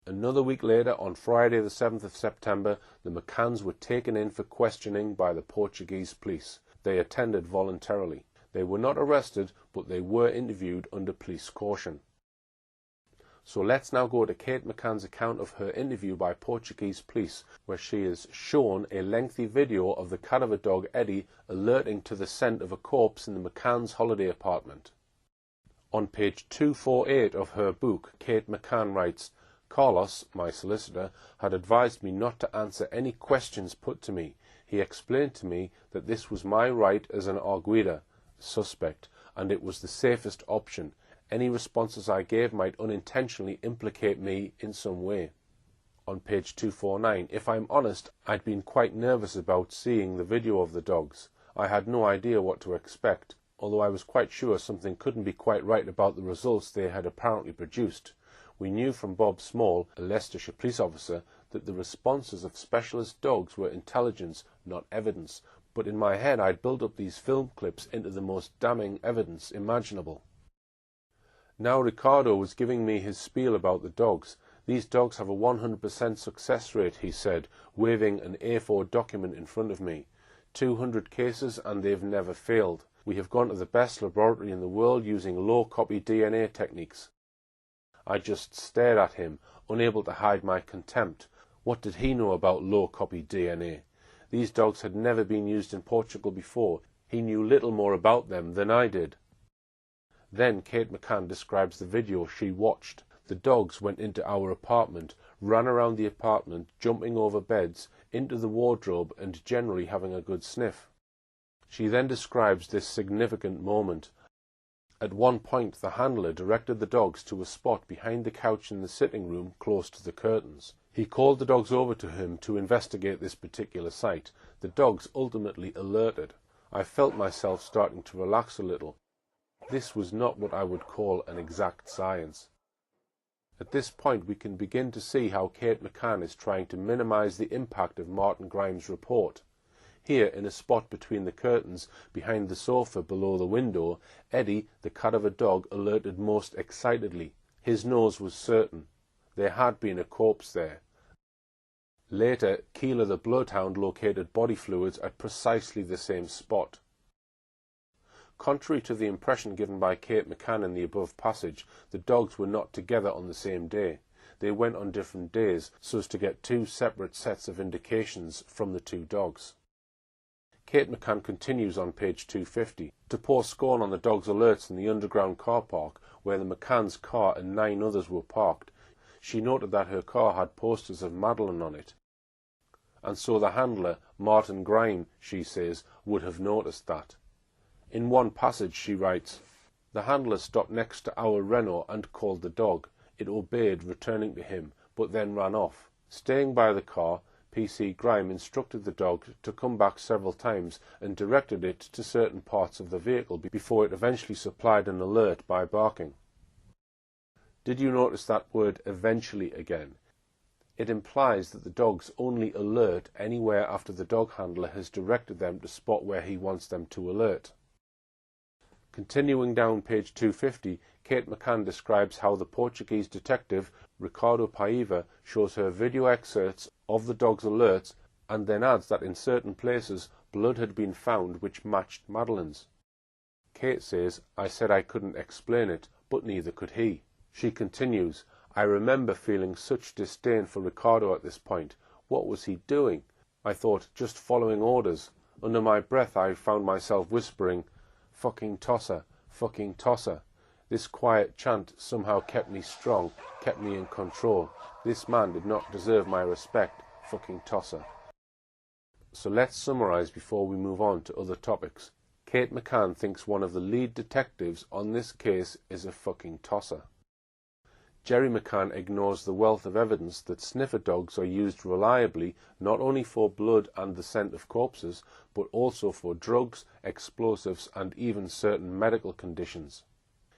Another week later, on Friday the 7th of September, the McCanns were taken in for questioning by the Portuguese police. They attended voluntarily. They were not arrested, but they were interviewed under police caution. So let's now go to Kate McCann's account of her interview by Portuguese police, where she is shown a lengthy video of the cadaver dog Eddie alerting to the scent of a corpse in the McCann's holiday apartment. On page 248 of her book, Kate McCann writes, "Carlos, my solicitor, had advised me not to answer any questions put to me. He explained to me that this was my right as an arguida, suspect, and it was the safest option. Any responses I gave might unintentionally implicate me in some way." On page 249, "If I'm honest, I'd been quite nervous about seeing the video of the dogs. I had no idea what to expect, although I was quite sure something couldn't be quite right about the results they had apparently produced. We knew from Bob Small, a Leicestershire police officer, that the responses of specialist dogs were intelligence, not evidence, but in my head I'd built up these film clips into the most damning evidence imaginable." Now Ricardo was giving me his spiel about the dogs. "These dogs have a 100% success rate," he said, waving an A4 document in front of me. 200 cases and they've never failed. We have gone to the best laboratory in the world using low-copy DNA techniques." I just stared at him, unable to hide my contempt. What did he know about low-copy DNA? These dogs had never been used in Portugal before. He knew little more about them than I did. Then Kate McCann describes the video she watched. The dogs went into our apartment, ran around the apartment, jumping over beds, into the wardrobe, and generally having a good sniff. She then describes this significant moment. At one point, the handler directed the dogs to a spot behind the couch in the sitting room close to the curtains. He called the dogs over to him to investigate this particular site. The dogs ultimately alerted. I felt myself starting to relax a little. This was not what I would call an exact science. At this point, we can begin to see how Kate McCann is trying to minimize the impact of Martin Grimes' report. Here, in a spot between the curtains, behind the sofa below the window, Eddie, the cadaver dog, alerted most excitedly. His nose was certain. There had been a corpse there. Later, Keeler the bloodhound located body fluids at precisely the same spot. Contrary to the impression given by Kate McCann in the above passage, the dogs were not together on the same day. They went on different days, so as to get 2 separate sets of indications from the 2 dogs. Kate McCann continues on page 250. To pour scorn on the dogs' alerts in the underground car park, where the McCann's car and 9 others were parked, she noted that her car had posters of Madeleine on it. And so the handler, Martin Grime, she says, would have noticed that. In one passage she writes, The handler stopped next to our Renault and called the dog. It obeyed, returning to him, but then ran off. Staying by the car, PC Grime instructed the dog to come back several times and directed it to certain parts of the vehicle before it eventually supplied an alert by barking. Did you notice that word "eventually" again? It implies that the dogs only alert anywhere after the dog handler has directed them to spot where he wants them to alert. Continuing down page 250, Kate McCann describes how the Portuguese detective Ricardo Paiva shows her video excerpts of the dog's alerts and then adds that in certain places blood had been found which matched Madeleine's. Kate says, "I said I couldn't explain it, but neither could he." She continues, "I remember feeling such disdain for Ricardo at this point. What was he doing? I thought, just following orders. Under my breath I found myself whispering, 'Fucking tosser, fucking tosser.' This quiet chant somehow kept me strong, kept me in control. This man did not deserve my respect, fucking tosser." So let's summarize before we move on to other topics. Kate McCann thinks one of the lead detectives on this case is a fucking tosser. Jerry McCann ignores the wealth of evidence that sniffer dogs are used reliably not only for blood and the scent of corpses, but also for drugs, explosives, and even certain medical conditions.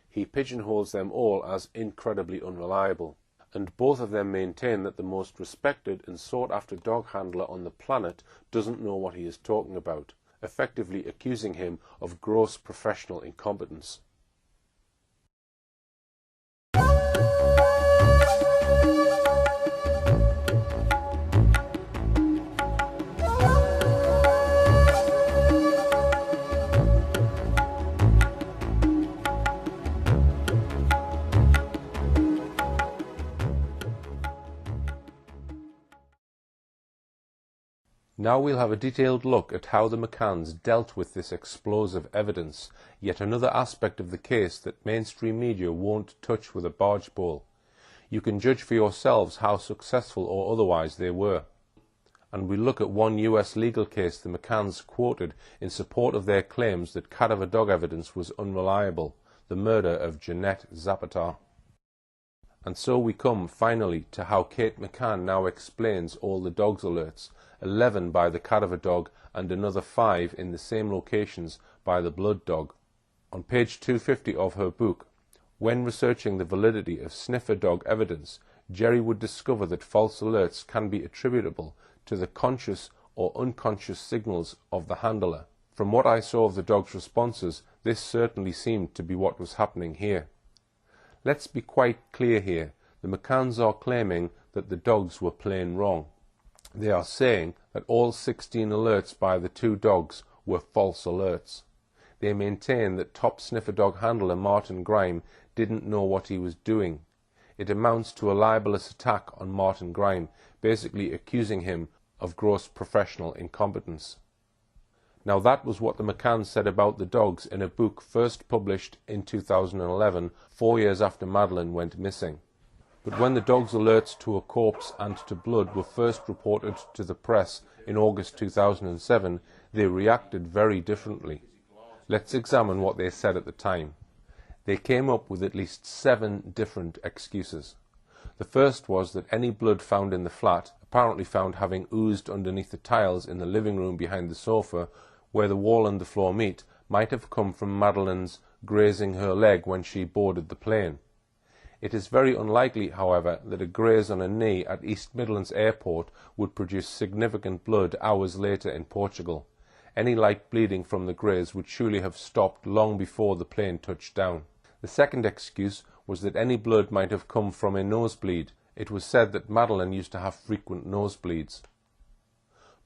He pigeonholes them all as incredibly unreliable, and both of them maintain that the most respected and sought-after dog handler on the planet doesn't know what he is talking about, effectively accusing him of gross professional incompetence. Now we'll have a detailed look at how the McCanns dealt with this explosive evidence, yet another aspect of the case that mainstream media won't touch with a barge pole. You can judge for yourselves how successful or otherwise they were. And we'll look at one US legal case the McCanns quoted in support of their claims that cadaver dog evidence was unreliable, the murder of Jeanette Zapata. And so we come, finally, to how Kate McCann now explains all the dogs' alerts, 11 by the cadaver dog and another 5 in the same locations by the blood dog. On page 250 of her book, when researching the validity of sniffer dog evidence, Jerry would discover that false alerts can be attributable to the conscious or unconscious signals of the handler. From what I saw of the dog's responses, this certainly seemed to be what was happening here. Let's be quite clear here. The McCanns are claiming that the dogs were plain wrong. They are saying that all 16 alerts by the 2 dogs were false alerts. They maintain that top sniffer dog handler Martin Grime didn't know what he was doing. It amounts to a libelous attack on Martin Grime, basically accusing him of gross professional incompetence. Now that was what the McCanns said about the dogs in a book first published in 2011, 4 years after Madeleine went missing. But when the dogs' alerts to a corpse and to blood were first reported to the press in August 2007, they reacted very differently. Let's examine what they said at the time. They came up with at least 7 different excuses. The first was that any blood found in the flat, apparently found having oozed underneath the tiles in the living room behind the sofa, where the wall and the floor meet, might have come from Madeleine's grazing her leg when she boarded the plane. It is very unlikely, however, that a graze on a knee at East Midlands Airport would produce significant blood hours later in Portugal. Any light bleeding from the graze would surely have stopped long before the plane touched down. The second excuse was that any blood might have come from a nosebleed. It was said that Madeleine used to have frequent nosebleeds.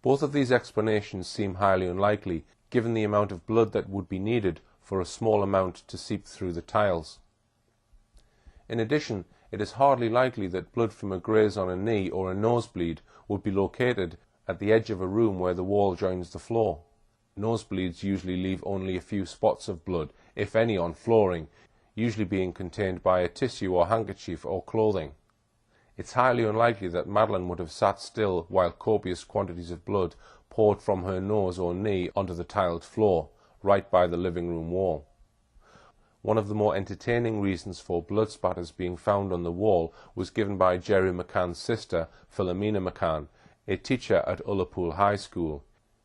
Both of these explanations seem highly unlikely, given the amount of blood that would be needed for a small amount to seep through the tiles. In addition, it is hardly likely that blood from a graze on a knee or a nosebleed would be located at the edge of a room where the wall joins the floor. Nosebleeds usually leave only a few spots of blood, if any, on flooring, usually being contained by a tissue or handkerchief or clothing. It's highly unlikely that Madeleine would have sat still while copious quantities of blood poured from her nose or knee onto the tiled floor, right by the living room wall. One of the more entertaining reasons for blood spatters being found on the wall was given by Jerry McCann's sister, Philomena McCann, a teacher at Ullapool High School.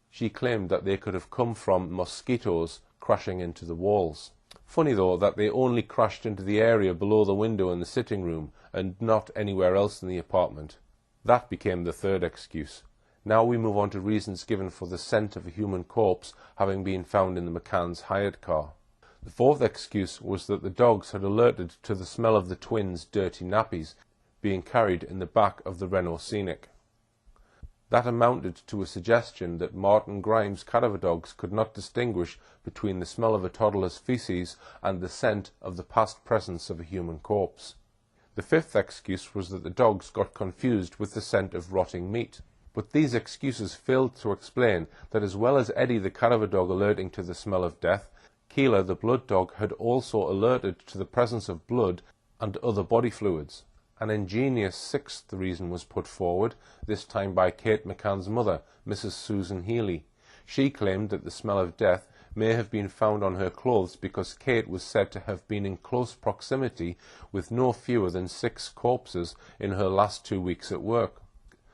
She claimed that they could have come from mosquitoes crashing into the walls. Funny though that they only crashed into the area below the window in the sitting room and not anywhere else in the apartment. That became the third excuse. Now we move on to reasons given for the scent of a human corpse having been found in the McCann's hired car. The fourth excuse was that the dogs had alerted to the smell of the twins' dirty nappies being carried in the back of the Renault Scenic. That amounted to a suggestion that Martin Grimes' cadaver dogs could not distinguish between the smell of a toddler's feces and the scent of the past presence of a human corpse. The fifth excuse was that the dogs got confused with the scent of rotting meat. But these excuses failed to explain that as well as Eddie the cadaver dog alerting to the smell of death, Keela the blood dog had also alerted to the presence of blood and other body fluids. An ingenious sixth reason was put forward, this time by Kate McCann's mother, Mrs. Susan Healy. She claimed that the smell of death may have been found on her clothes because Kate was said to have been in close proximity with no fewer than 6 corpses in her last 2 weeks at work.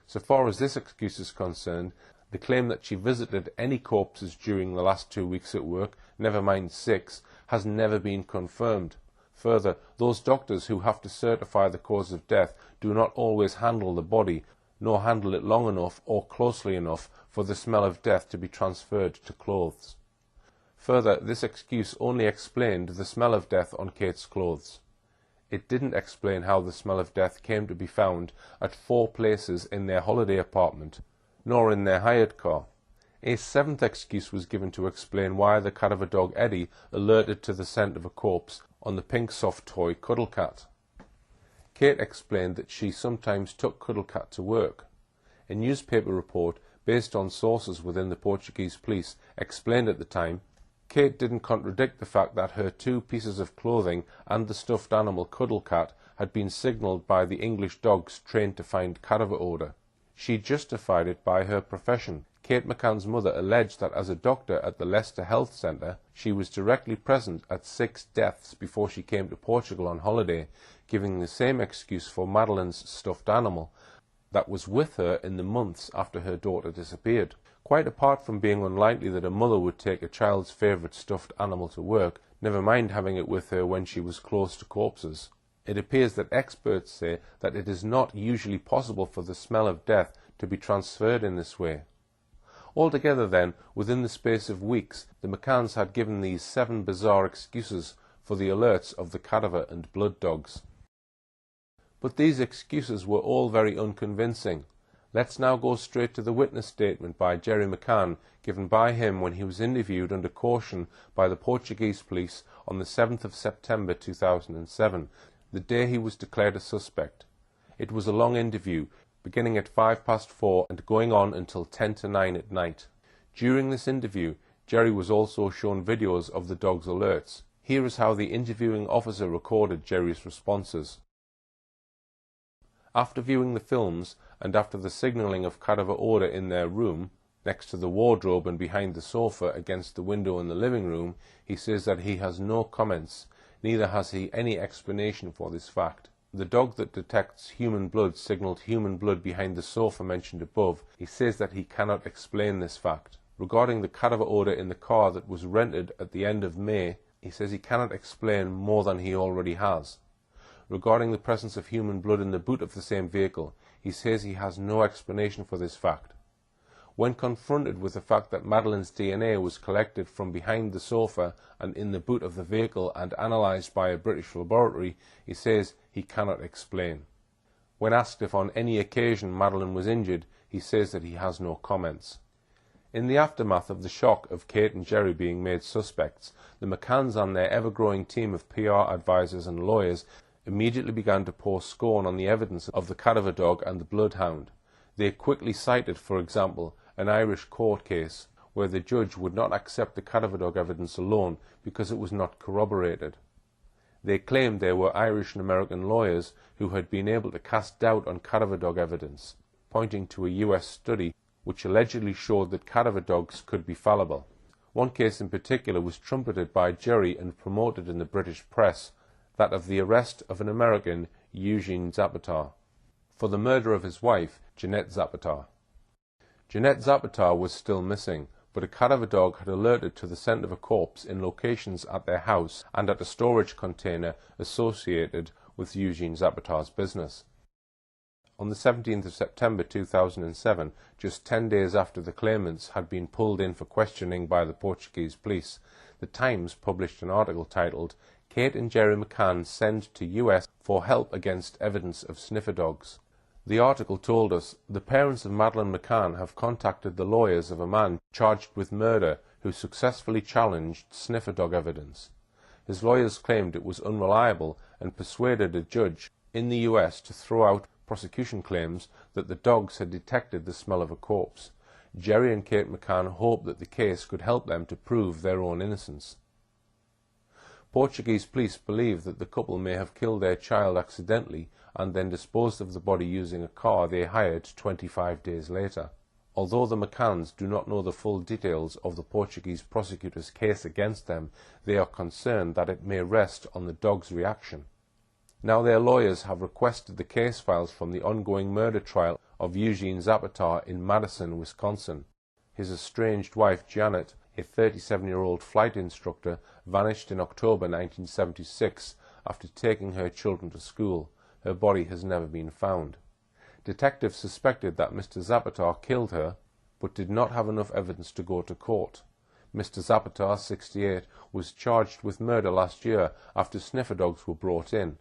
So far as this excuse is concerned, the claim that she visited any corpses during the last 2 weeks at work, never mind 6, has never been confirmed. Further, those doctors who have to certify the cause of death do not always handle the body, nor handle it long enough or closely enough for the smell of death to be transferred to clothes. Further, this excuse only explained the smell of death on Kate's clothes. It didn't explain how the smell of death came to be found at 4 places in their holiday apartment, nor in their hired car. A 7th excuse was given to explain why the cadaver dog Eddie alerted to the scent of a corpse on the pink soft toy Cuddle Cat. Kate explained that she sometimes took Cuddle Cat to work. A newspaper report, based on sources within the Portuguese police, explained at the time, Kate didn't contradict the fact that her 2 pieces of clothing and the stuffed animal Cuddle Cat had been signalled by the English dogs trained to find cadaver odour. She justified it by her profession. Kate McCann's mother alleged that as a doctor at the Leicester Health Centre, she was directly present at 6 deaths before she came to Portugal on holiday, giving the same excuse for Madeleine's stuffed animal that was with her in the months after her daughter disappeared. Quite apart from being unlikely that a mother would take a child's favourite stuffed animal to work, never mind having it with her when she was close to corpses, it appears that experts say that it is not usually possible for the smell of death to be transferred in this way. Altogether then, within the space of weeks, the McCanns had given these 7 bizarre excuses for the alerts of the cadaver and blood dogs. But these excuses were all very unconvincing. Let's now go straight to the witness statement by Jerry McCann, given by him when he was interviewed under caution by the Portuguese police on the 7th of September 2007, the day he was declared a suspect. It was a long interview, beginning at 4:05 and going on until 10 to 9 at night. During this interview, Jerry was also shown videos of the dog's alerts. Here is how the interviewing officer recorded Jerry's responses. After viewing the films, and after the signalling of cadaver odour in their room, next to the wardrobe and behind the sofa against the window in the living room, he says that he has no comments, neither has he any explanation for this fact. The dog that detects human blood signalled human blood behind the sofa mentioned above. He says that he cannot explain this fact. Regarding the cadaver odour in the car that was rented at the end of May, he says he cannot explain more than he already has. Regarding the presence of human blood in the boot of the same vehicle, he says he has no explanation for this fact. When confronted with the fact that Madeleine's DNA was collected from behind the sofa and in the boot of the vehicle and analysed by a British laboratory, he says he cannot explain. When asked if on any occasion Madeleine was injured, he says that he has no comments. In the aftermath of the shock of Kate and Jerry being made suspects, the McCanns and their ever-growing team of PR advisors and lawyers immediately began to pour scorn on the evidence of the cadaver dog and the bloodhound. They quickly cited, for example, an Irish court case where the judge would not accept the cadaver dog evidence alone because it was not corroborated. They claimed they were Irish and American lawyers who had been able to cast doubt on cadaver dog evidence, pointing to a US study which allegedly showed that cadaver dogs could be fallible. One case in particular was trumpeted by Jerry and promoted in the British press, that of the arrest of an American, Eugene Zapatar, for the murder of his wife, Jeanette Zapatar. Jeanette Zapatar was still missing, but a cadaver dog had alerted to the scent of a corpse in locations at their house and at a storage container associated with Eugene Zapatar's business. On the 17th of September 2007, just 10 days after the claimants had been pulled in for questioning by the Portuguese police, the Times published an article titled, "Kate and Jerry McCann Send to US for Help Against Evidence of Sniffer Dogs." The article told us, the parents of Madeleine McCann have contacted the lawyers of a man charged with murder who successfully challenged sniffer dog evidence. His lawyers claimed it was unreliable and persuaded a judge in the US to throw out prosecution claims that the dogs had detected the smell of a corpse. Jerry and Kate McCann hoped that the case could help them to prove their own innocence. Portuguese police believe that the couple may have killed their child accidentally and then disposed of the body using a car they hired 25 days later. Although the McCanns do not know the full details of the Portuguese prosecutor's case against them, they are concerned that it may rest on the dog's reaction. Now their lawyers have requested the case files from the ongoing murder trial of Eugene Zapatar in Madison, Wisconsin. His estranged wife Janet, a 37-year-old flight instructor, vanished in October 1976 after taking her children to school. Her body has never been found. Detectives suspected that Mr. Zapatar killed her, but did not have enough evidence to go to court. Mr. Zapatar, 68, was charged with murder last year after sniffer dogs were brought in.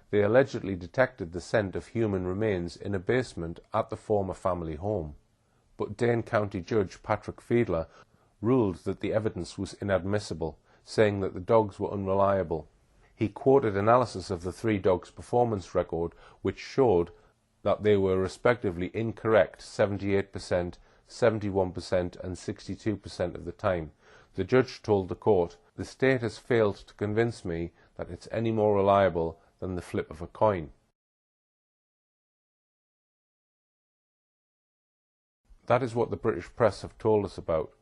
They allegedly detected the scent of human remains in a basement at the former family home. But Dane County Judge Patrick Fiedler ruled that the evidence was inadmissible, saying that the dogs were unreliable. He quoted analysis of the three dogs' performance record, which showed that they were respectively incorrect 78%, 71% and 62% of the time. The judge told the court, "The state has failed to convince me that it's any more reliable than the flip of a coin." That is what the British press have told us about.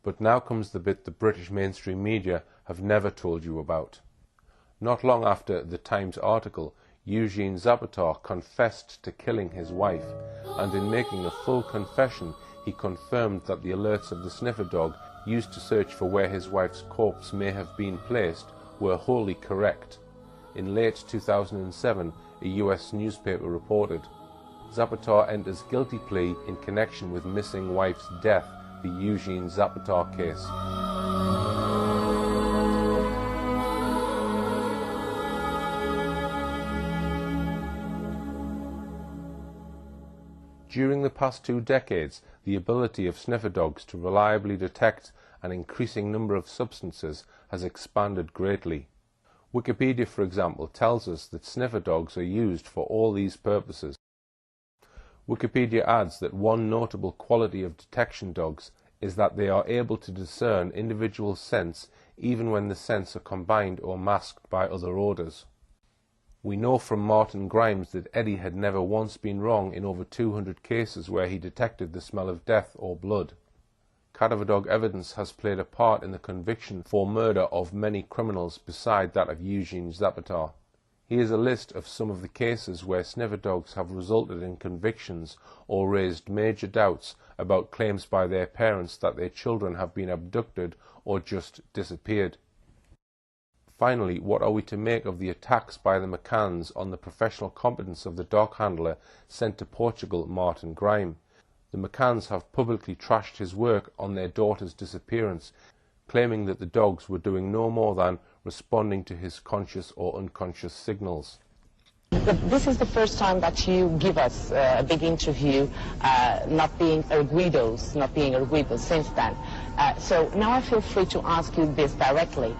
But now comes the bit the British mainstream media have never told you about. Not long after the Times article, Eugene Zapatar confessed to killing his wife, and in making a full confession, he confirmed that the alerts of the sniffer dog used to search for where his wife's corpse may have been placed were wholly correct. In late 2007, a US newspaper reported, "Zapatar enters guilty plea in connection with missing wife's death, the Eugene Zapatar case." During the past 2 decades, the ability of sniffer dogs to reliably detect an increasing number of substances has expanded greatly. Wikipedia, for example, tells us that sniffer dogs are used for all these purposes. Wikipedia adds that one notable quality of detection dogs is that they are able to discern individual scents even when the scents are combined or masked by other odours. We know from Martin Grimes that Eddie had never once been wrong in over 200 cases where he detected the smell of death or blood. Cadaver dog evidence has played a part in the conviction for murder of many criminals beside that of Eugene Zapatar. Here is a list of some of the cases where sniffer dogs have resulted in convictions or raised major doubts about claims by their parents that their children have been abducted or just disappeared. Finally, what are we to make of the attacks by the McCanns on the professional competence of the dog handler sent to Portugal, Martin Grime? The McCanns have publicly trashed his work on their daughter's disappearance, claiming that the dogs were doing no more than responding to his conscious or unconscious signals. But this is the first time that you give us a big interview, not being Arguidos since then. So now I feel free to ask you this directly.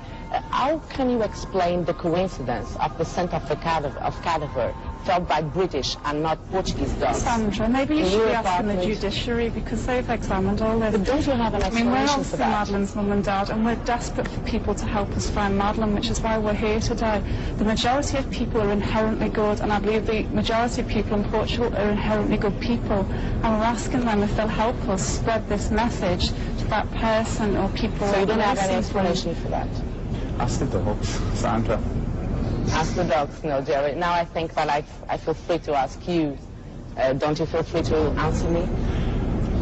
How can you explain the coincidence of the scent of cadaver felt by British and not Portuguese dogs? Sandra, maybe you should be asking the judiciary because they've examined all this. But don't you have an explanation for that? We're Madeleine's mum and dad, and we're desperate for people to help us find Madeleine, which is why we're here today. The majority of people are inherently good, and I believe the majority of people in Portugal are inherently good people, and we're asking them if they'll help us spread this message to that person or people. So you don't have any explanation for that? Ask the dogs, Sandra. Ask the dogs, no, Jerry. Now I think that I feel free to ask you. Don't you feel free to answer me?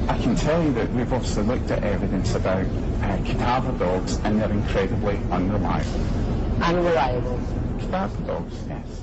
I can tell you that we've obviously looked at evidence about cadaver dogs, and they're incredibly unreliable. Unreliable? Cadaver dogs, yes.